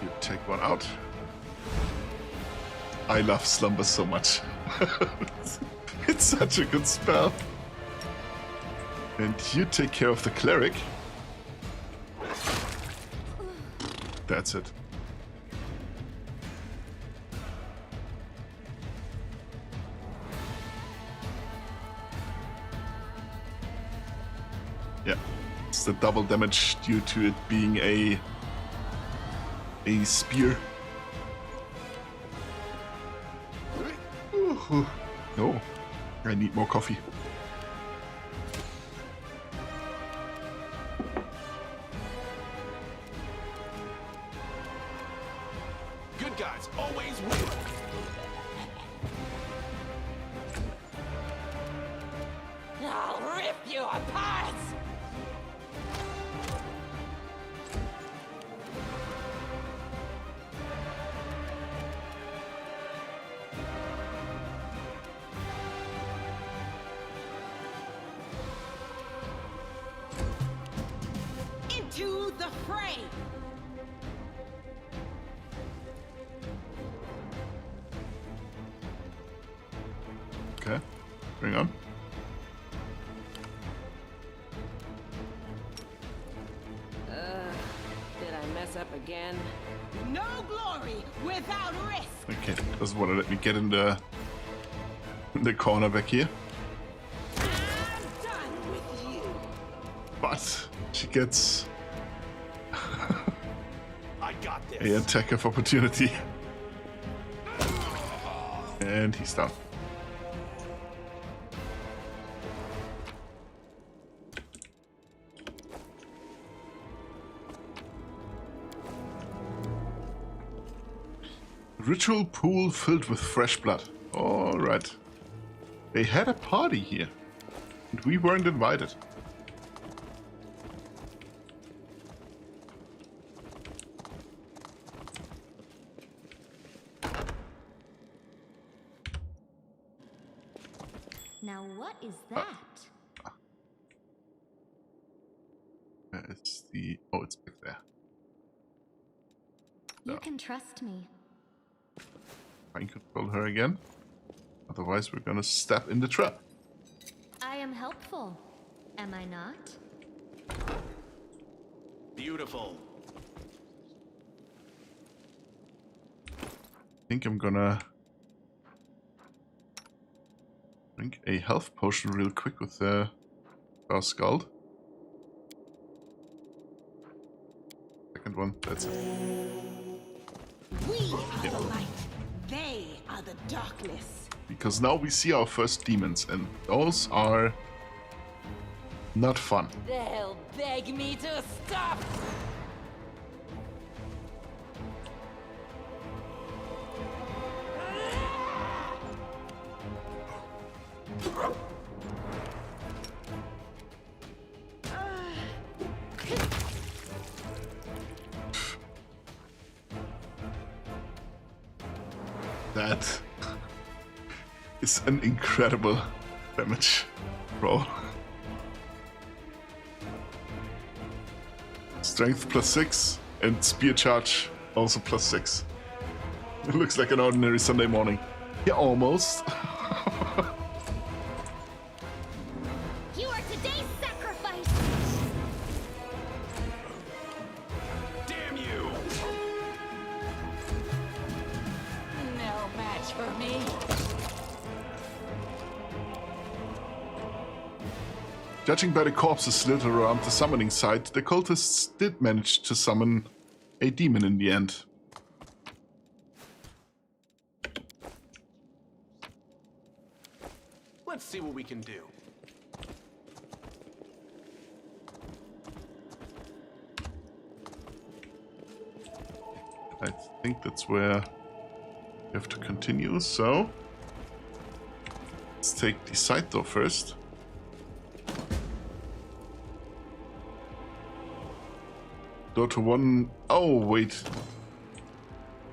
You take 1 out. I love Slumber so much. It's such a good spell. And you take care of the cleric. That's it. Yeah, it's the double damage due to it being a spear. Ooh, no. I need more coffee. Good guys always win. I'll rip you apart! Into the fray! Okay, bring on. Did I mess up again? No glory without risk! Okay, doesn't want to let me get in the corner back here. I'm done with you! But she gets I got this. an attack of opportunity. And he's down. Ritual pool filled with fresh blood. Alright. They had a party here. And we weren't invited. Now what is that? It's the... Oh, it's back there. You can trust me. I can control her again. Otherwise, we're gonna step in the trap. I am helpful, am I not? Beautiful. I think I'm gonna drink a health potion real quick with our skull. Second one, that's it. We are the light. They are the darkness. Because now we see our first demons, and those are not fun. They'll beg me to stop. That is an incredible damage roll. Strength +6 and spear charge also +6. It looks like an ordinary Sunday morning. Yeah, almost. You are today's sacrifice. Damn you! No match for me. Judging by the corpses littered around the summoning site, the cultists did manage to summon a demon in the end. Let's see what we can do. I think that's where we have to continue, so let's take the side door first. Door to one... Oh, wait.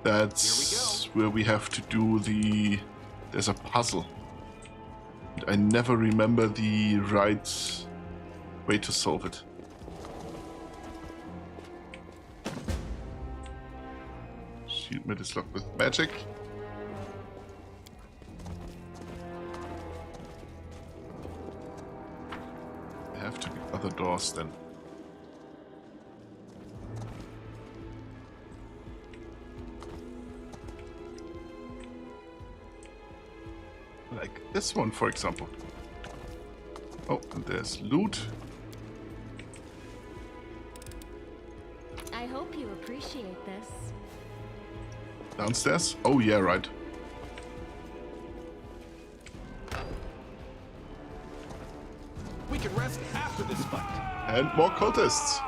That's where we have to do the... There's a puzzle. I never remember the right way to solve it. Shield mid is locked with magic. There have to be other doors then. Like this one, for example. Oh, and there's loot. I hope you appreciate this. Downstairs? Oh yeah, right. We can rest after this fight. And more cultists.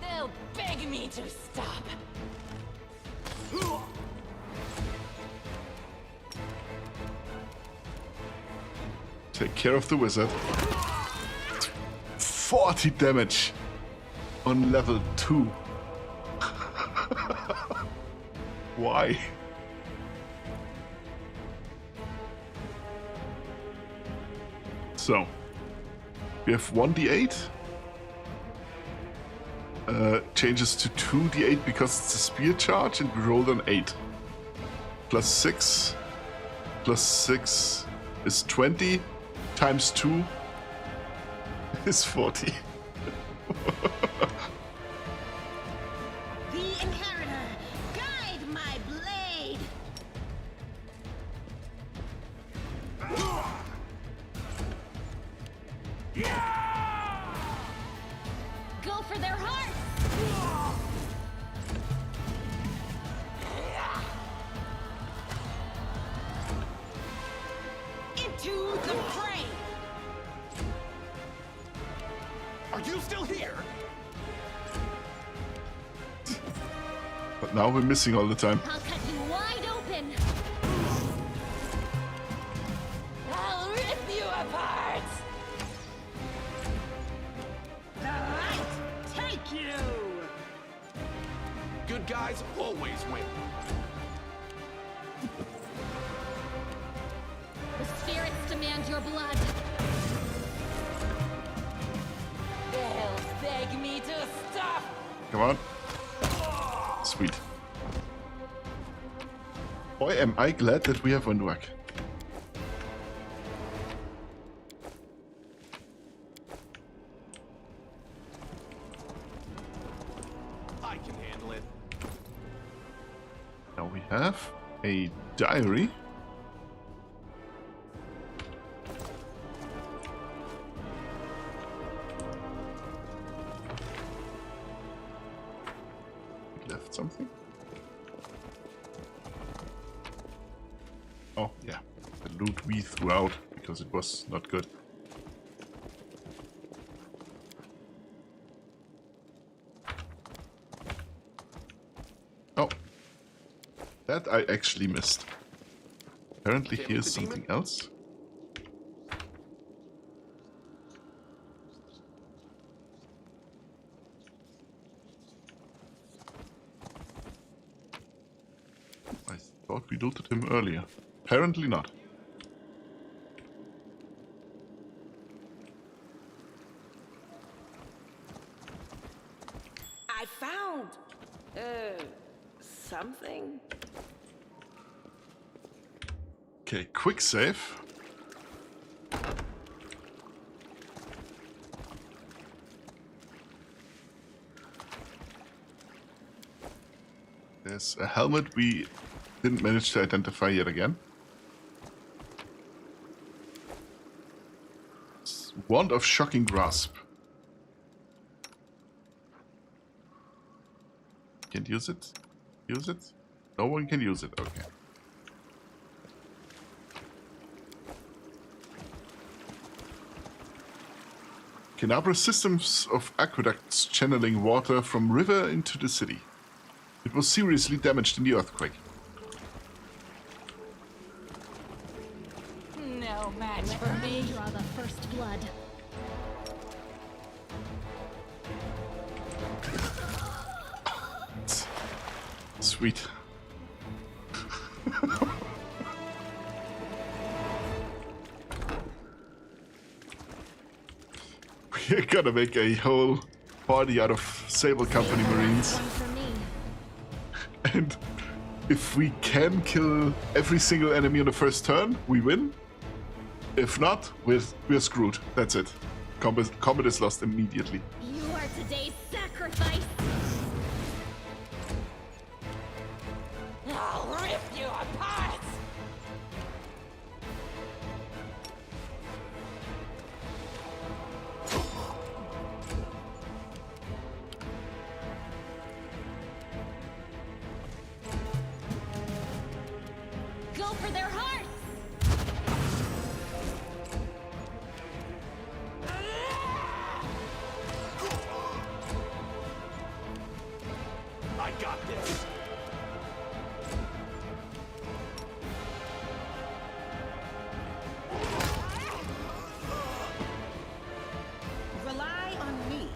They'll beg me to stop. Take care of the wizard. 40 damage on level 2. Why? So, we have 1d8. Changes to 2d8 because it's a spear charge, and we rolled an 8. +6. +6 is 20. Times 2 is 40. The inheritor, guide my blade. Go for their hearts. Into the fray. Are you still here? But now we're missing all the time. I'll cut you wide open. I'll rip you apart. Alright, take you! Good guys always win. The spirits demand your blood. They'll beg me to stop. Come on. Sweet. Boy, am I glad that we have Windwhack. I can handle it. Now we have a diary. Left something? Oh, yeah. The loot we threw out because it was not good. Oh. That I actually missed. Apparently here's something else. I thought we looted him earlier. Apparently not. I found... something. Okay, quick save. There's a helmet we didn't manage to identify yet again. It's Wand of Shocking Grasp. Can't use it? Use it? No one can use it, okay. Canabra's systems of aqueducts channeling water from river into the city. It was seriously damaged in the earthquake. No match for me. Draw the first blood. Sweet. We're gonna make a whole party out of Sable Company Marines. One for me. And if we can kill every single enemy on the first turn, we win. If not, we're screwed. That's it. Combat is lost immediately. You are today's sacrifice. I'll rip you apart. Go for their hearts. I got this. Rely on me.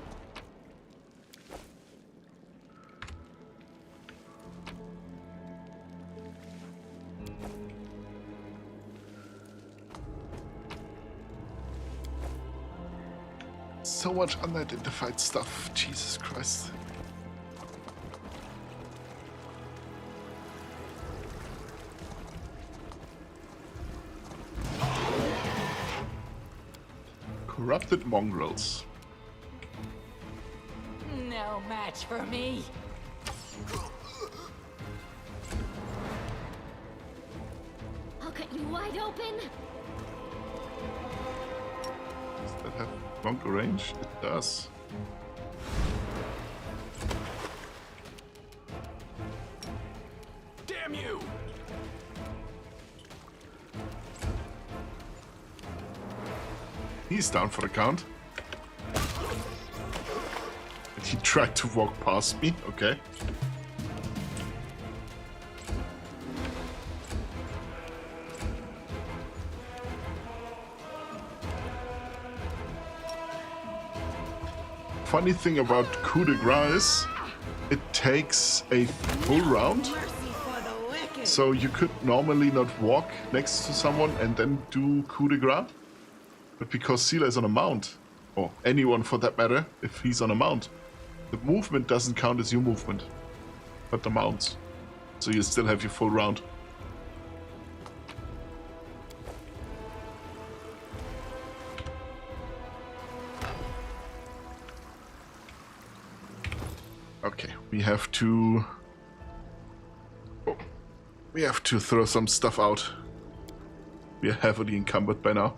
So much unidentified stuff. Jesus Christ. Corrupted mongrels. No match for me. I'll cut you wide open. Does that have longer range? It does. Damn you! He's down for the count. And he tried to walk past me, okay. funny thing about coup de grace is it takes a full round. So you could normally not walk next to someone and then do coup de grace. But because Sela is on a mount, or anyone for that matter, if he's on a mount, the movement doesn't count as your movement, but the mounts. So you still have your full round. Okay, we have to throw some stuff out. We are heavily encumbered by now.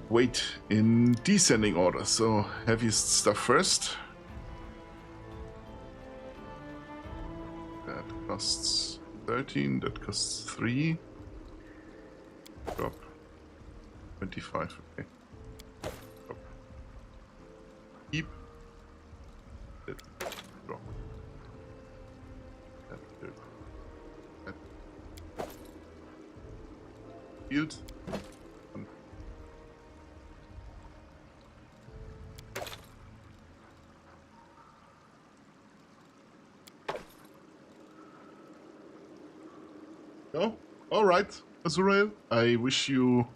Weight in descending order, so heaviest stuff first. That costs 13, that costs 3. Drop 25, okay. Drop. Keep. That. Drop. That. Field. Oh, all right, Azurael. I wish you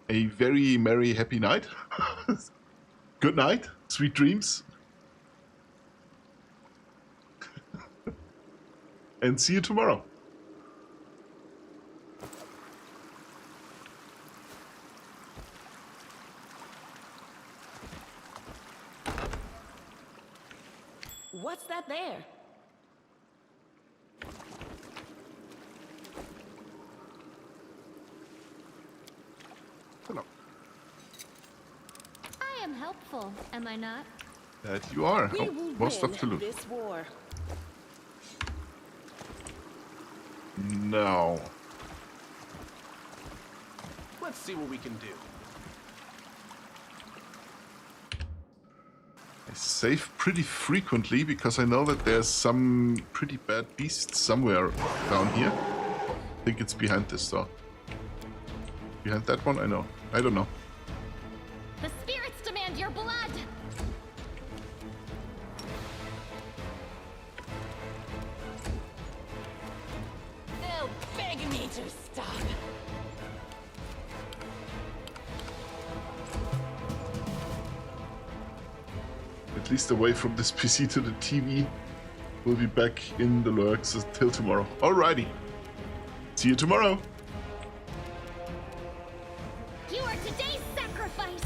a very merry, happy night. Good night, sweet dreams. And see you tomorrow. What's that there? Hello. I am helpful, am I not? That you are. We Oh, will more stuff to win loot. this war. No. Let's see what we can do. I save pretty frequently because I know that there's some pretty bad beasts somewhere down here. I think it's behind this door. Behind that one? I know. I don't know. The spirits demand your blood! They'll beg me to stop. At least away from this PC to the TV. We'll be back in the lurks till tomorrow. Alrighty. See you tomorrow. You are today's sacrifice!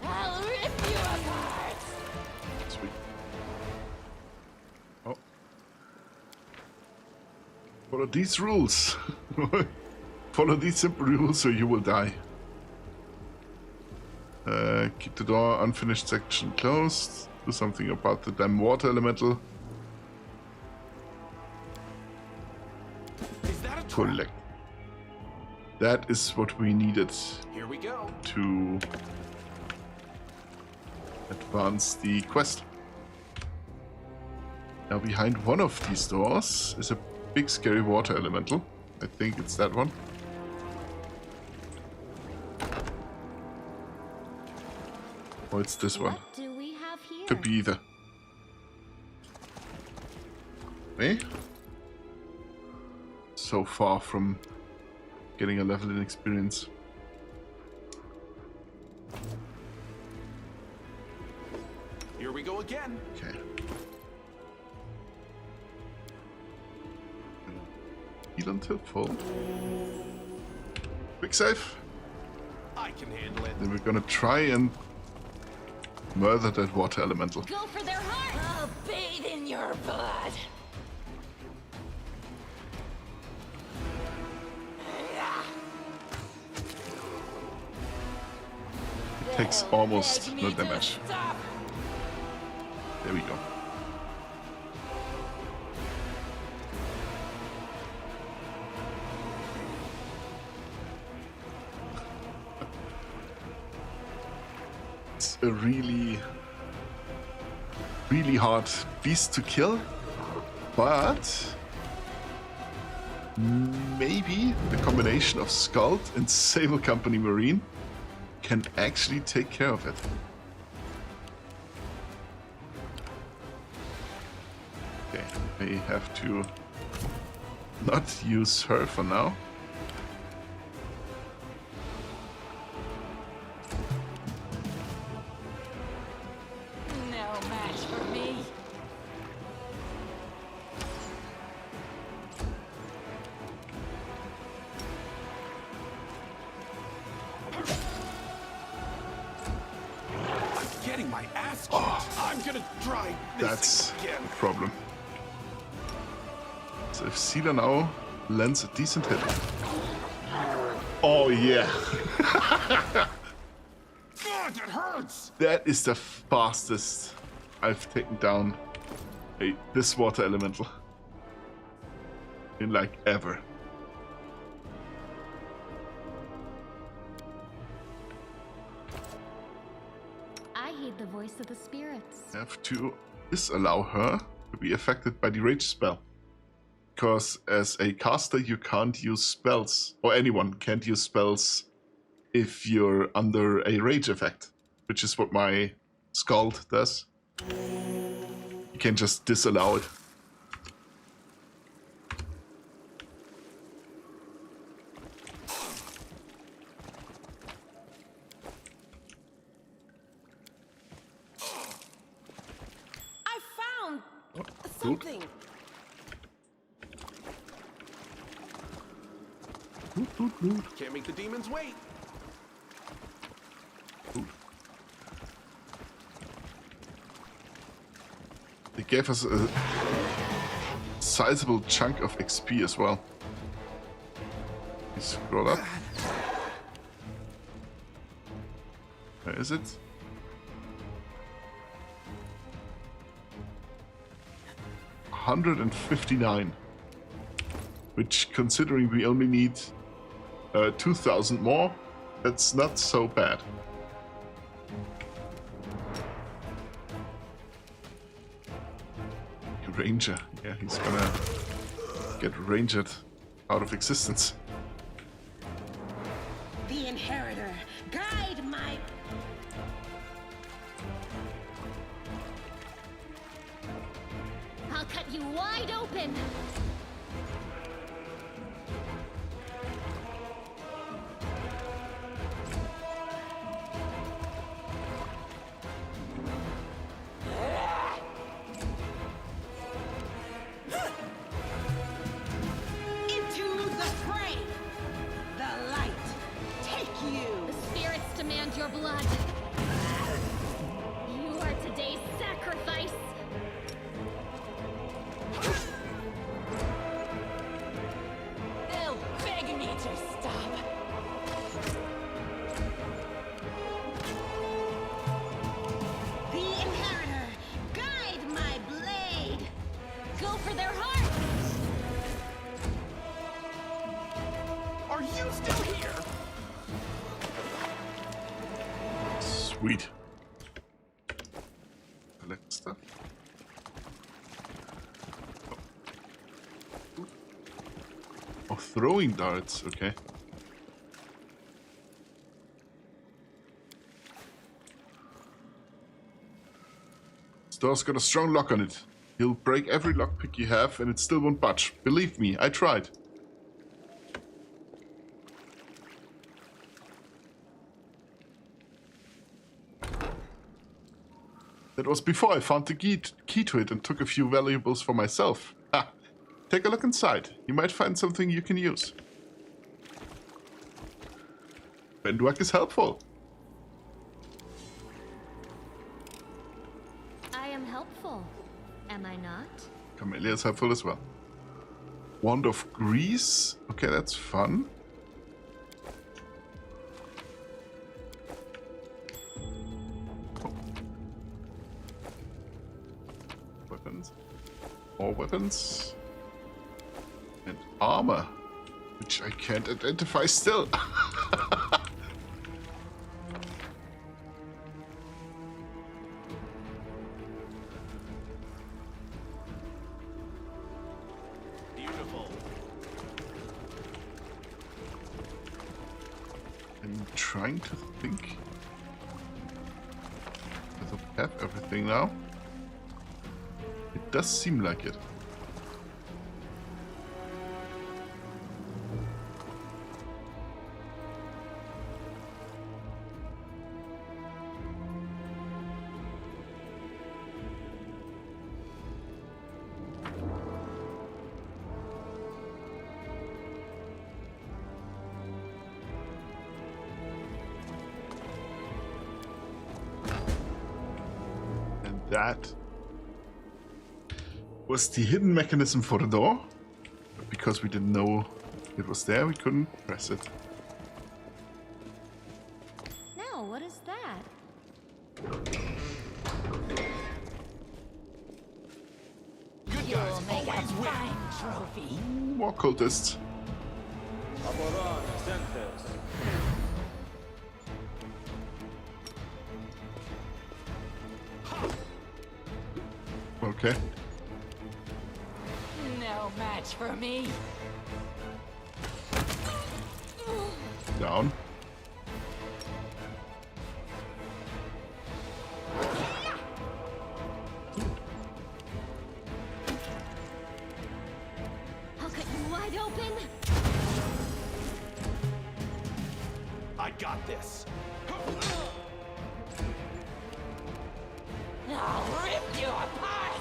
I'll rip you apart! Sweet. Oh. Follow these rules. Follow these simple rules or you will die. Keep the door unfinished section closed. Do something about the damn water elemental. Is that a trap? Collect. That is what we needed Here we go. to advance the quest. Now behind one of these doors is a big scary water elemental. I think it's that one. Or it's this one. What do we have here? Could be either. Me? So far from getting a level in experience. Here we go again. Okay. Heal until full. Quick save. I can handle it. Then we're gonna try and murder that water elemental. Go for their heart! I'll bathe in your blood. It takes almost no damage. There we go. It's a really really hard beast to kill, but maybe the combination of Skald and Sable Company Marine can actually take care of it. Okay, I have to not use her for now. No match for me. I'm getting my ass kicked. I'm gonna try this That's again. a problem. So if Sealer now lands a decent hit. Oh yeah. God, it hurts! That is the fastest I've taken down this water elemental in like ever. I heed the voice of the spirits. I have to disallow her to be affected by the rage spell. Because as a caster you can't use spells, or anyone can't use spells if you're under a rage effect, which is what my Skald does. You can just disallow it. I found something. Can't make the demons wait. They gave us a sizable chunk of XP as well. You scroll up. Where is it? $159. Which, considering we only need 2,000 more, that's not so bad. Ranger. Yeah, he's gonna get rangered out of existence. The Inheritor, guide my... I'll cut you wide open. Into the fray! The light, take you! The spirits demand your blood. You are today's sacrifice. They'll beg me to stop. The Inheritor, guide my blade! Go for their hearts. Are you still here? Sweet. Collect stuff. Oh, throwing darts, okay. This door's got a strong lock on it. You'll break every lockpick you have and it still won't budge. Believe me, I tried. That was before I found the key to it and took a few valuables for myself. Ha! Take a look inside. You might find something you can use. Bendwork is helpful. I am helpful. Am I not? Camellia is helpful as well. Wand of Grease. Okay, that's fun. Weapons. More weapons. And armor. Which I can't identify still. trying to think. Does it have everything now? It does seem like it. That was the hidden mechanism for the door. But because we didn't know it was there, we couldn't press it. Now, what is that? You'll make a fine trophy. More cultists. Okay. No match for me. Down. I'll cut you wide open. I got this. I'll rip you apart!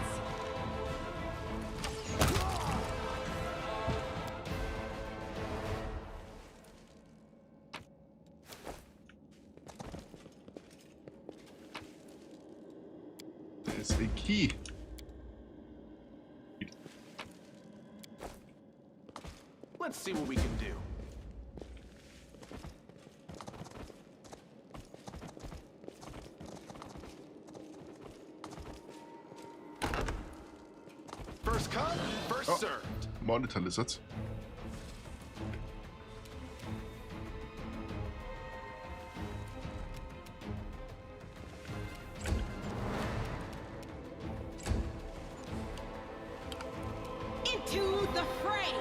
There's a key. Let's see what we can do. First come, first served. Monitor lizards. Into the fray!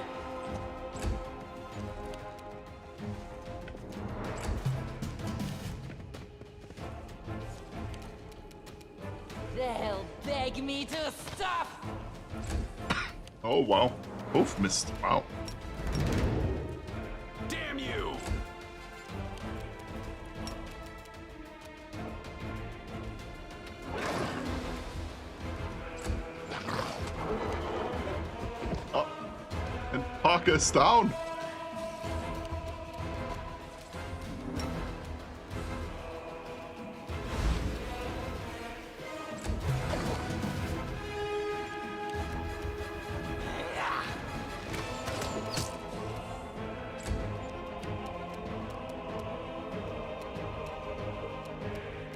They'll beg me to stop! Oh wow. Both missed. Wow. Damn you! Oh. And Parker's down.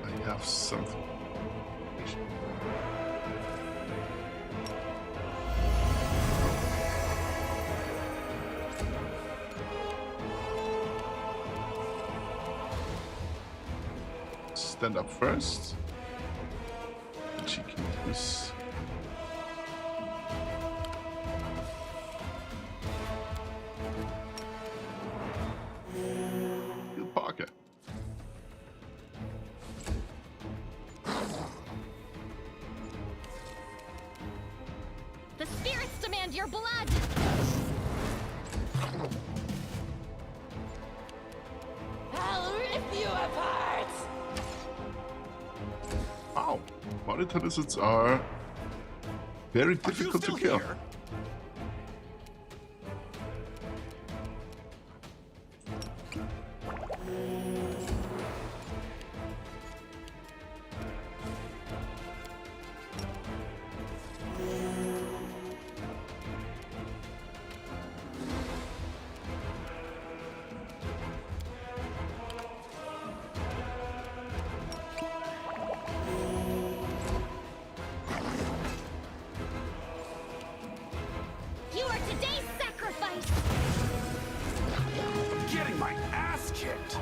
I have something. Stand up first. And she can use. Heal Parker. The spirits demand your blood. I'll rip you apart! Wow. Monitor lizards are very difficult to kill. Here? You are today's sacrifice. I'm getting my ass kicked.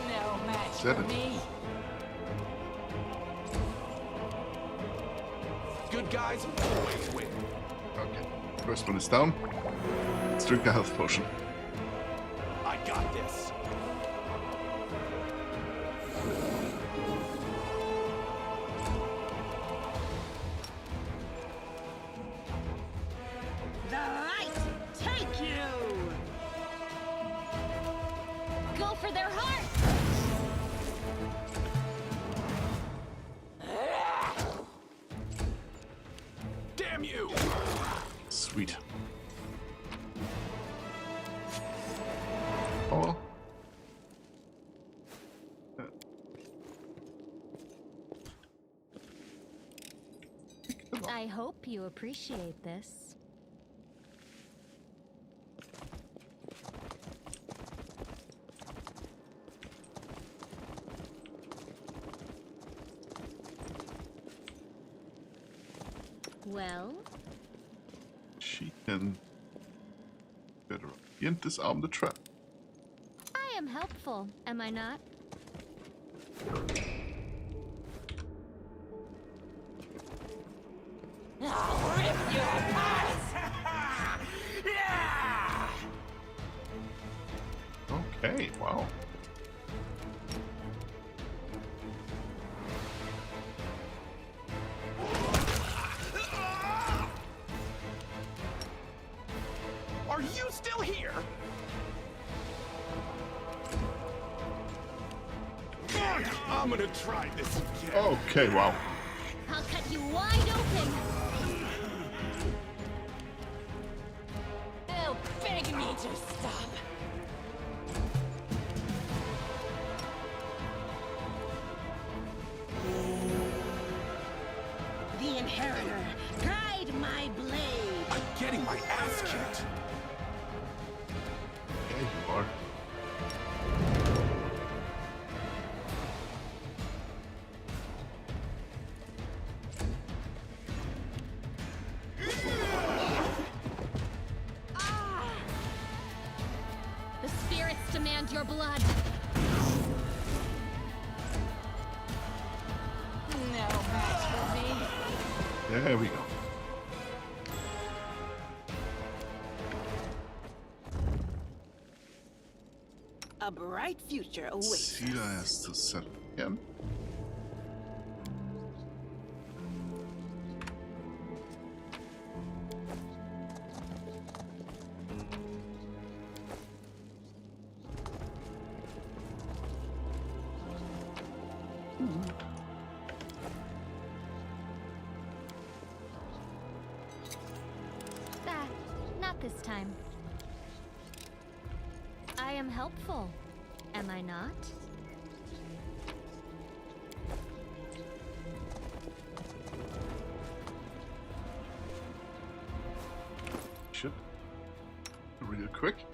No match Said for it. me. Good guys always win. Okay. First one is down. Let's drink a health potion. I got this. Damn you! Sweet. Oh. I hope you appreciate this. Well? She can better and disarm the trap. I am helpful, am I not? I'll rip you apart! Yeah! Okay, wow. Are you still here? I'm gonna try this again. Okay, wow. I'll cut you wide open! They'll beg me to stop. The Inheritor, guide my blade. I'm getting my ass kicked. There you are. The spirits demand your blood! No match for me. There we go. A bright future awaits. Sila has to settle again. Not this time. I am helpful, am I not? Shit. Real quick.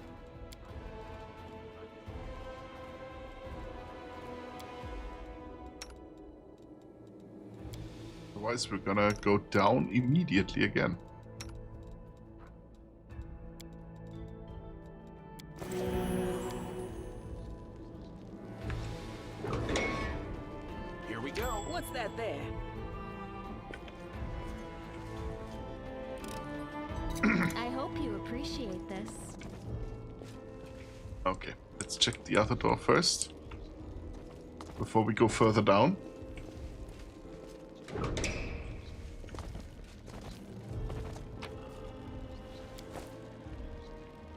Otherwise, we're gonna go down immediately again. Here we go. What's that there? I hope you appreciate this. Okay, let's check the other door first. Before we go further down.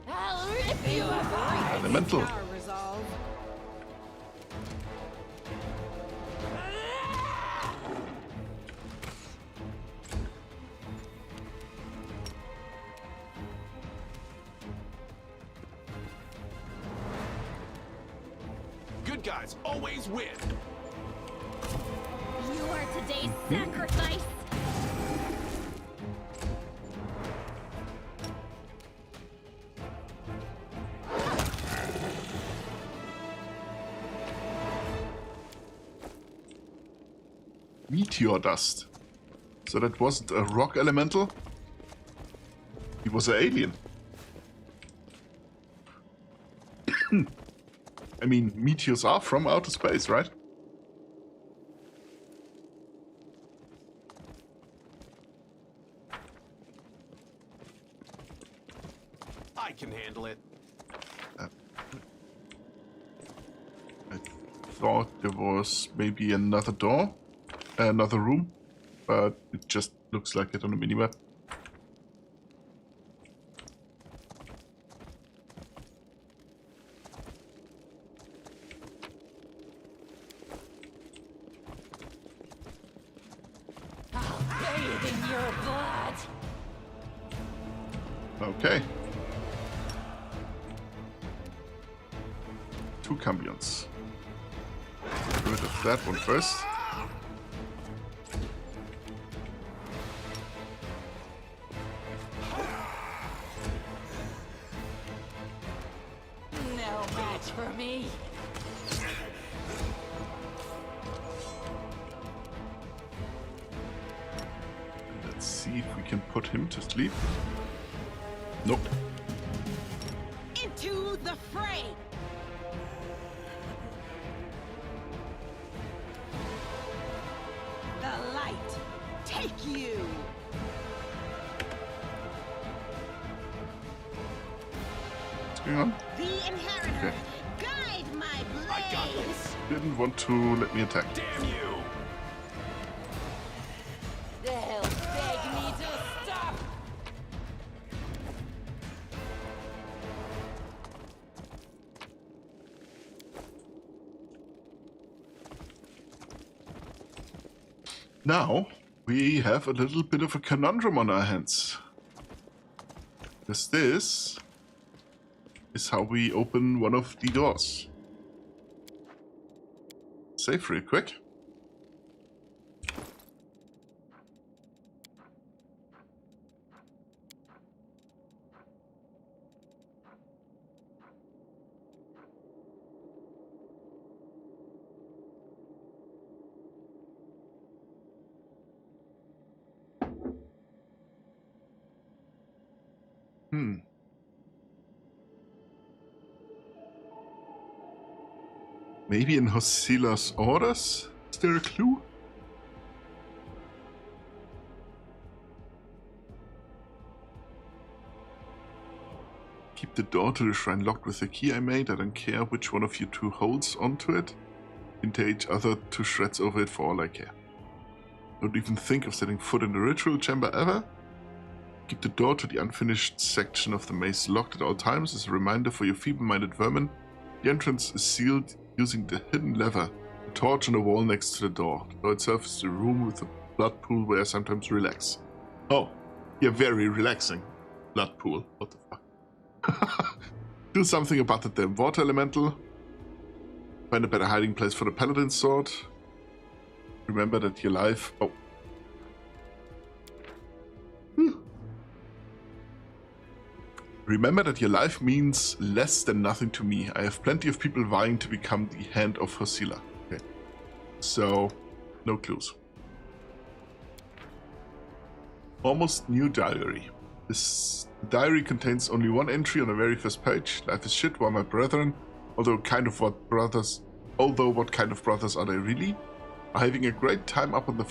I'll rip you apart! Elemental. Good guys always win. You are today's sacrifice! Meteor dust. So that wasn't a rock elemental? He was an alien. I mean, meteors are from outer space, right? I can handle it. I thought there was maybe another door, another room, but it just looks like it on the minimap. I'll bathe in your blood. Okay. 2 cambions. Get rid of that one first. No match for me. Let's see if we can put him to sleep. Nope. Into the fray. The light take you. What's going on? The inheritor. Okay. Guide my blades. Didn't want to let me attack. Damn you! They'll beg me to stop. Now, we have a little bit of a conundrum on our hands. Because this is how we open one of the doors. Save real quick. Maybe in Hosila's orders? Is there a clue? Keep the door to the shrine locked with the key I made. I don't care which one of you two holds onto it. And tear each other to shreds over it for all I care. Don't even think of setting foot in the ritual chamber ever. Keep the door to the unfinished section of the maze locked at all times as a reminder for you feeble-minded vermin. The entrance is sealed using the hidden lever, a torch on the wall next to the door. The door itself is the room with a blood pool where I sometimes relax. Oh, yeah, very relaxing. Blood pool. What the fuck? Do something about the damn water elemental. Find a better hiding place for the paladin's sword. Remember that your life... Oh. Remember that your life means less than nothing to me. I have plenty of people vying to become the hand of Hosila. Okay. So, no clues. Almost new diary. This diary contains only one entry on the very first page. Life is shit while my brethren, although what kind of brothers are they really? Are having a great time up on the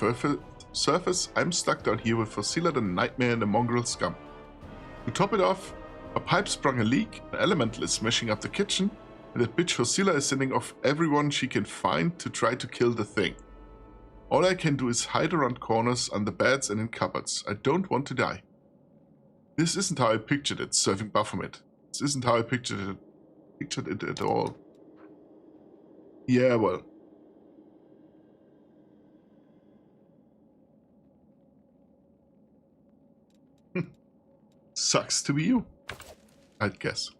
surface. I'm stuck down here with Hosila the nightmare and the mongrel scum. To top it off, a pipe sprung a leak, an elemental is smashing up the kitchen, and that bitch Hosila is sending off everyone she can find to try to kill the thing. All I can do is hide around corners, under beds and in cupboards. I don't want to die. This isn't how I pictured it, serving Baphomet. This isn't how I pictured it at all. Yeah, well. Sucks to be you, I'd guess.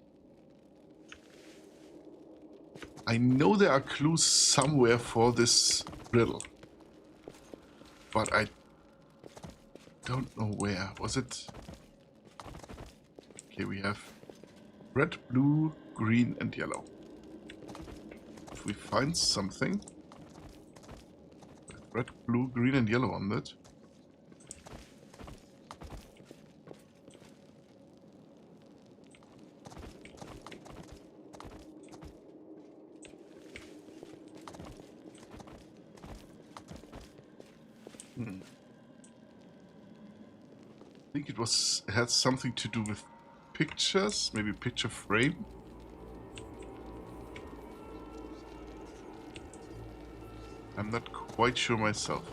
I know there are clues somewhere for this riddle, but I don't know where. Was it? Okay, we have red, blue, green, and yellow. If we find something with red, blue, green, and yellow on it. I think it had something to do with pictures, maybe picture frame. I'm not quite sure myself.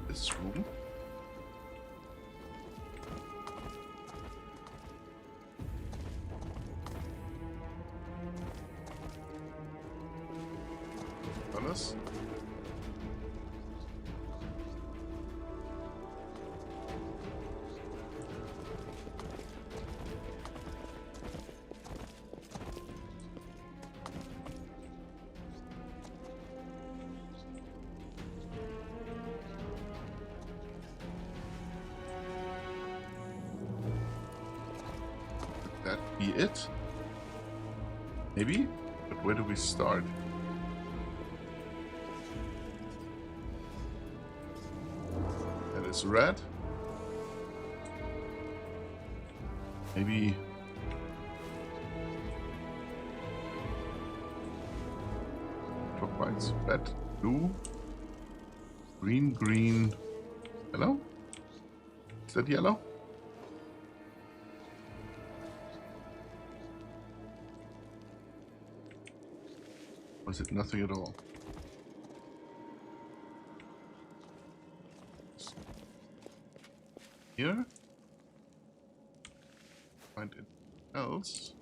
This room. us. Could that be it? Maybe? But where do we start? That is red. Maybe... clockwise. Red, blue, green, green, yellow? Is that yellow? Or is it nothing at all? Here? Find it else.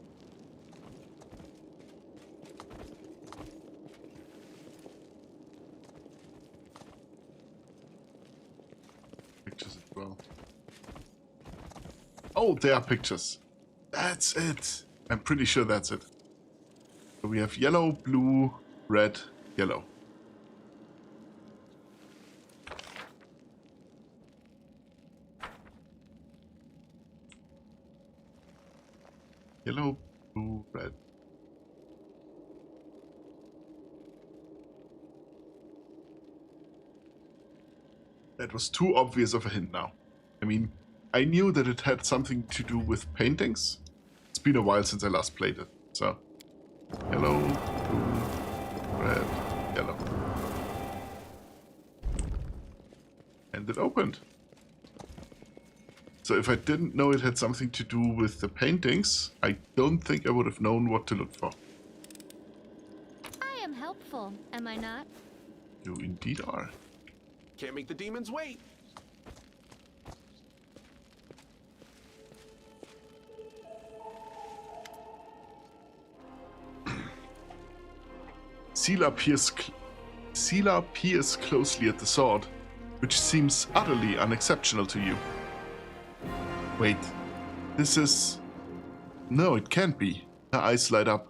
Pictures as well. Oh, there are pictures. That's it. I'm pretty sure that's it. So we have yellow, blue, red, yellow. Yellow, blue, red. That was too obvious of a hint now. I mean, I knew that it had something to do with paintings. It's been a while since I last played it, so... Yellow, blue, red, yellow. And it opened. So if I didn't know it had something to do with the paintings, I don't think I would have known what to look for. I am helpful, am I not? You indeed are. Can't make the demons wait. Sela peers closely at the sword, which seems utterly unexceptional to you. Wait, this is... No, it can't be. Her eyes light up.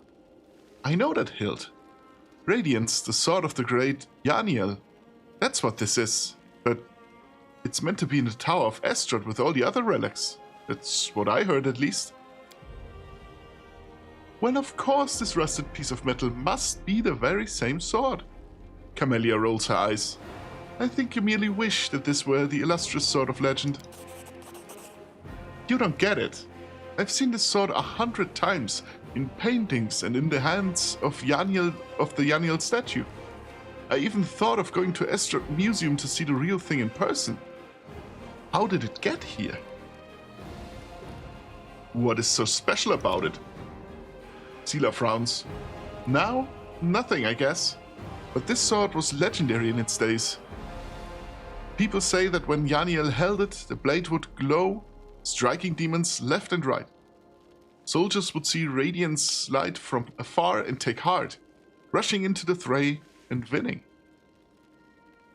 I know that hilt. Radiance, the sword of the great Yaniel. That's what this is. But it's meant to be in the Tower of Estrad with all the other relics. That's what I heard, at least. Well, of course this rusted piece of metal must be the very same sword. Camellia rolls her eyes. I think you merely wish that this were the illustrious sword of legend. You don't get it. I've seen this sword 100 times, in paintings and in the hands of the Yaniel statue. I even thought of going to Estrad Museum to see the real thing in person. How did it get here? What is so special about it? Sela frowns. Now, nothing, I guess. But this sword was legendary in its days. People say that when Yaniel held it, the blade would glow, striking demons left and right. Soldiers would see radiance light from afar and take heart, rushing into the fray and winning.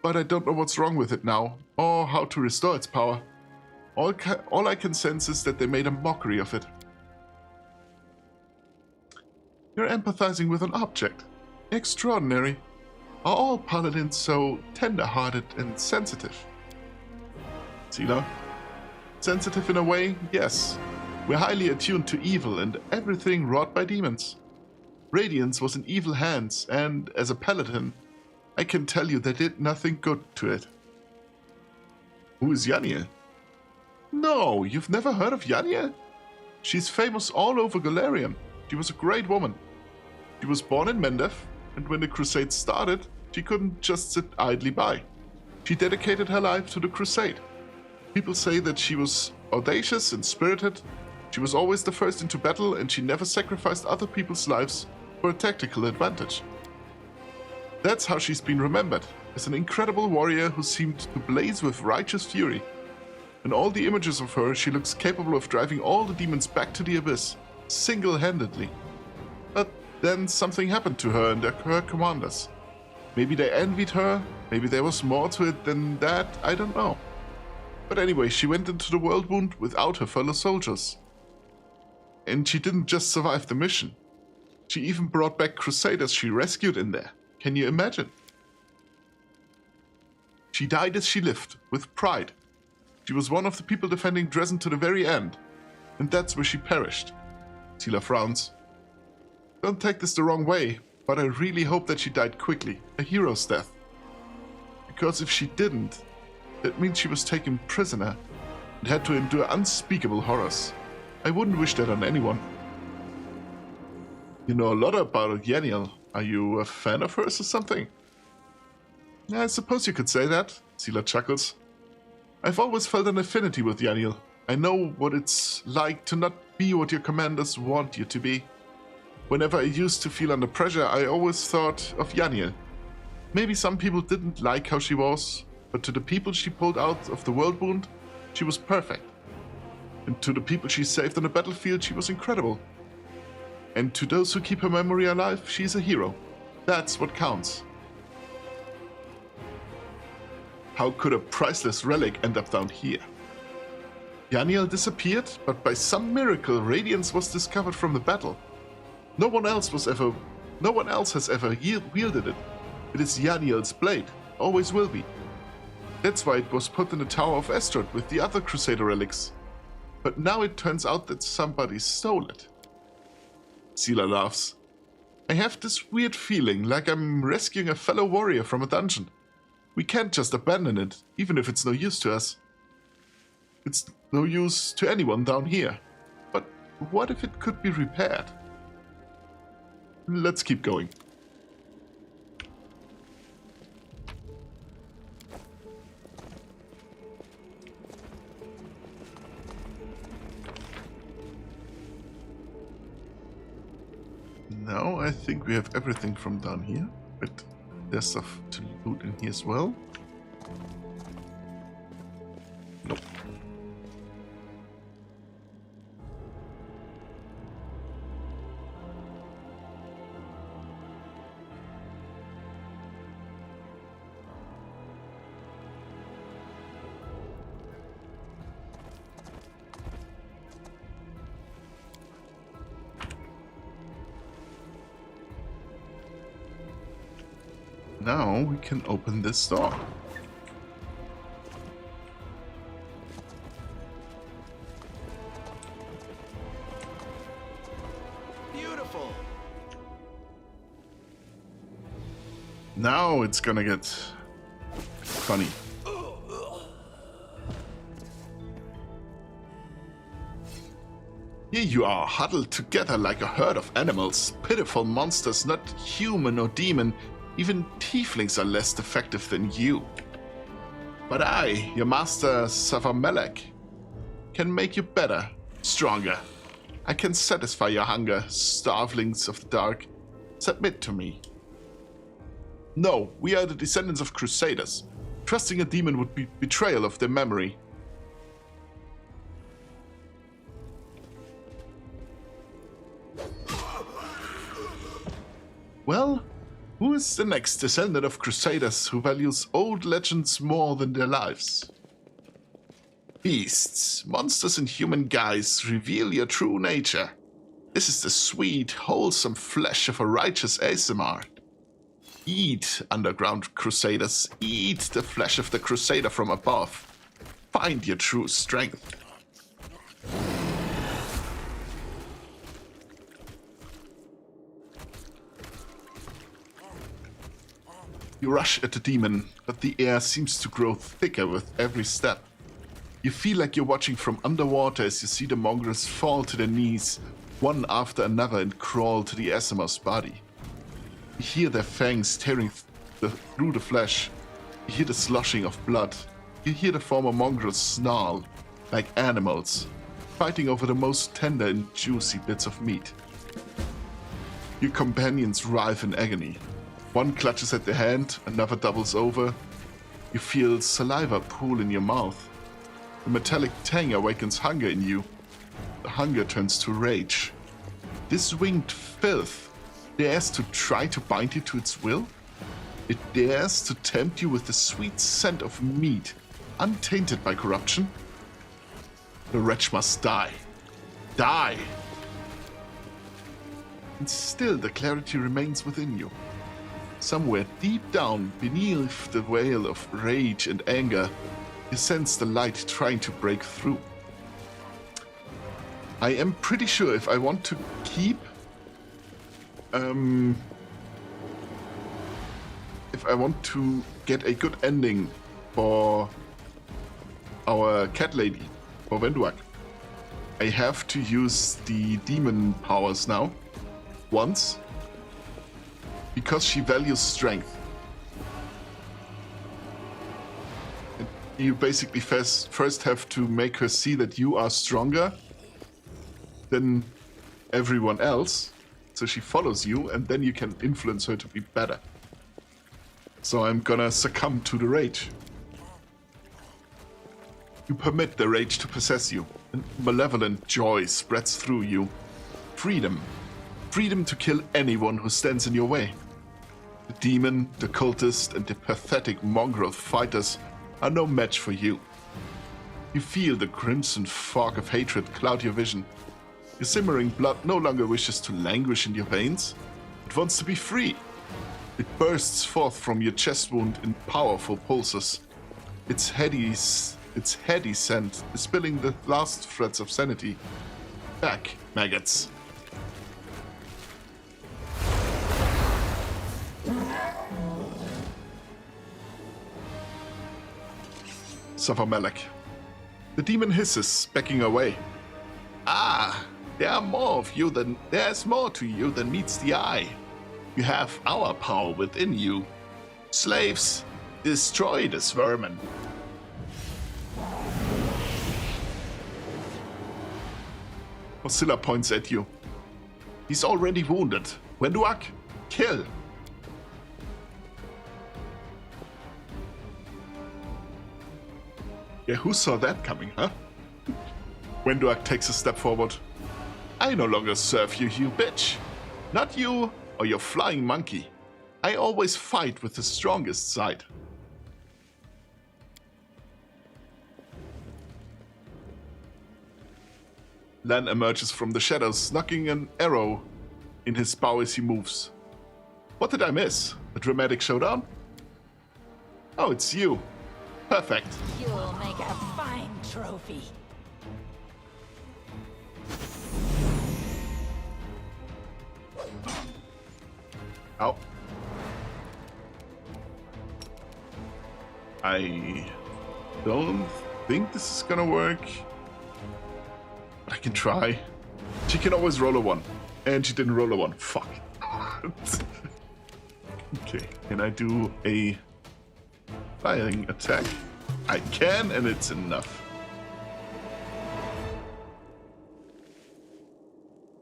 But I don't know what's wrong with it now, or how to restore its power. All I can sense is that they made a mockery of it. You're empathizing with an object. Extraordinary. Are all paladins so tender-hearted and sensitive? Sela? Sensitive in a way, yes. We're highly attuned to evil and everything wrought by demons. Radiance was in evil hands, and as a paladin, I can tell you they did nothing good to it. Who is Yaniel? No, you've never heard of Yaniel? She's famous all over Golarion. She was a great woman. She was born in Mendef, and when the Crusade started, she couldn't just sit idly by. She dedicated her life to the Crusade. People say that she was audacious and spirited. She was always the first into battle, and she never sacrificed other people's lives for a tactical advantage. That's how she's been remembered, as an incredible warrior who seemed to blaze with righteous fury. In all the images of her, she looks capable of driving all the demons back to the abyss, single-handedly. But then something happened to her and her commanders. Maybe they envied her, maybe there was more to it than that, I don't know. But anyway, she went into the World Wound without her fellow soldiers. And she didn't just survive the mission. She even brought back Crusaders she rescued in there. Can you imagine? She died as she lived, with pride. She was one of the people defending Dresden to the very end. And that's where she perished. Sila frowns. Don't take this the wrong way, but I really hope that she died quickly, a hero's death. Because if she didn't, that means she was taken prisoner and had to endure unspeakable horrors. I wouldn't wish that on anyone. You know a lot about Yaniel. Are you a fan of hers or something? I suppose you could say that, Sila chuckles. I've always felt an affinity with Yaniel. I know what it's like to not be what your commanders want you to be. Whenever I used to feel under pressure, I always thought of Yaniel. Maybe some people didn't like how she was, but to the people she pulled out of the World Wound, she was perfect. And to the people she saved on the battlefield, she was incredible. And to those who keep her memory alive, she's a hero. That's what counts. How could a priceless relic end up down here? Yaniel disappeared, but by some miracle, Radiance was discovered from the battle. No one else has ever wielded it. It is Yaniel's blade, always will be. That's why it was put in the Tower of Estrad with the other Crusader relics. But now it turns out that somebody stole it. Sila laughs. I have this weird feeling like I'm rescuing a fellow warrior from a dungeon. We can't just abandon it, even if it's no use to us. It's no use to anyone down here. But what if it could be repaired? Let's keep going. Now I think we have everything from down here, but there's stuff to loot in here as well. Nope. Now we can open this door. Beautiful. Now it's gonna get funny. Here you are, huddled together like a herd of animals, pitiful monsters, not human or demon. Even tieflings are less effective than you. But I, your master Savamelek, can make you better, stronger. I can satisfy your hunger, starvelings of the dark. Submit to me. No, we are the descendants of Crusaders. Trusting a demon would be betrayal of their memory. Well, who is the next descendant of Crusaders who values old legends more than their lives? Beasts, monsters in human guise reveal your true nature. This is the sweet, wholesome flesh of a righteous ASMR. Eat, underground Crusaders, eat the flesh of the Crusader from above. Find your true strength. You rush at the demon, but the air seems to grow thicker with every step. You feel like you're watching from underwater as you see the mongrels fall to their knees, one after another, and crawl to the ASMR's body. You hear their fangs tearing through the flesh. You hear the sloshing of blood. You hear the former mongrels snarl, like animals, fighting over the most tender and juicy bits of meat. Your companions writhe in agony. One clutches at the hand, another doubles over. You feel saliva pool in your mouth. The metallic tang awakens hunger in you. The hunger turns to rage. This winged filth dares to try to bind you to its will? It dares to tempt you with the sweet scent of meat, untainted by corruption. The wretch must die. Die! And still the clarity remains within you. Somewhere deep down, beneath the veil of rage and anger, you sense the light trying to break through. I am pretty sure if I want to keep... if I want to get a good ending for our cat lady, for Venduak, I have to use the demon powers now, once, because she values strength. And you basically first have to make her see that you are stronger than everyone else, so she follows you, and then you can influence her to be better. So I'm gonna succumb to the rage. You permit the rage to possess you, and malevolent joy spreads through you. Freedom. Freedom to kill anyone who stands in your way. The demon, the cultist, and the pathetic mongrel fighters are no match for you. You feel the crimson fog of hatred cloud your vision. Your simmering blood no longer wishes to languish in your veins. It wants to be free. It bursts forth from your chest wound in powerful pulses. Its heady scent is spilling the last threads of sanity. Back, maggots. Savamelek. The demon hisses, backing away. Ah, there's more to you than meets the eye. You have our power within you. Slaves, destroy this vermin. Oscilla points at you. He's already wounded. Venduak, kill. Yeah, who saw that coming, huh? Venduak takes a step forward. I no longer serve you, you bitch. Not you or your flying monkey. I always fight with the strongest side. Lan emerges from the shadows, knocking an arrow in his bow as he moves. What did I miss? A dramatic showdown? Oh, it's you. Perfect. You'll make a fine trophy. Ow. I don't think this is gonna work. But I can try. She can always roll a 1. And she didn't roll a 1. Fuck. Okay, can I do a flying attack? I can, and it's enough.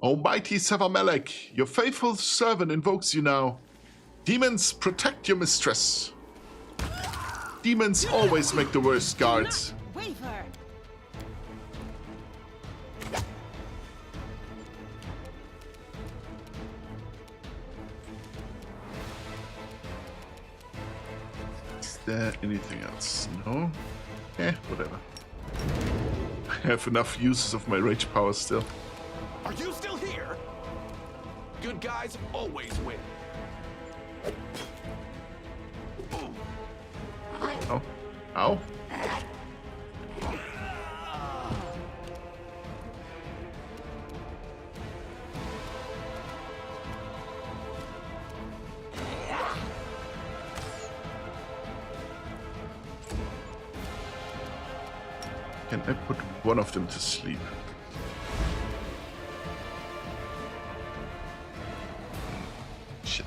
Almighty Savamelek, your faithful servant invokes you now. Demons, protect your mistress. Demons always make the worst guards. Waver. Is there anything else? No? Whatever. I have enough uses of my rage power still. Are you still here? Good guys always win. Ow. Ow. Can I put one of them to sleep? Shit.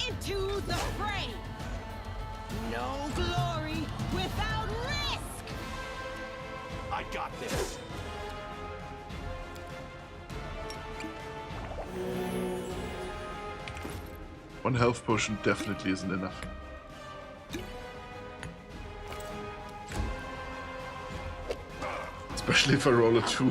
Into the fray! No glory without risk! I got this. One health potion definitely isn't enough. Especially if I roll a 2. No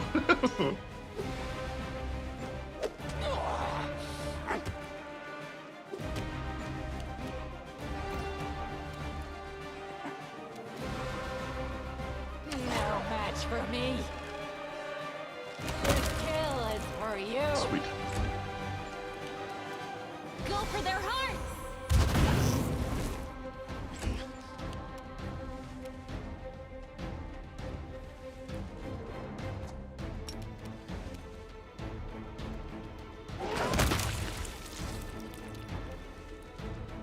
match for me. This kill is for you. Sweet. Go for their hearts!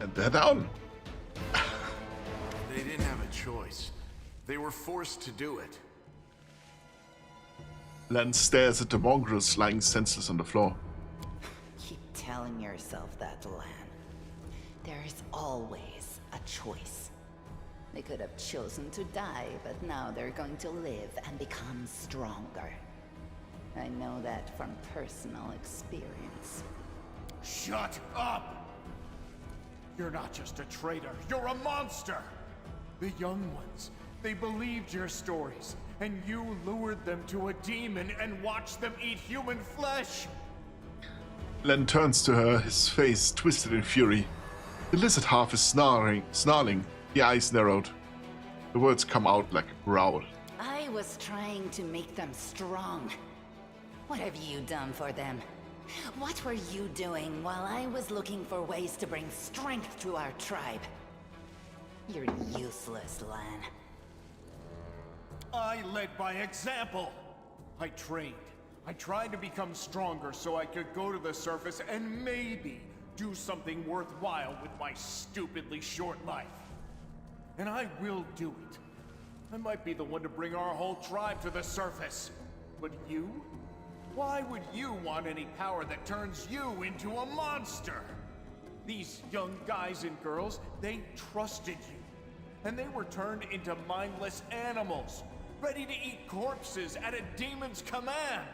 And they're down. They didn't have a choice. They were forced to do it. Lan stares at the mongrels lying senseless on the floor. Keep telling yourself that, Lan. There is always a choice. They could have chosen to die, but now they're going to live and become stronger. I know that from personal experience. Shut up! You're not just a traitor, you're a monster! The young ones, they believed your stories, and you lured them to a demon and watched them eat human flesh! Len turns to her, his face twisted in fury. The lizard half is snarling, the eyes narrowed. The words come out like a growl. I was trying to make them strong. What have you done for them? What were you doing while I was looking for ways to bring strength to our tribe? You're useless, Lan. I led by example. I trained. I tried to become stronger so I could go to the surface and maybe do something worthwhile with my stupidly short life. And I will do it. I might be the one to bring our whole tribe to the surface. But you? Why would you want any power that turns you into a monster? These young guys and girls, they trusted you. And they were turned into mindless animals, ready to eat corpses at a demon's command.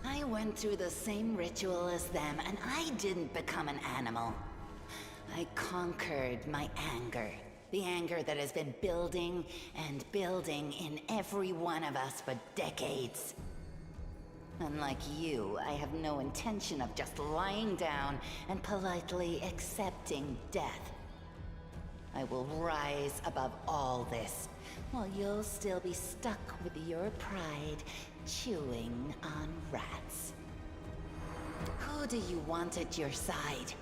I went through the same ritual as them, and I didn't become an animal. I conquered my anger. The anger that has been building and building in every one of us for decades. Unlike you, I have no intention of just lying down and politely accepting death. I will rise above all this, while you'll still be stuck with your pride, chewing on rats. Who do you want at your side?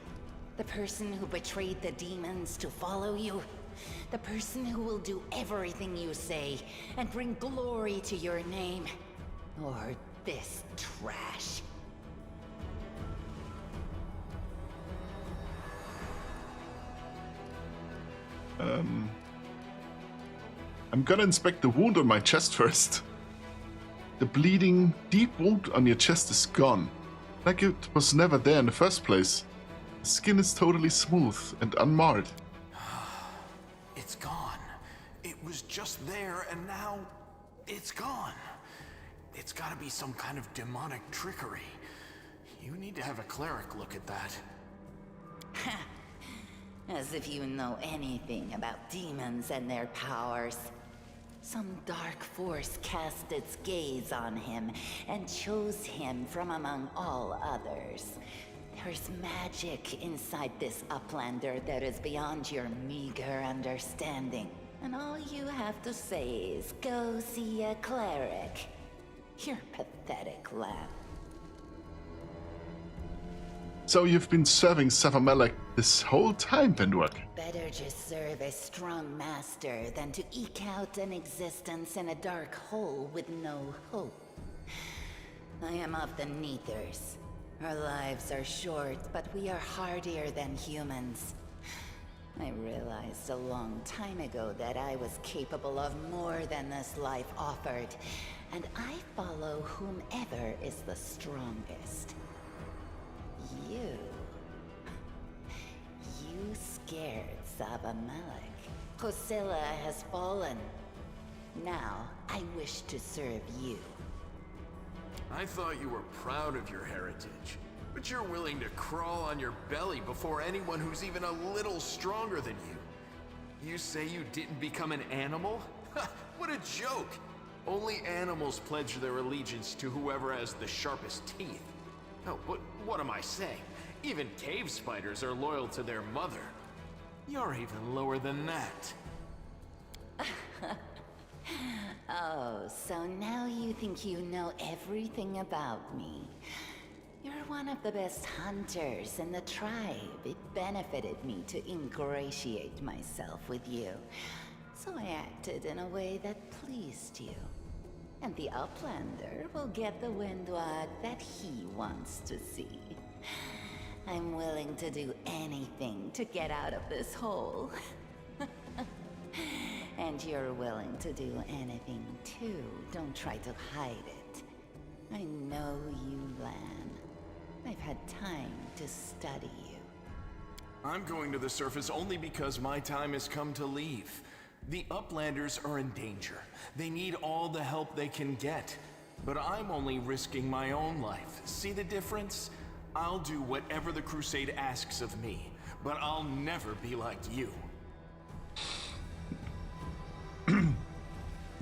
The person who betrayed the demons to follow you? The person who will do everything you say and bring glory to your name? Or this trash? I'm gonna inspect the wound on my chest first. The bleeding, deep wound on your chest is gone. Like it was never there in the first place. The skin is totally smooth and unmarred. It's gone. It was just there, and now it's gone. It's gotta be some kind of demonic trickery. You need to have a cleric look at that. As if you know anything about demons and their powers. Some dark force cast its gaze on him and chose him from among all others. There's magic inside this uplander that is beyond your meager understanding. And all you have to say is go see a cleric. You're pathetic, lad. So you've been serving Savamelech this whole time, Vendwak? Better just serve a strong master than to eke out an existence in a dark hole with no hope. I am of the Neathers. Our lives are short, but we are hardier than humans. I realized a long time ago that I was capable of more than this life offered, and I follow whomever is the strongest. You scared Savamelech. Hosilla has fallen. Now, I wish to serve you. I thought you were proud of your heritage, but you're willing to crawl on your belly before anyone who's even a little stronger than you. You say you didn't become an animal? What a joke! Only animals pledge their allegiance to whoever has the sharpest teeth. Oh, what am I saying? Even cave spiders are loyal to their mother. You're even lower than that. Oh, so now you think you know everything about me. You're one of the best hunters in the tribe. It benefited me to ingratiate myself with you. So I acted in a way that pleased you. And the Uplander will get the Windwag that he wants to see. I'm willing to do anything to get out of this hole. And you're willing to do anything too. Don't try to hide it. I know you, Lan. I've had time to study you. I'm going to the surface only because my time has come to leave. The Uplanders are in danger. They need all the help they can get. But I'm only risking my own life. See the difference? I'll do whatever the Crusade asks of me, but I'll never be like you.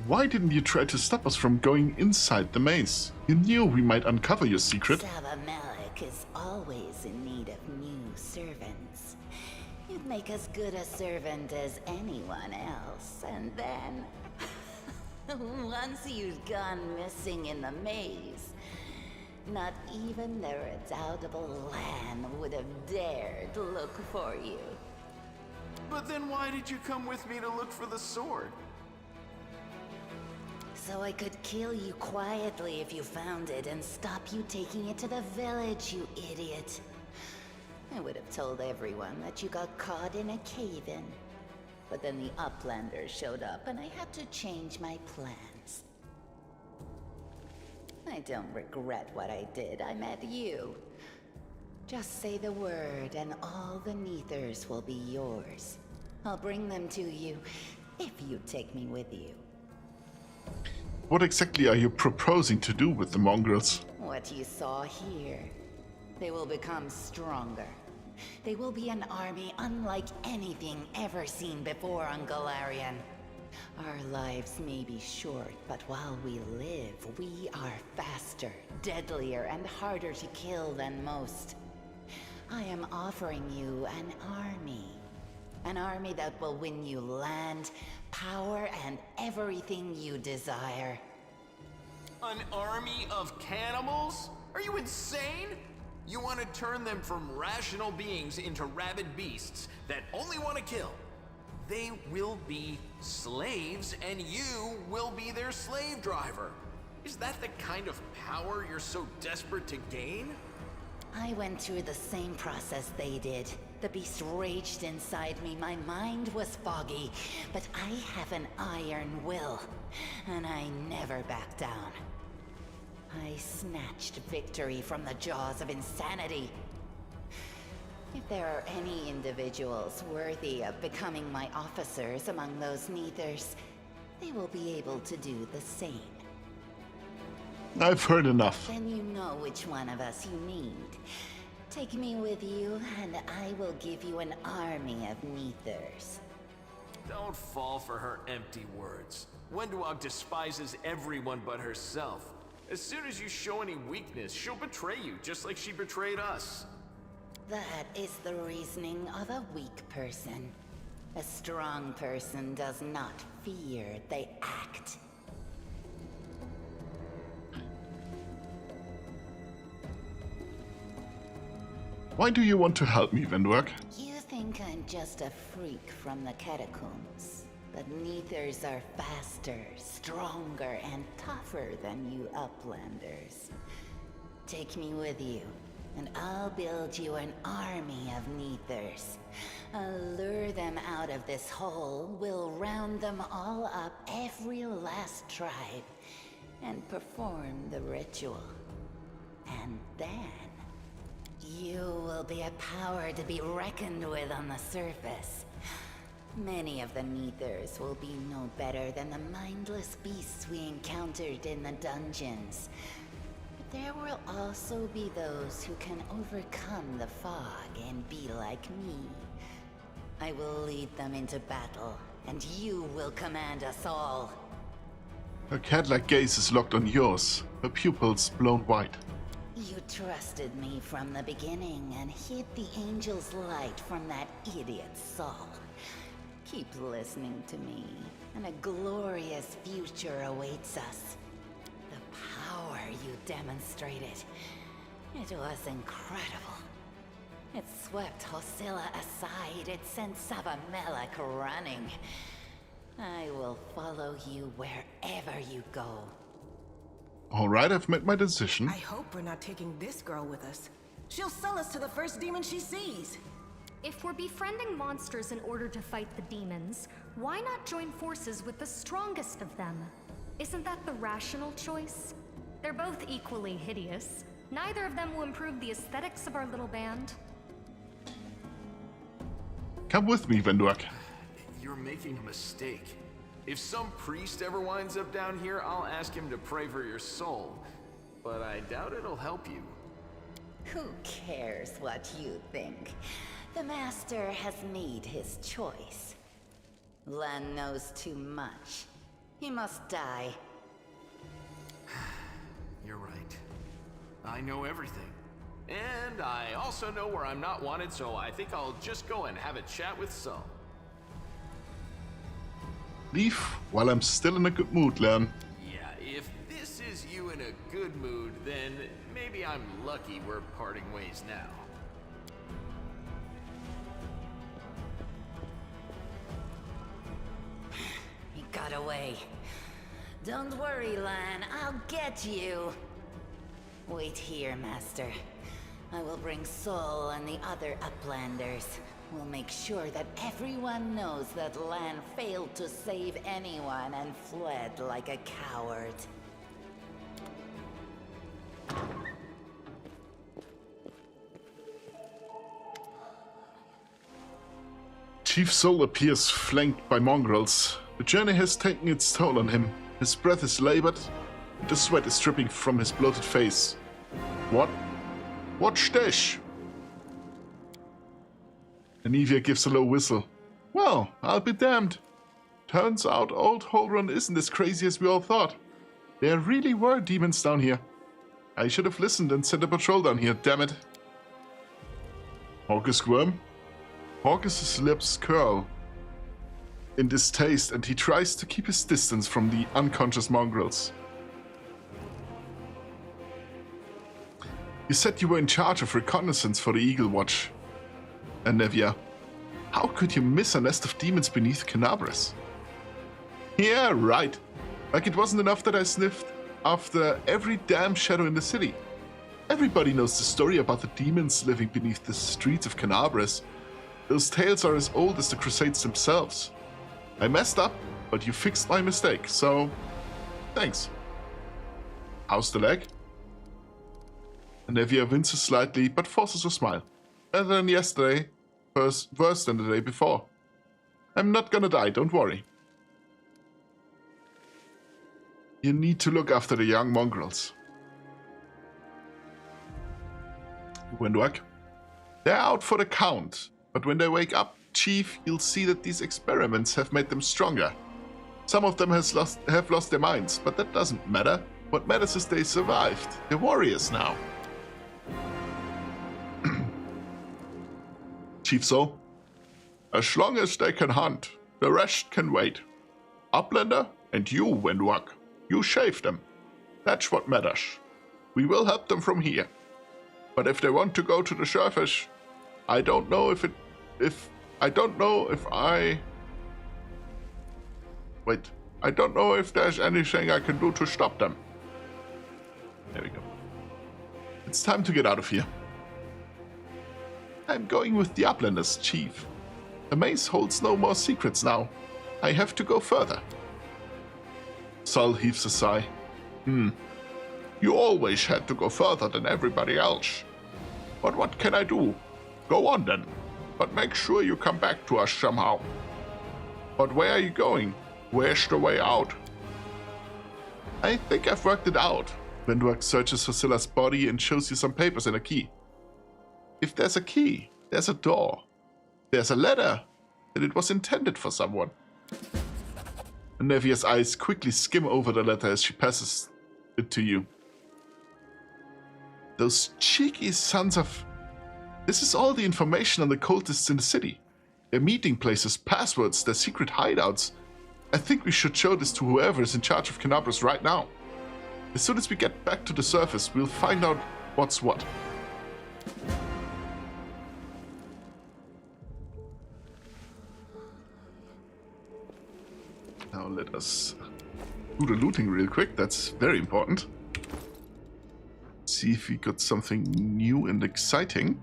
Why didn't you try to stop us from going inside the maze? You knew we might uncover your secret. Savamelech is always in need of new servants. You'd make as good a servant as anyone else, and then... once you've gone missing in the maze, not even the redoubtable Lan would have dared look for you. But then why did you come with me to look for the sword? So I could kill you quietly if you found it and stop you taking it to the village, you idiot. I would have told everyone that you got caught in a cave-in. But then the Uplanders showed up and I had to change my plans. I don't regret what I did. I met you. Just say the word and all the Neathers will be yours. I'll bring them to you if you take me with you. What exactly are you proposing to do with the mongrels? What you saw here. They will become stronger. They will be an army unlike anything ever seen before on Galarian. Our lives may be short, but while we live, we are faster, deadlier, and harder to kill than most. I am offering you an army. An army that will win you land, power, and everything you desire. An army of cannibals? Are you insane? You want to turn them from rational beings into rabid beasts that only want to kill. They will be slaves, and you will be their slave driver. Is that the kind of power you're so desperate to gain? I went through the same process they did. The beast raged inside me, my mind was foggy, but I have an iron will, and I never back down. I snatched victory from the jaws of insanity. If there are any individuals worthy of becoming my officers among those Neathers, they will be able to do the same. I've heard enough. Then you know which one of us you need. Take me with you, and I will give you an army of Neathers. Don't fall for her empty words. Windwag despises everyone but herself. As soon as you show any weakness, she'll betray you, just like she betrayed us. That is the reasoning of a weak person. A strong person does not fear, they act. Why do you want to help me, Windwag? You think I'm just a freak from the catacombs, but Neathers are faster, stronger, and tougher than you Uplanders. Take me with you, and I'll build you an army of Neathers. I'll lure them out of this hole, we'll round them all up, every last tribe, and perform the ritual. And then... you will be a power to be reckoned with on the surface. Many of the Neathers will be no better than the mindless beasts we encountered in the dungeons. But there will also be those who can overcome the fog and be like me. I will lead them into battle, and you will command us all. Her cat-like gaze is locked on yours, her pupils blown wide. You trusted me from the beginning and hid the angel's light from that idiot Saul. Keep listening to me, and a glorious future awaits us. The power you demonstrated, it was incredible. It swept Hosilla aside, it sent Savamelech running. I will follow you wherever you go. Alright, I've made my decision. I hope we're not taking this girl with us. She'll sell us to the first demon she sees. If we're befriending monsters in order to fight the demons, why not join forces with the strongest of them? Isn't that the rational choice? They're both equally hideous. Neither of them will improve the aesthetics of our little band. Come with me, Venduak. You're making a mistake. If some priest ever winds up down here, I'll ask him to pray for your soul. But I doubt it'll help you. Who cares what you think? The Master has made his choice. Len knows too much. He must die. You're right. I know everything. And I also know where I'm not wanted, so I think I'll just go and have a chat with Saul. Leave while I'm still in a good mood, Len. Yeah, if this is you in a good mood, then maybe I'm lucky we're parting ways now. He got away. Don't worry, Lan. I'll get you. Wait here, Master. I will bring Sol and the other Uplanders. We'll make sure that everyone knows that Lan failed to save anyone and fled like a coward. Chief Sol appears flanked by mongrels. The journey has taken its toll on him. His breath is labored, and the sweat is dripping from his bloated face. What? Watch this! Anivia gives a low whistle. Well, I'll be damned. Turns out old Holron isn't as crazy as we all thought. There really were demons down here. I should have listened and sent a patrol down here, damn it. Hawkus squirm. Hawkus' lips curl in distaste and he tries to keep his distance from the unconscious mongrels. You said you were in charge of reconnaissance for the Eagle Watch. Anivia, how could you miss a nest of demons beneath Canabras? Yeah, right. Like it wasn't enough that I sniffed after every damn shadow in the city. Everybody knows the story about the demons living beneath the streets of Canabras. Those tales are as old as the Crusades themselves. I messed up, but you fixed my mistake, so thanks. How's the leg? Anivia winces slightly, but forces a smile. Better than yesterday, worse than the day before. I'm not gonna die, don't worry. You need to look after the young mongrels. Wenduak, they're out for the count, but when they wake up, Chief, you'll see that these experiments have made them stronger. Some of them have lost their minds, but that doesn't matter. What matters is they survived. They're warriors now. Chief Sol, as long as they can hunt, the rest can wait. Uplander and you, Wenduak, you shave them. That's what matters. We will help them from here. But if they want to go to the surface, I don't know if there's anything I can do to stop them. There we go. It's time to get out of here. I'm going with the Uplanders, Chief. The maze holds no more secrets now. I have to go further. Sol heaves a sigh. You always had to go further than everybody else. But what can I do? Go on then. But make sure you come back to us somehow. But where are you going? Where's the way out? I think I've worked it out. Venduak searches Hosilla's body and shows you some papers and a key. If there's a key, there's a door. There's a letter, then it was intended for someone. And Nevia's eyes quickly skim over the letter as she passes it to you. Those cheeky sons of... This is all the information on the cultists in the city. Their meeting places, passwords, their secret hideouts. I think we should show this to whoever is in charge of Kenabres right now. As soon as we get back to the surface, we'll find out what's what. Now let us do the looting real quick. That's very important. See if we got something new and exciting.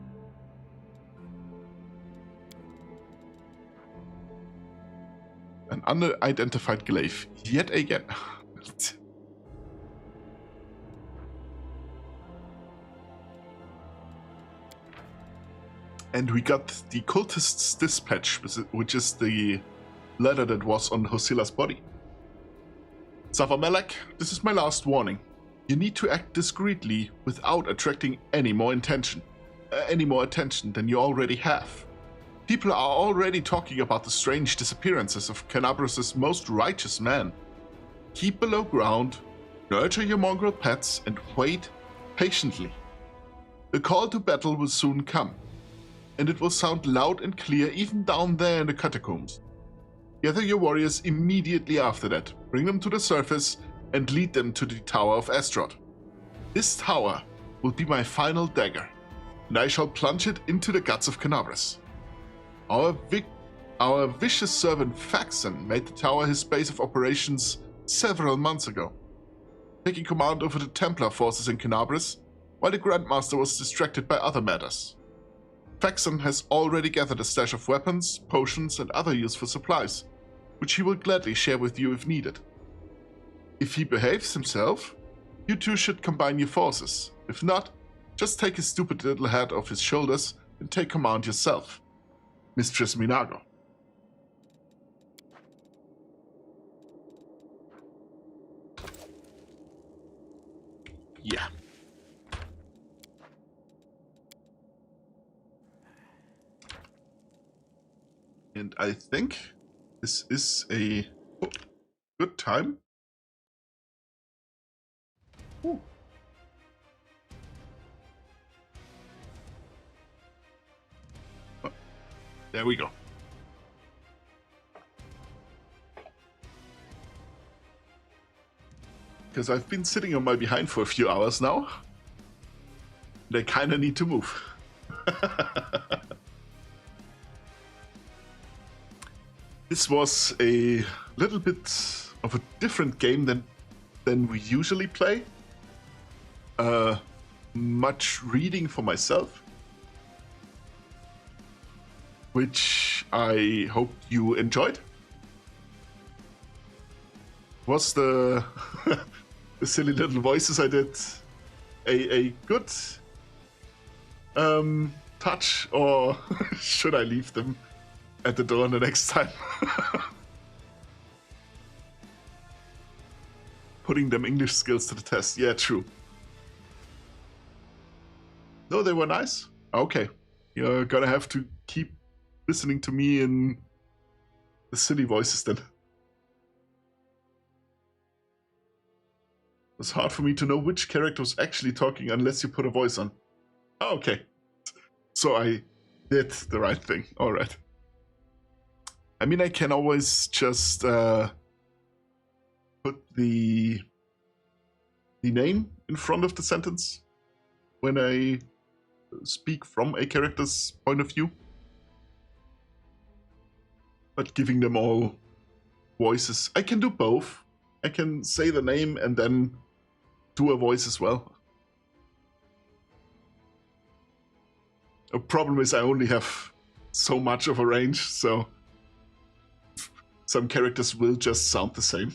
An unidentified glaive, yet again. And we got the cultist's dispatch, which is the letter that was on Hosila's body. Savamelek, this is my last warning. You need to act discreetly without attracting any more attention than you already have. People are already talking about the strange disappearances of Kenabres' most righteous man. Keep below ground, nurture your mongrel pets, and wait patiently. The call to battle will soon come, and it will sound loud and clear even down there in the catacombs. Gather your warriors immediately after that, bring them to the surface, and lead them to the Tower of Astaroth. This tower will be my final dagger, and I shall plunge it into the guts of Kenabres. Our vicious servant Faxon made the tower his base of operations several months ago, taking command over the Templar forces in Kenabres, while the Grandmaster was distracted by other matters. Faxon has already gathered a stash of weapons, potions, and other useful supplies, which he will gladly share with you if needed. If he behaves himself, you two should combine your forces. If not, just take his stupid little head off his shoulders and take command yourself. Mistress Minago. Yeah. And I think this is a good time. Ooh. Oh, there we go. Because I've been sitting on my behind for a few hours now. And I kind of need to move. This was a little bit of a different game than we usually play. Much reading for myself, which I hope you enjoyed. Was the the silly little voices I did a good touch, or should I leave them at the door the next time? Putting them English skills to the test. Yeah, true. No, they were nice. Okay. You're gonna have to keep listening to me in the silly voices then. It's hard for me to know which character was actually talking unless you put a voice on. Oh, okay. So I did the right thing. Alright. I mean, I can always just put the name in front of the sentence when I speak from a character's point of view. But giving them all voices, I can do both. I can say the name and then do a voice as well. The problem is I only have so much of a range, so some characters will just sound the same.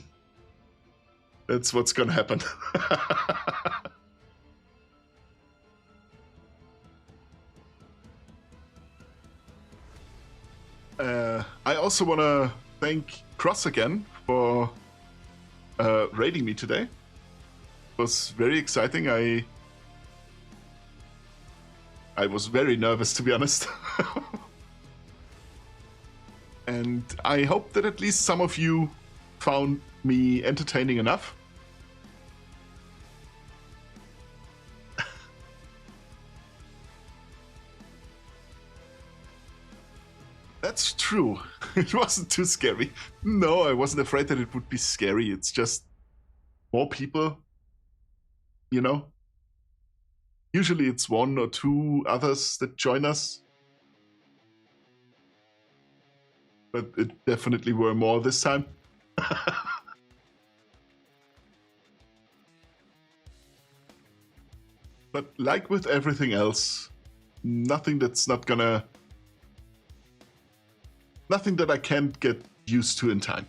That's what's gonna happen. I also want to thank Cross again for raiding me today. It was very exciting. I was very nervous, to be honest. And I hope that at least some of you found me entertaining enough. That's true. It wasn't too scary. No, I wasn't afraid that it would be scary. It's just more people, you know? Usually it's one or two others that join us. But it definitely were more this time. But like with everything else, nothing that's not gonna... Nothing that I can't get used to in time.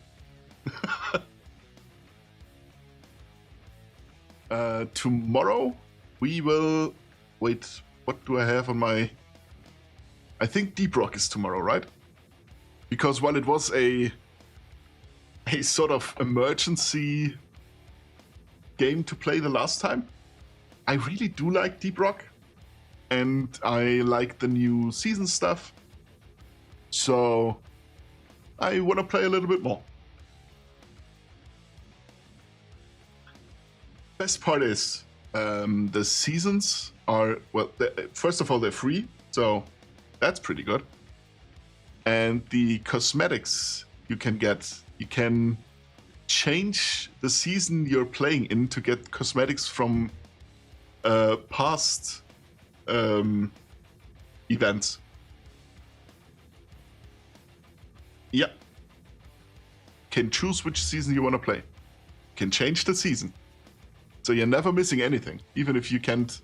Tomorrow we will... Wait, what do I have on my... I think Deep Rock is tomorrow, right? Because while it was a sort of emergency game to play the last time, I really do like Deep Rock. And I like the new season stuff. So I want to play a little bit more. Best part is the seasons are, well, first of all, they're free. So that's pretty good. And the cosmetics you can get, you can change the season you're playing in to get cosmetics from past events. Yeah. Can choose which season you want to play. Can change the season. So you're never missing anything. Even if you can't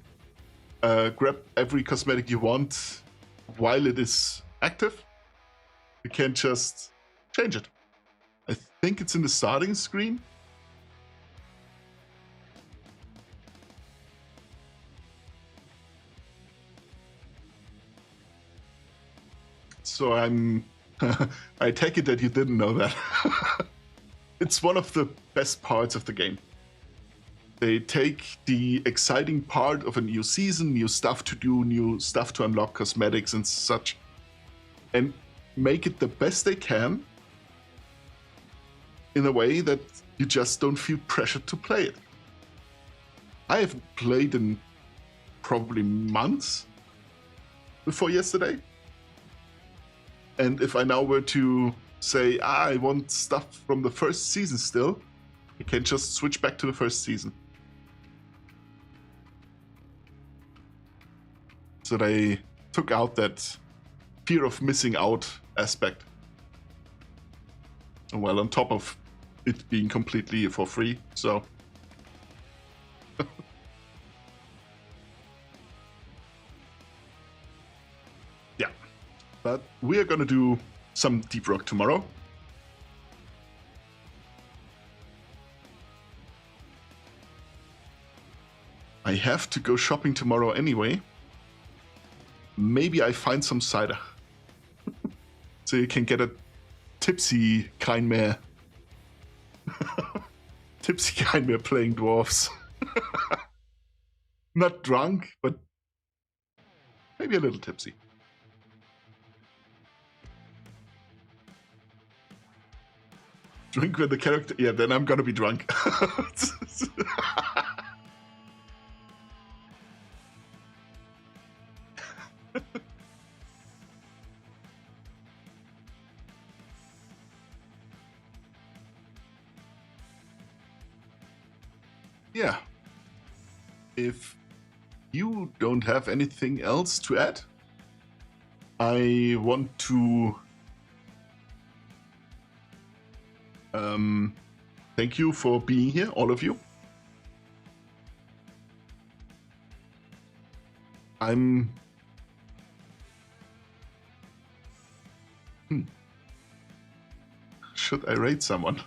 grab every cosmetic you want while it is active, you can just change it. I think it's in the starting screen. So I take it that you didn't know that. It's one of the best parts of the game. They take the exciting part of a new season, new stuff to do, new stuff to unlock, cosmetics and such, and make it the best they can in a way that you just don't feel pressured to play it. I haven't played in probably months before yesterday. And if I now were to say, I want stuff from the first season still, I can just switch back to the first season. So they took out that fear of missing out aspect. Well, on top of it being completely for free, so... Yeah. But we are gonna do some Deep Rock tomorrow. I have to go shopping tomorrow anyway. Maybe I find some cider. So you can get a tipsy Kleinmare. Tipsy Kleinmare playing dwarves. Not drunk, but maybe a little tipsy. Drink with the character? Yeah, then I'm gonna be drunk. Yeah. If you don't have anything else to add, I want to thank you for being here, all of you. Should I rate someone?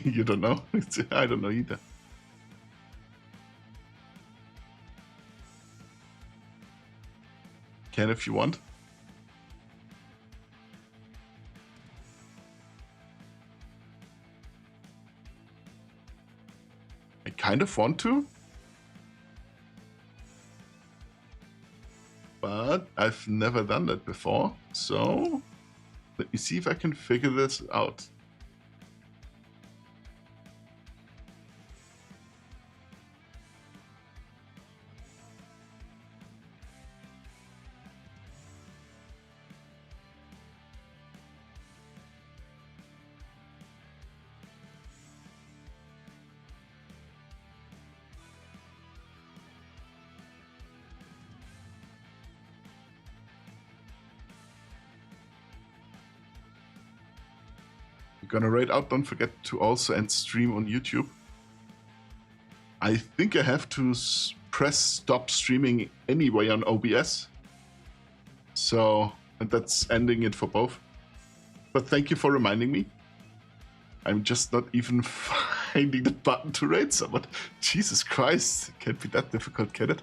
You don't know? I don't know either. Can if you want. kind of want to. But I've never done that before. So let me see if I can figure this out. Gonna raid out. Don't forget to also end stream on YouTube. I think I have to press stop streaming anyway on OBS. So, and that's ending it for both. But thank you for reminding me. I'm just not even finding the button to raid someone. Jesus Christ, it can't be that difficult, can it?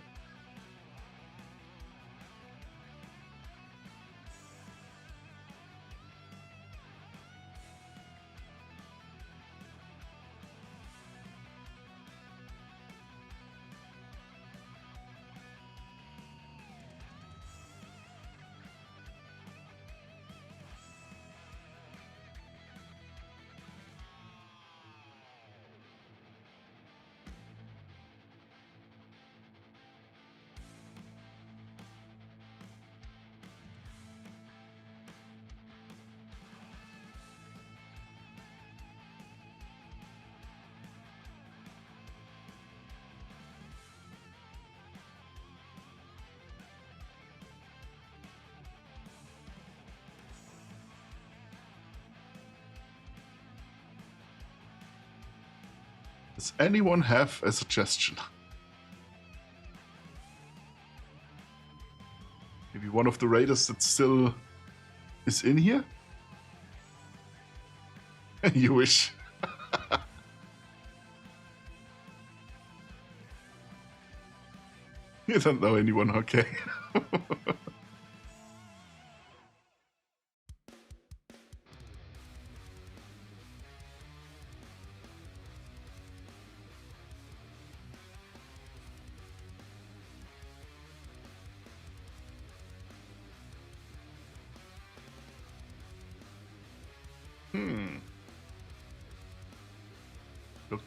Does anyone have a suggestion? Maybe one of the raiders that still is in here? You wish. You don't know anyone, okay.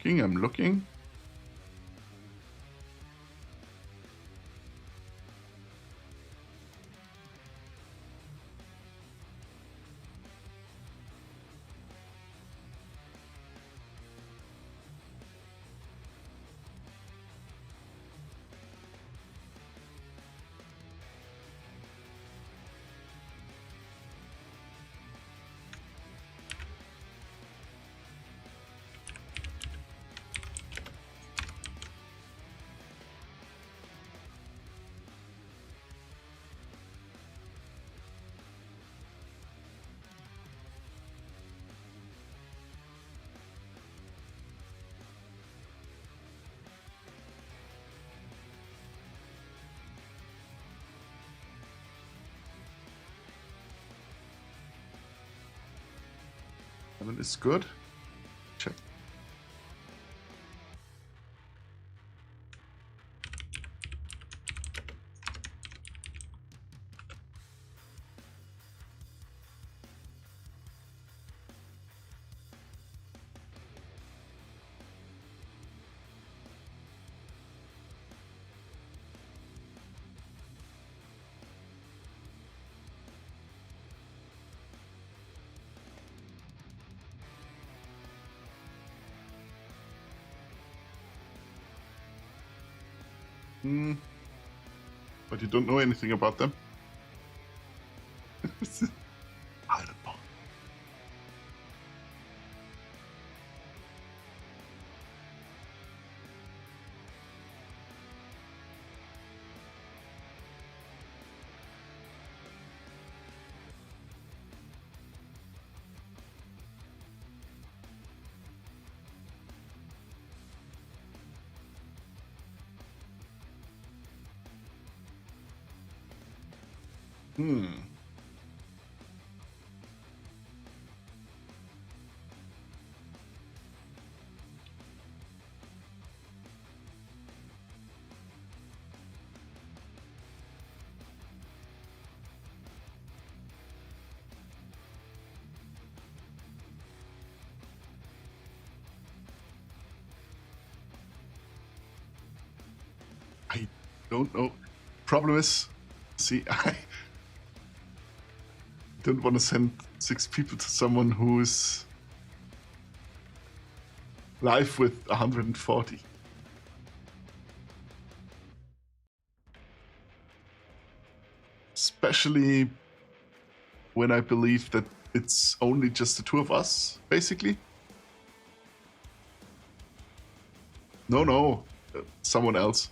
I'm looking. That is good. Check. But you don't know anything about them? don't know. Problem is, see, I don't want to send 6 people to someone who is live with 140. Especially when I believe that it's only just the 2 of us, basically. No, someone else.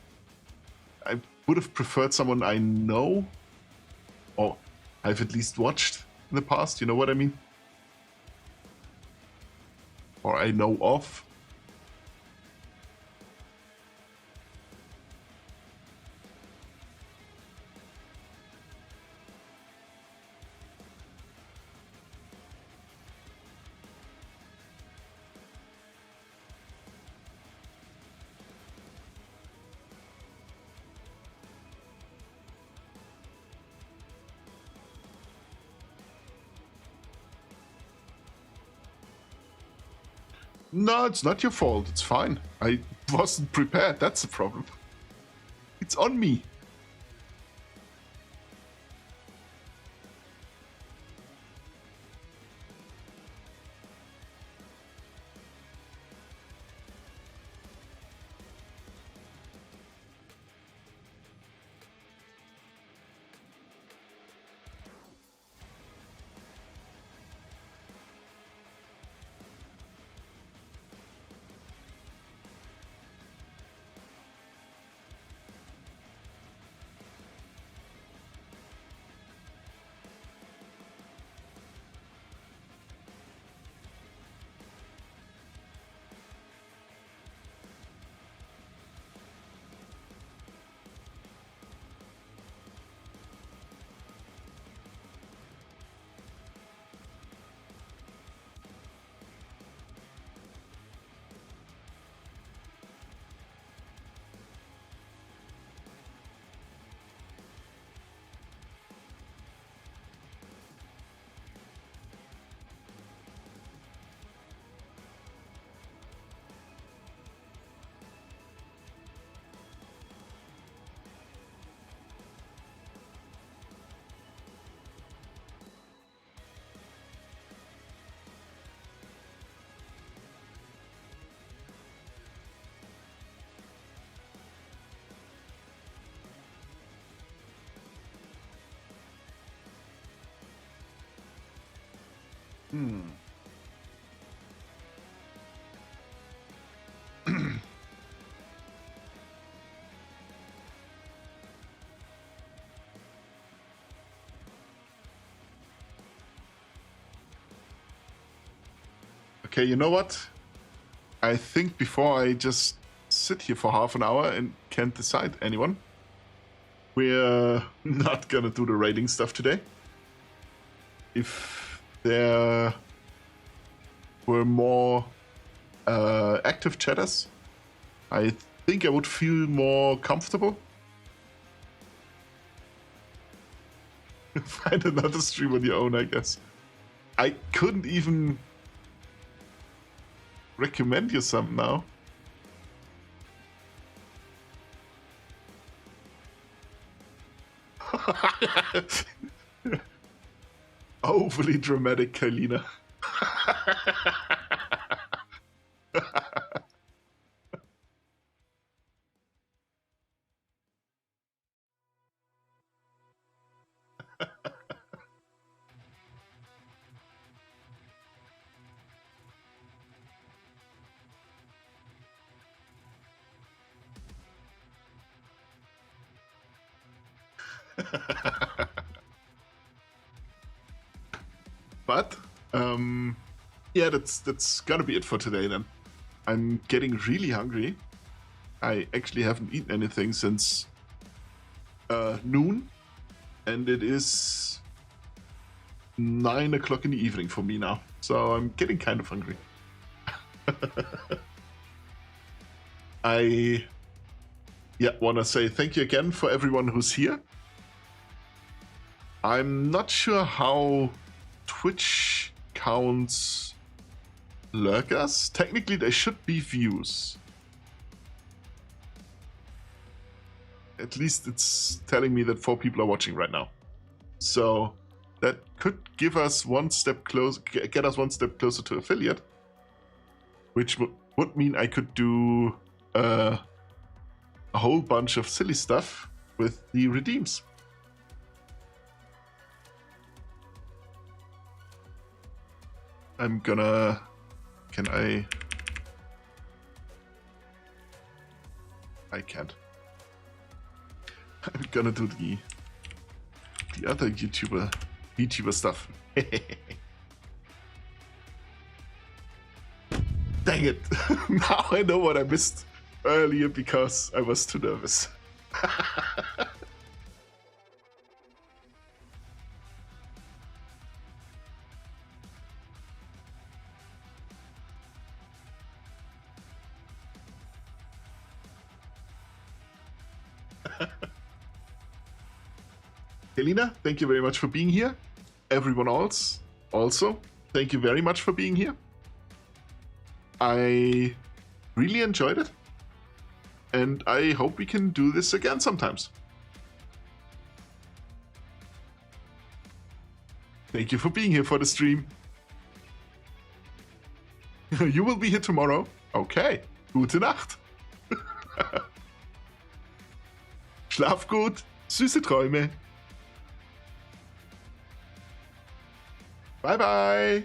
I would have preferred someone I know, or I've at least watched in the past, you know what I mean? Or I know of. No, it's not your fault. It's fine. I wasn't prepared. That's the problem. It's on me. Okay, you know what? I think before I just sit here for half an hour and can't decide anyone, we're not gonna do the raiding stuff today. If there were more active chatters, I think I would feel more comfortable. Find another stream on your own, I guess. I couldn't even recommend you some now. Overly dramatic, Kailina. But yeah, that's gotta be it for today then. I'm getting really hungry. I actually haven't eaten anything since noon, and it is 9 o'clock in the evening for me now. So I'm getting kind of hungry. I want to say thank you again for everyone who's here. I'm not sure how Twitch counts lurkers. Technically, they should be views. at least it's telling me that 4 people are watching right now. So that could give us one step close, get us one step closer to affiliate, which would mean I could do a whole bunch of silly stuff with the redeems. I'm gonna... Can I... I can't. I'm gonna do the other YouTuber stuff. Dang it! Now I know what I missed earlier because I was too nervous. Helena, thank you very much for being here. Everyone else, also, thank you very much for being here. I really enjoyed it. And I hope we can do this again sometimes. Thank you for being here for the stream. You will be here tomorrow. Okay. Gute Nacht. Schlaf gut. Süße Träume. Bye bye.